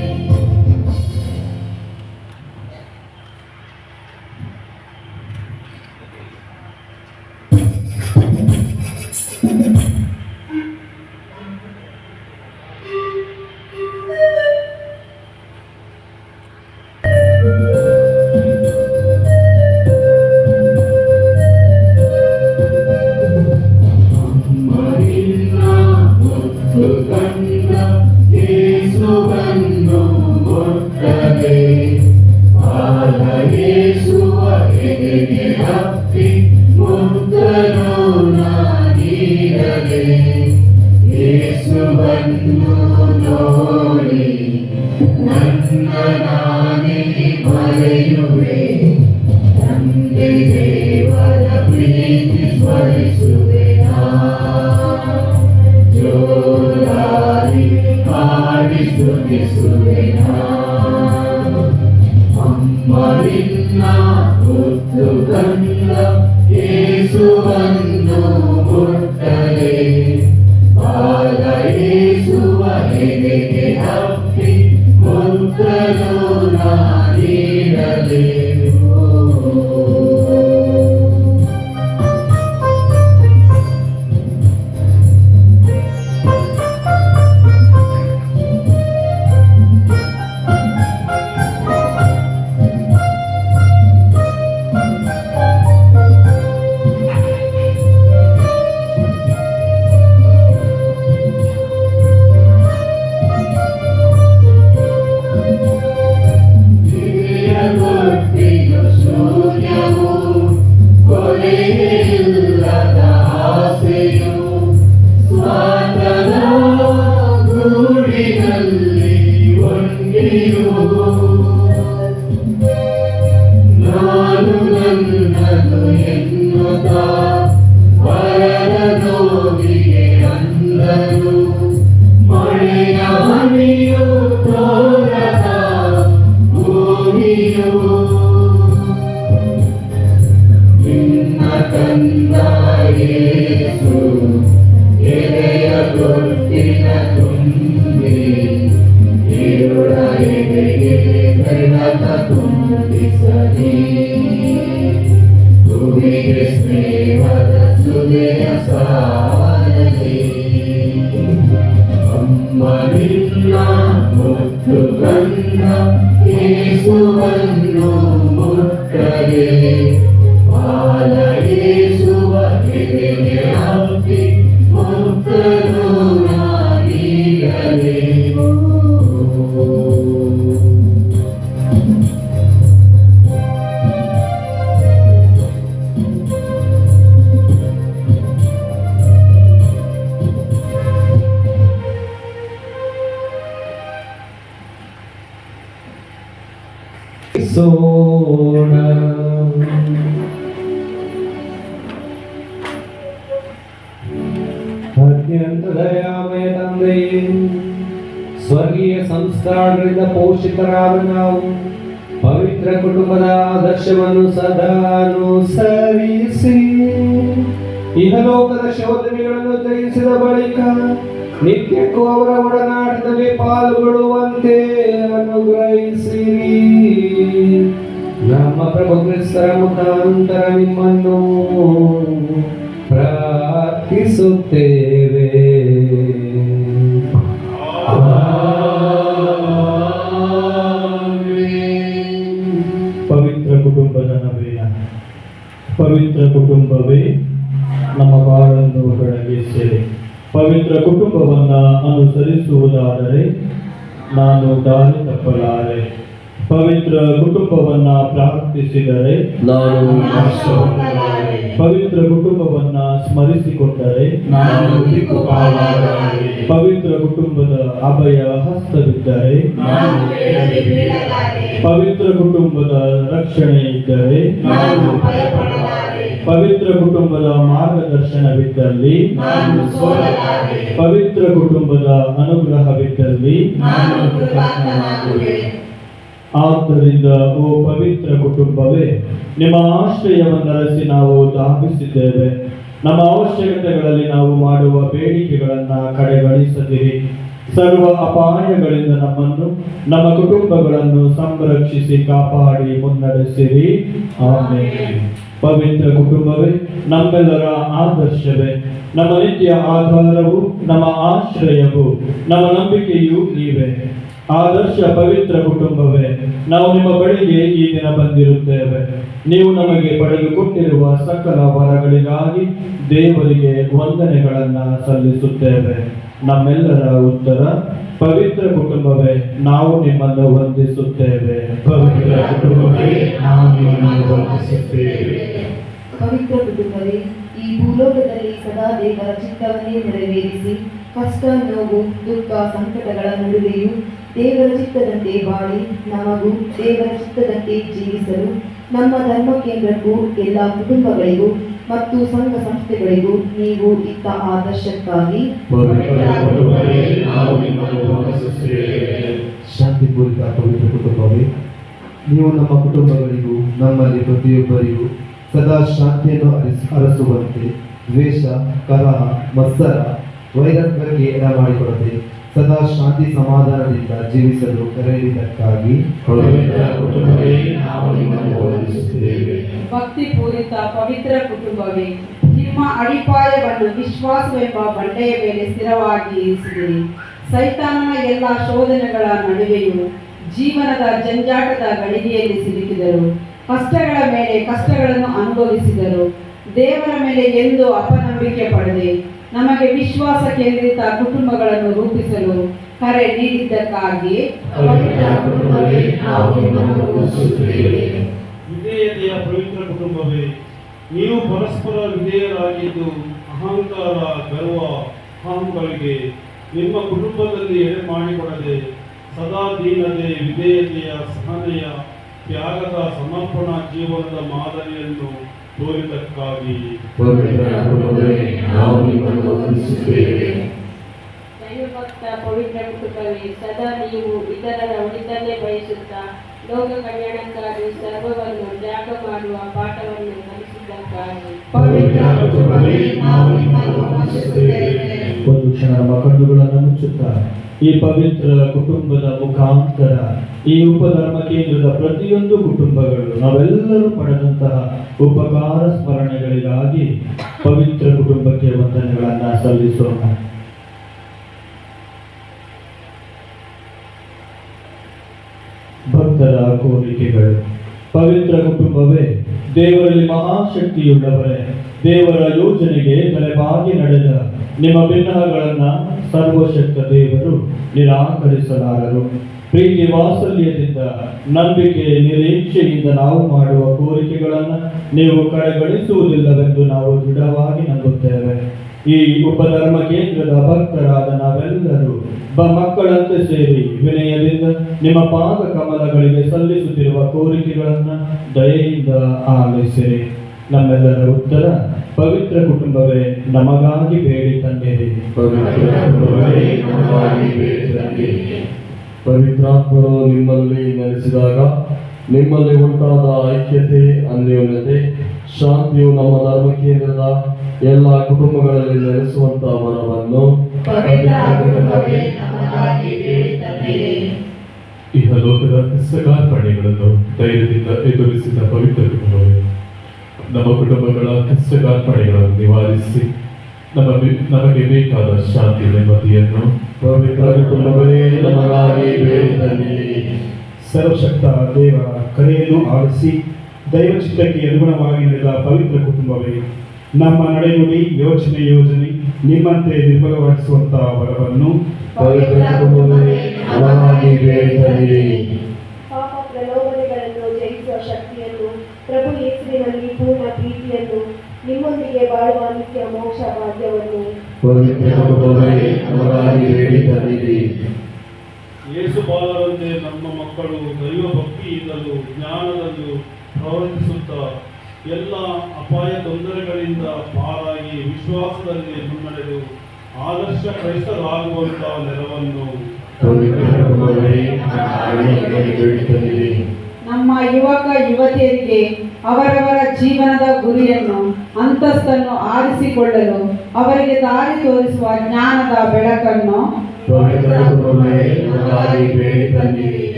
ಬರಲೇವು. ಸೋಣ ಅತ್ಯಂತ ದಯಾಮಯ ತಂದೆಯೇ, ಸ್ವರ್ಗೀಯ ಸಂಸ್ಕಾರಗಳಿಂದ ಪೋಷಿತರಾದ ನಾವು ಪವಿತ್ರ ಕುಟುಂಬದ ಆದರ್ಶವನ್ನು ಸದಾ ಅನುಸರಿಸಿ ಇಹಲೋಕದ ಶೋಧನೆಗಳನ್ನು ಜಯಿಸಿದ ಬಳಿಕ ನಿತ್ಯಕ್ಕೂ ಅವರ ಒಡನಾಟದಲ್ಲಿ ಪಾಲ್ಗೊಳ್ಳುವಂತೆ ಅನುಗ್ರಹಿಸಿರಿ. ನಮ್ಮ ಪ್ರಭು ಕ್ರಿಸ್ತರ ಮುಖಾಂತರ ನಿಮ್ಮನ್ನು ಪ್ರಾರ್ಥಿಸುತ್ತೇವೆ. ಪವಿತ್ರ ಕುಟುಂಬದ ನವೀನ. ಪವಿತ್ರ ಕುಟುಂಬವೇ ನಮ್ಮ ಬಾಳನ್ನು ಬೆಳಗಿಸಿರಿ. ಪವಿತ್ರ ಕುಟುಂಬವನ್ನ ಅನುಸರಿಸುವುದಾದರೆ ನಾನು ದಾರಿ ತಪ್ಪಲಾರೆ. ಪವಿತ್ರ ಕುಟುಂಬವನ್ನ ಪ್ರಾರ್ಥಿಸಿದರೆ ನಾನು ನಾಶವಾಗಲಾರೆ. ಪವಿತ್ರ ಕುಟುಂಬವನ್ನ ಸ್ಮರಿಸಿಕೊಂಡರೆ ನಾನು ದಿಕ್ಕುಪಾಲಾಗಲಾರೆ. ಪವಿತ್ರ ಕುಟುಂಬದ ಅಭಯ ಹಸ್ತವಿದ್ದರೆ ನಾನು ಕೆಳಗೆ ಬೀಳಲಾರೆ. ಪವಿತ್ರ ಕುಟುಂಬದ ರಕ್ಷಣೆ ಇದ್ದರೆ ನಾನು ಭಯಪಡಲಾರೆ. ಪವಿತ್ರ ಕುಟುಂಬದ ಮಾರ್ಗದರ್ಶನವಿದ್ದಲ್ಲಿ ನಾನು ಸೋಲಲಾರೆ. ಪವಿತ್ರ ಕುಟುಂಬದ ಅನುಗ್ರಹವಿದ್ದಲ್ಲಿ ನಾನು ಕೃತಜ್ಞನಾಗುವೆ. ಆದ್ದರಿಂದ ಓ ಪವಿತ್ರ ಕುಟುಂಬವೇ, ನಿಮ್ಮ ಆಶ್ರಯವನ್ನರಸಿ ನಾವು ಧಾವಿಸಿದ್ದೇವೆ. ನಮ್ಮ ಅವಶ್ಯಕತೆಗಳಲ್ಲಿ ನಾವು ಮಾಡುವ ಬೇಡಿಕೆಗಳನ್ನು ಕಡೆಗಣಿಸದಿರಿ. ಸರ್ವ ಅಪಾಯಗಳಿಂದ ನಮ್ಮನ್ನು, ನಮ್ಮ ಕುಟುಂಬಗಳನ್ನು ಸಂರಕ್ಷಿಸಿ ಕಾಪಾಡಿ ಮುನ್ನಡೆಸಿರಿ. ಆಮೆನ್. ಪವಿತ್ರ ಕುಟುಂಬವೇ, ನಮ್ಮೆಲ್ಲರ ಆದರ್ಶವೇ, ನಮ್ಮ ನಿತ್ಯ ಆಧಾರವು, ನಮ್ಮ ಆಶ್ರಯವು, ನಮ್ಮ ನಂಬಿಕೆಯೂ ನೀವೇ. ಆದರ್ಶ ಪವಿತ್ರ ಕುಟುಂಬವೇ, ನಾವು ನಿಮ್ಮ ಬಳಿಗೆ ಈ ದಿನ ಬಂದಿರುತ್ತೇವೆ. ನೀವು ನಮಗೆ ಪಡೆದುಕೊಟ್ಟಿರುವ ಸಕಲ ವರಗಳಿಗಾಗಿ ದೇವರಿಗೆ ವಂದನೆಗಳನ್ನ ಸಲ್ಲಿಸುತ್ತೇವೆ. ನಮ್ಮೆಲ್ಲರ ಉತ್ತರ ಪವಿತ್ರ ಕುಟುಂಬವೇ, ನಾವು ನಿಮ್ಮನ್ನು ವಂದಿಸುತ್ತೇವೆ. ಪವಿತ್ರ ಕುಟುಂಬವೇ, ನಾವು ನಿಮ್ಮನ್ನು ವಂದಿಸುತ್ತೇವೆ. ಪವಿತ್ರ ಕುಟುಂಬವೇ, ಈ ಭೂಲೋಕದಲ್ಲಿ ಸದಾ ದೇವರ ಚಿತ್ತವನ್ನೇ ನೆರವೇರಿಸಿ ಕಷ್ಟ, ನೋವು, ದುಃಖ, ಸಂಕಟಗಳ ನಡುವೆಯೂ ದೇವರ ಚಿತ್ತದಂತೆ ಬಾಳಿ ನಮಗೂ ದೇವರ ಚಿತ್ತದಂತೆ ಜೀವಿಸಲು ನಮ್ಮ ಧರ್ಮ ಕೇಂದ್ರಕ್ಕೂ ಎಲ್ಲ ಕುಟುಂಬಗಳಿಗೂ ಮತ್ತು ಸಂಘ ಸಂಸ್ಥೆಗಳಿಗೂ ನೀವು ಇತ್ತ ಆದರ್ಶಕ್ಕಾಗಿ ಶಾಂತಿಪೂರಿತ ಪವಿತ್ರ ಕುಟುಂಬವೇ, ನೀವು ನಮ್ಮ ಕುಟುಂಬಗಳಿಗೂ ನಮ್ಮಲ್ಲಿ ಪ್ರತಿಯೊಬ್ಬರಿಗೂ ಸದಾ ಶಾಂತಿಯನ್ನು ಅರಸುವಂತೆ ದ್ವೇಷ, ಕಲಹ, ಮತ್ಸರ, ವೈರತ್ವಕ್ಕೆ ಎಡ ಮಾಡಿಕೊಡದೆ ಸದಾ ಶಾಂತಿ ಸಮಾಧಾನದಿಂದ ಜೀವಿಸಲು ಕರೆಯುವುದಕ್ಕಾಗಿ ಭಕ್ತಿಪೂರಿತ ಪವಿತ್ರ ಕುಟುಂಬವೇ, ನಿಮ್ಮ ಅಡಿಪಾಯವನ್ನು ವಿಶ್ವಾಸವೆಂಬ ಬಂಡೆಯ ಮೇಲೆ ಸ್ಥಿರವಾಗಿ ಇರಿಸಿದಿರಿ. ಸೈತಾನನ ಎಲ್ಲ ಶೋಧನೆಗಳ ನಡುವೆಯೂ ಜೀವನದ ಜಂಜಾಟದ ಗಳಿಗೆಯಲ್ಲಿ ಸಿಲುಕಿದರು. ಕಷ್ಟಗಳ ಮೇಲೆ ಕಷ್ಟಗಳನ್ನು ಅನುಭವಿಸಿದರು. ದೇವರ ಮೇಲೆ ಎಂದು ಅಪನಂಬಿಕೆ ಪಡೆದೆ ನಮಗೆ ವಿಶ್ವಾಸ ಕೇಂದ್ರಿತ ಕುಟುಂಬಗಳನ್ನು ರೂಪಿಸಲು ಕರೆ ನೀಡಿದ್ದಕ್ಕಾಗಿ ವಿಧೇಯತೆಯ ಪವಿತ್ರ ಕುಟುಂಬವೇ, ನೀವು ಪರಸ್ಪರ ವಿಧೇಯರಾಗಿದ್ದು ಅಹಂಕಾರ, ಗರ್ವ, ಅಹಂಗಳಿಗೆ ನಿಮ್ಮ ಕುಟುಂಬದಲ್ಲಿ ಎಡೆ ಮಾಡಿಕೊಡದೆ ಸದಾ ದೀನತೆ, ವಿಧೇಯತೆಯ, ಸಹನೆಯ, ತ್ಯಾಗದ, ಸಮರ್ಪಣಾ ಜೀವನದ ಮಾದರಿಯನ್ನು ತೋರಿದಕ್ಕಾಗಿ ದೈವಭಕ್ತ ಪವಿತ್ರ ಕುಟುಂಬವೇ, ಸದಾ ನೀವು ಇತರರ ಒಳಿತನ್ನೇ ಬಯಸುತ್ತಾ ಲೋಕ ಕಲ್ಯಾಣಕ್ಕಾಗಿ ಸರ್ವವನ್ನು ತ್ಯಾಗ ಮಾಡುವ ಪಾಠವನ್ನು ಕಲಿಸಿದ್ದಕ್ಕಾಗಿ ಒಂದು ಕ್ಷಣ ನಮ್ಮ ಕಣ್ಣುಗಳನ್ನು ಮುಚ್ಚುತ್ತಾ ಈ ಪವಿತ್ರ ಕುಟುಂಬದ ಮುಖಾಂತರ ಈ ಉಪಧರ್ಮ ಕೇಂದ್ರದ ಪ್ರತಿಯೊಂದು ಕುಟುಂಬಗಳು ನಾವೆಲ್ಲರೂ ಪಡೆದಂತಹ ಉಪಕಾರ ಸ್ಮರಣೆಗಳಿಗಾಗಿ ಪವಿತ್ರ ಕುಟುಂಬಕ್ಕೆ ವಂದನೆಗಳನ್ನ ಸಲ್ಲಿಸೋಣ. ಭಕ್ತರ ಕೋರಿಕೆಗಳು. ಪವಿತ್ರ ಕುಟುಂಬವೇ, ದೇವರಲ್ಲಿ ಮಹಾಶಕ್ತಿಯುಳ್ಳವರೇ, ದೇವರ ಯೋಜನೆಗೆ ತಲೆಬಾಗಿ ನಡೆದ ನಿಮ್ಮ ಬಿನ್ನಹಗಳನ್ನ ಸರ್ವಶಕ್ತ ದೇವರು ನಿರಾಕರಿಸಲಾರರು. ಪ್ರೀತಿ ವಾತ್ಸಲ್ಯದಿಂದ, ನಂಬಿಕೆ ನಿರೀಕ್ಷೆಯಿಂದ ನಾವು ಮಾಡುವ ಕೋರಿಕೆಗಳನ್ನು ನೀವು ಕಡೆಗಣಿಸುವುದಿಲ್ಲವೆಂದು ನಾವು ದೃಢವಾಗಿ ನಂಬುತ್ತೇವೆ. ಈ ಉಪಧರ್ಮ ಕೇಂದ್ರದ ಭಕ್ತರಾದ ನಾವೆಲ್ಲರೂ ಮಕ್ಕಳಂತೆ ಸೇರಿ ವಿನಯದಿಂದ ನಿಮ್ಮ ಪಾದ ಕಮಲಗಳಿಗೆ ಸಲ್ಲಿಸುತ್ತಿರುವ ಕೋರಿಕೆಗಳನ್ನು ದಯೆಯಿಂದ ಆಲಿಸಿರಿ. ನಮ್ಮೆಲ್ಲರ ಉತ್ತರ: ಪವಿತ್ರ ಕುಟುಂಬವೇ ನಮಗಾಗಿ ಬೇಡಿ ತಂದಿರಿ. ಪವಿತ್ರಾತ್ಮರು ನಿಮ್ಮಲ್ಲಿ ನೆಲೆಸಿದಾಗ ನಿಮ್ಮಲ್ಲಿ ಉಂಟಾದ ಐಕ್ಯತೆ, ಅನ್ಯೋನ್ಯತೆ, ಶಾಂತಿಯು ನಮ್ಮ ಧರ್ಮ ಕೇಂದ್ರದ ಎಲ್ಲ ಕುಟುಂಬಗಳಲ್ಲಿ ನೆಲೆಸುವಂತ ವರವನ್ನು ಇಹಲೋಕದ ಕಷ್ಟಕಾರ್ಪಣೆಗಳನ್ನು ಧೈರ್ಯದಿಂದ ಎದುರಿಸಿದ ಪವಿತ್ರ ಕುಟುಂಬವೇ, ನಮ್ಮ ಕುಟುಂಬಗಳ ಕಷ್ಟಕಾರ್ಪಣೆಗಳನ್ನು ನಿವಾರಿಸಿ ನಮಗೆ ಬೇಕಾದ ಶಾಂತಿ ನೆಮ್ಮದಿಯನ್ನು ಪವಿತ್ರ ಕುಟುಂಬವೇ ನಮಗಾಗಿ ಬೇಡಿ ತಂದಿರಿ. ಸರ್ವಶಕ್ತ ದೇವರ ಕರೆಯನ್ನು ಆಲಿಸಿ ದೈವ ಚಿತ್ತಕ್ಕೆ ಅನುಗುಣವಾಗಿ ನಡೆದ ಪವಿತ್ರ ಕುಟುಂಬವೇ, ನಮ್ಮ ನಡೆನುಡಿ ಯೋಜನೆ ನಿಮ್ಮಂತೆ ನಿರ್ಮಲವಾಗಿಸುವಂತಹ ವರವನ್ನು ಪವಿತ್ರ ಕುಟುಂಬವೇ ನಮಗಾಗಿ ಬೇಡಿ ತಂದಿರಿ. ಪಾಪ ಪ್ರಲೋಭನೆಗಳನ್ನು ಜಯಿಸುವ ಶಕ್ತಿಯನ್ನು, ಪ್ರಭು ಯೇಸುವಿನಲ್ಲಿ ಪೂರ್ಣ ಪ್ರೀತಿಯನ್ನು, ನಿಮ್ಮೊಂದಿಗೆ ಬಾಳುವ ನಿತ್ಯ ಮೋಕ್ಷ ಭಾಗ್ಯವನ್ನು ಪವಿತ್ರ ಕುಟುಂಬವೇ ನಮಗಾಗಿ ಬೇಡಿ ತಂದಿರಿ. ಯೇಸು ಬಾಲರಂತೆ ನಮ್ಮ ಮಕ್ಕಳು ದೈವ ಭಕ್ತಿಯಿಂದಲೂ ಜ್ಞಾನದಲ್ಲೂ ಪ್ರವರ್ತಿಸುತ್ತಾ ಎಲ್ಲ ಅಪಾಯ ತೊಂದರೆಗಳಿಂದ ಪಾರಾಗಿ ವಿಶ್ವಾಸದಲ್ಲಿ ಮುನ್ನಡೆದು ಆದರ್ಶ ಕ್ರೈಸ್ತರಾಗುವಂತಹ ನೆರವನ್ನು ನಮ್ಮ ಯುವಕ ಯುವತಿಯರಿಗೆ ಅವರವರ ಜೀವನದ ಗುರಿಯನ್ನು, ಅಂತಸ್ತನ್ನು ಆರಿಸಿಕೊಳ್ಳಲು ಅವರಿಗೆ ದಾರಿ ತೋರಿಸುವ ಜ್ಞಾನದ ಬೆಳಕನ್ನು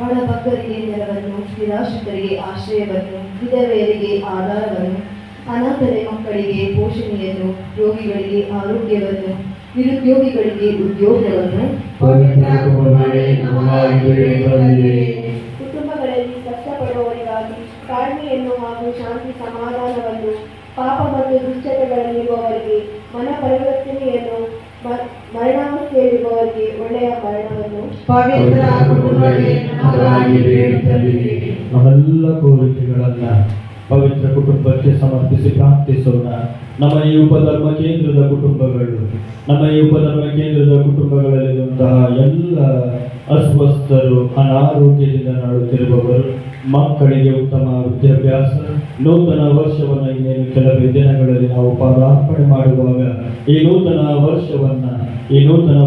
ಬಡಬಗ್ಗರಿಗೆ ನೆರವನ್ನು, ನಿರಾಶ್ರಿತರಿಗೆ ಆಶ್ರಯವನ್ನು, ವಿಧವೆಯರಿಗೆ ಆಧಾರವನ್ನು, ಅನಾಥರ ಮಕ್ಕಳಿಗೆ ಪೋಷಣೆಯನ್ನು, ರೋಗಿಗಳಿಗೆ ಆರೋಗ್ಯವನ್ನು, ನಿರುದ್ಯೋಗಿಗಳಿಗೆ ಉದ್ಯೋಗವನ್ನು, ಕುಟುಂಬಗಳಲ್ಲಿ ಕಷ್ಟಪಡುವವರಿಗಾಗಿ ತಾಳ್ಮೆಯನ್ನು ಹಾಗೂ ಶಾಂತಿ ಸಮಾಧಾನವನ್ನು, ಪಾಪ ಮತ್ತು ದುಶ್ಚಟಗಳಲ್ಲಿರುವವರಿಗೆ ಮನ ಪರಿವರ್ತನೆಯನ್ನು, ಮರಣಾವಸ್ಥೆಯಲ್ಲಿರುವವರಿಗೆ ಒಳ್ಳೆಯ ಮರಣವನ್ನು, ಪವಿತ್ರ ಕುಟುಂಬವೇ ನಮಗಾಗಿ ಬೇಡಿ ತಂದಿರಿ. ನಮ್ಮೆಲ್ಲ ಕೋರಿಕೆಗಳನ್ನ ಪವಿತ್ರ ಕುಟುಂಬಕ್ಕೆ ಸಮರ್ಪಿಸಿ ಪ್ರಾರ್ಥಿಸೋಣ. ನಮ್ಮ ಈ ಉಪಧರ್ಮ ಕೇಂದ್ರದ ಕುಟುಂಬಗಳಲ್ಲಿರುವಂತಹ ಎಲ್ಲ ಅಸ್ವಸ್ಥರು, ಅನಾರೋಗ್ಯದಿಂದ ನಡುತ್ತಿರುವವರು, ಮಕ್ಕಳಿಗೆ ಉತ್ತಮ ವಿದ್ಯಾಭ್ಯಾಸ, ನೂತನ ವರ್ಷವನ್ನು ಇನ್ನೇನು ಕೆಲವೇ ದಿನಗಳಲ್ಲಿ ನಾವು ಪಾದಾರ್ಪಣೆ ಮಾಡುವಾಗ ಈ ನೂತನ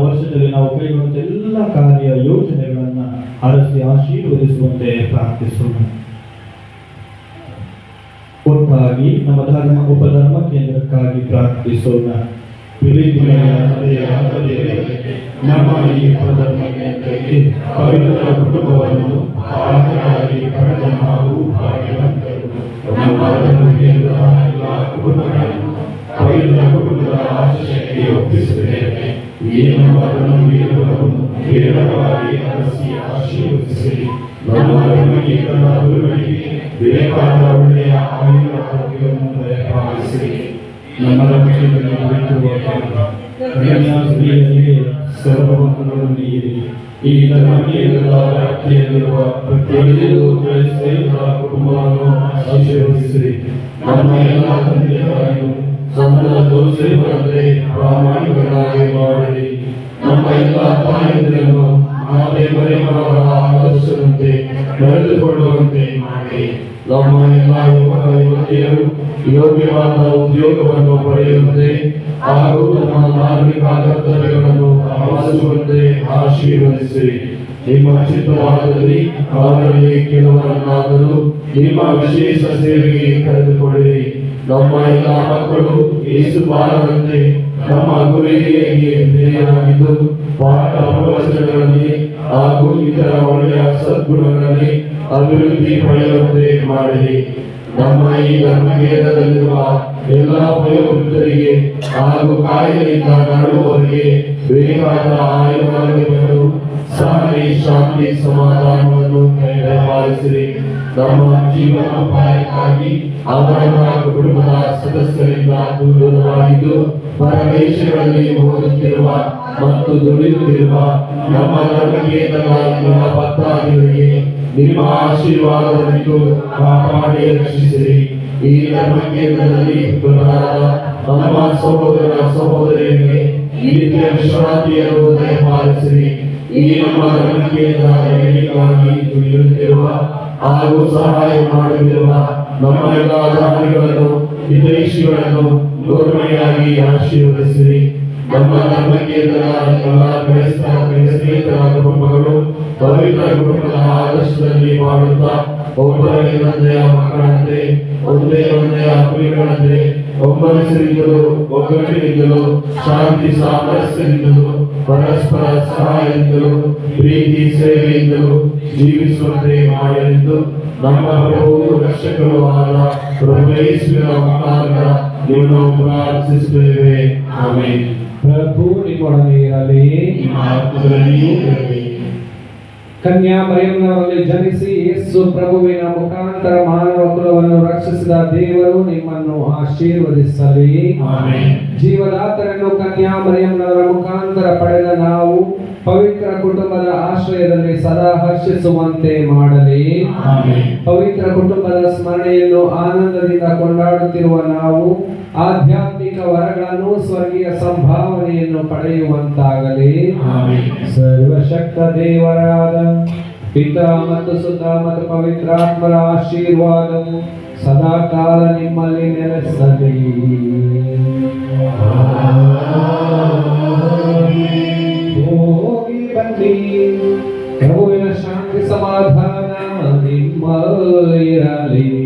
ವರ್ಷದಲ್ಲಿ ನಾವು ಕೈಗೊಂಡ ಎಲ್ಲ ಕಾರ್ಯ ಯೋಜನೆಗಳನ್ನು ಹರಸಿ ಆಶೀರ್ವದಿಸುವಂತೆ ಪ್ರಾರ್ಥಿಸೋಣ. ಒಟ್ಟಾಗಿ ನಮ್ಮ ಉಪಧರ್ಮ ಕೇಂದ್ರಕ್ಕಾಗಿ ಪ್ರಾರ್ಥಿಸೋಣ. ನಮ್ಮ ಈ ಉಪಧರ್ಮ ಕೇಂದ್ರಕ್ಕೆ ಪವಿತ್ರ ಕುಟುಂಬವನ್ನು ಪಾಲಕರಾಗಿ ಪಡೆದ ನಾವು ಭಾಗ್ಯವಂತರು. ನಮ್ಮ ಧರ್ಮ ಕೇಂದ್ರದ ಎಲ್ಲ ಕುಟುಂಬಗಳನ್ನು ಪವಿತ್ರ ಕುಟುಂಬದ ಆಶಯಕ್ಕೆ ಒಪ್ಪಿಸುತ್ತೇವೆ. ಈ ನಮ್ಮ ಧರ್ಮವನ್ನು ಕೇರಳವಾಗಿ ಹರಸಿ ಆಶೀರ್ವದಿಸಿರಿ. ನಮ್ಮ ಧರ್ಮ ಕೇಂದ್ರದ ಗುರುಗಳಿಗೆ ಬೇಕಾದ ಒಳ್ಳೆಯ ಆರೋಗ್ಯವನ್ನು ದಯಪಾಲಿಸಿರಿ. ನಮ್ಮ ಧರ್ಮ ಕೇಂದ್ರದಲ್ಲಿ ಕನ್ಯಾಸ್ತ್ರೀಯರಿಗೆ ಸರ್ವವನ್ನು ನೀಡಿ. ಈ ಧರ್ಮ ಕೇಂದ್ರದ ವ್ಯಾಪ್ತಿಯಲ್ಲಿರುವ ಪ್ರತಿಯೊಂದು ಕ್ರೈಸ್ತ ಕುಟುಂಬವನ್ನು ಆಶೀರ್ವದಿಸಿರಿ. ನಮ್ಮ ಎಲ್ಲ ತಂದೆಗಳನ್ನು ಸಂಬಳ ತೋರಿಸಿರುವಂತೆ ಪ್ರಾಮಾಣಿಕರಾಗಿ ಮಾಡಿರಿ. ನಮ್ಮ ಎಲ್ಲ ತಾಯಂದಿರನ್ನು ಮಾತೆ ಮರಿಯಮ್ಮನವರ ಆದರ್ಶದಂತೆ ನಡೆದುಕೊಳ್ಳುವಂತೆ ಮಾಡಿ. ನಮ್ಮ ಎಲ್ಲ ಯುವಕ ಯುವತಿಯರು ಯೋಗ್ಯವಾದ ಉದ್ಯೋಗವನ್ನು ಪಡೆಯುವಂತೆ ಹಾಗೂ ನಮ್ಮ ಧಾರ್ಮಿಕ ಕರ್ತವ್ಯಗಳನ್ನು ಪಾಲಿಸುವಂತೆ ಆಶೀರ್ವದಿಸಿರಿ. ನಿಮ್ಮ ಚಿತ್ತವಾದಲ್ಲಿ ಅವರಲ್ಲಿ ಕೆಲವರನ್ನಾದರೂ ನಿಮ್ಮ ವಿಶೇಷ ಸೇವೆಗೆ ಕರೆದುಕೊಳ್ಳಿರಿ. ನಮ್ಮ ಎಲ್ಲ ಮಕ್ಕಳು ಯೇಸು ಬಾಲರಂತೆ ನಮ್ಮ ಗುರಿಗೆ ವಿಧೇಯರಾಗಿದ್ದು ಪಾಠ ಪ್ರವಚನಗಳಲ್ಲಿ ಹಾಗೂ ಇತರ ಒಳ್ಳೆಯ ಸದ್ಗುಣಗಳಲ್ಲಿ ಅಭಿವೃದ್ಧಿ ಪಡೆಯುವಂತೆ ಮಾಡಿರಿ. ನಮ್ಮ ಈ ಧರ್ಮಕೇಂದ್ರದಲ್ಲಿರುವ ಎಲ್ಲ ವಯೋವೃದ್ಧರಿಗೆ ಹಾಗೂ ಕಾಯಿಲೆಯಿಂದ ನಡುವವರಿಗೆ ಬೇಕಾದ ಆಯುರ್ವೇದವನ್ನು, ಸಹನೆ, ಶಾಂತಿ, ಸಮಾಧಾನವನ್ನು ದಯಪಾಲಿಸಿರಿ. ನಮ್ಮ ಜೀವನೋಪಾಯಕ್ಕಾಗಿ ಅವರ ಕುಟುಂಬದ ಸದಸ್ಯರಿಂದ ದೂರವಾಗಿದ್ದು ಪರದೇಶಗಳಲ್ಲಿ ಓದುತ್ತಿರುವ ಮತ್ತು ದುಡಿಯುತ್ತಿರುವ ನಮ್ಮ ಧರ್ಮಕೇಂದ್ರವಾಗಿರುವ ಭಕ್ತಾದಿಗಳಿಗೆ ನಿಮ್ಮ ಆಶೀರ್ವಾದವನ್ನು ಕಾಪಾಡಿ ರಕ್ಷಿಸಿರಿ. ಈ ಧರ್ಮಕೇಂದ್ರದಲ್ಲಿ ಹುಟ್ಟುಗಳಾದ ನಮ್ಮ ಸಹೋದರ ಸಹೋದರಿಯರಿಗೆ ನಿತ್ಯ ವಿಶ್ರಾಂತಿಯನ್ನು ದಯಪಾಲಿಸಿರಿ. ಈ ನಮ್ಮ ಧರ್ಮಕೇಂದ್ರಗಳಿಗಾಗಿ ದುಡಿಯುತ್ತಿರುವ ಹಾಗೂ ಸಹಾಯ ಮಾಡುತ್ತಿರುವ ನಮ್ಮ ಎಲ್ಲ ದಾನಿಗಳನ್ನು ಹಿತೈಷಿಗಳನ್ನು ಗೌರವವಾಗಿ ಆಶೀರ್ವದಿಸಿರಿ. ನಮ್ಮ ಧರ್ಮಕೇಂದ್ರದ ಎಲ್ಲ ಕ್ರೈಸ್ತರ ಕುಟುಂಬಗಳು ಪವಿತ್ರ ಕುಟುಂಬದ ಆದರ್ಶದಲ್ಲಿ ಮಾಡುತ್ತಾ ಒಬ್ಬರಿಗೆ ಒಂದೆಯ ಮಕ್ಕಳಂತೆ ಒಂದೇ ಒಂದೆಯ ಕುರಿಗಳಂತೆ ಒಬ್ಬರಿಸಲಿದ್ದಲು ಒಗ್ಗಟ್ಟಿನಿಂದಲೂ ಶಾಂತಿ ಸಾಮರಸ್ಯದಿಂದಲೂ ಪರಸ್ಪರ ಸಹಾಯದಿಂದಲೂ ಪ್ರೀತಿ ಸೇವೆಯಿಂದಲೂ ಜೀವಿಸುವಂತೆ ಮಾಡಲೆಂದು ನಮ್ಮ ಪ್ರಭು ರಕ್ಷಕರು ಆದ ಪ್ರಭು ಯೇಸುವಿನ ಮುಖಾಂತರ ನಿಮ್ಮನ್ನು ಪ್ರಾರ್ಥಿಸುತ್ತೇವೆ. ಆಮೆನ್. ಪ್ರಭು ನಿಮ್ಮೊಡನೆ ಇರಲಿ, ನಿಮ್ಮ ಆತ್ಮದಲ್ಲಿಯೂ ಇರಲಿ. ಕನ್ಯಾ ಮರಿಯಂನವರಲ್ಲಿ ಜನಿಸಿ ಯೇಸು ಪ್ರಭುವಿನ ಮುಖಾಂತರ ಮಾನವ ಕುಲವನ್ನು ರಕ್ಷಿಸಿದ ದೇವರು ನಿಮ್ಮನ್ನು ಆಶೀರ್ವದಿಸಲಿ. ಆಮೆನ್. ಜೀವದಾತರನ್ನು ಕನ್ಯಾ ಮರಿಯಂನವರ ಮುಖಾಂತರ ಪಡೆದ ನಾವು ಪವಿತ್ರ ಕುಟುಂಬದ ಆಶ್ರಯದಲ್ಲಿ ಸದಾ ಹರ್ಷಿಸುವಂತೆ ಮಾಡಲಿ. ಆಮೆನ್. ಪವಿತ್ರ ಕುಟುಂಬದ ಸ್ಮರಣೆಯನ್ನು ಆನಂದದಿಂದ ಕೊಂಡಾಡುತ್ತಿರುವ ನಾವು ಆಧ್ಯಾತ್ಮಿಕ ವರಗಳನ್ನು ಸ್ವರ್ಗೀಯ ಸಂಭಾವನೆಯನ್ನು ಪಡೆಯುವಂತಾಗಲಿ. ಆಮೆನ್. ಸರ್ವಶಕ್ತ ದೇವರಾದ ಪಿತಾ ಮತ್ತು ಸುತ ಮತ್ತು ಪವಿತ್ರಾತ್ಮರ ಆಶೀರ್ವಾದವು ಸದಾ ಕಾಲ ನಿಮ್ಮಲ್ಲಿ ನೆಲೆಸಲಿ. ಹೋಗಿ ಬನ್ನಿ. ಪ್ರಭುವಿನ ಶಾಂತಿ ಸಮಾಧಾನ ನಿಮ್ಮಲ್ಲಿರಲಿ.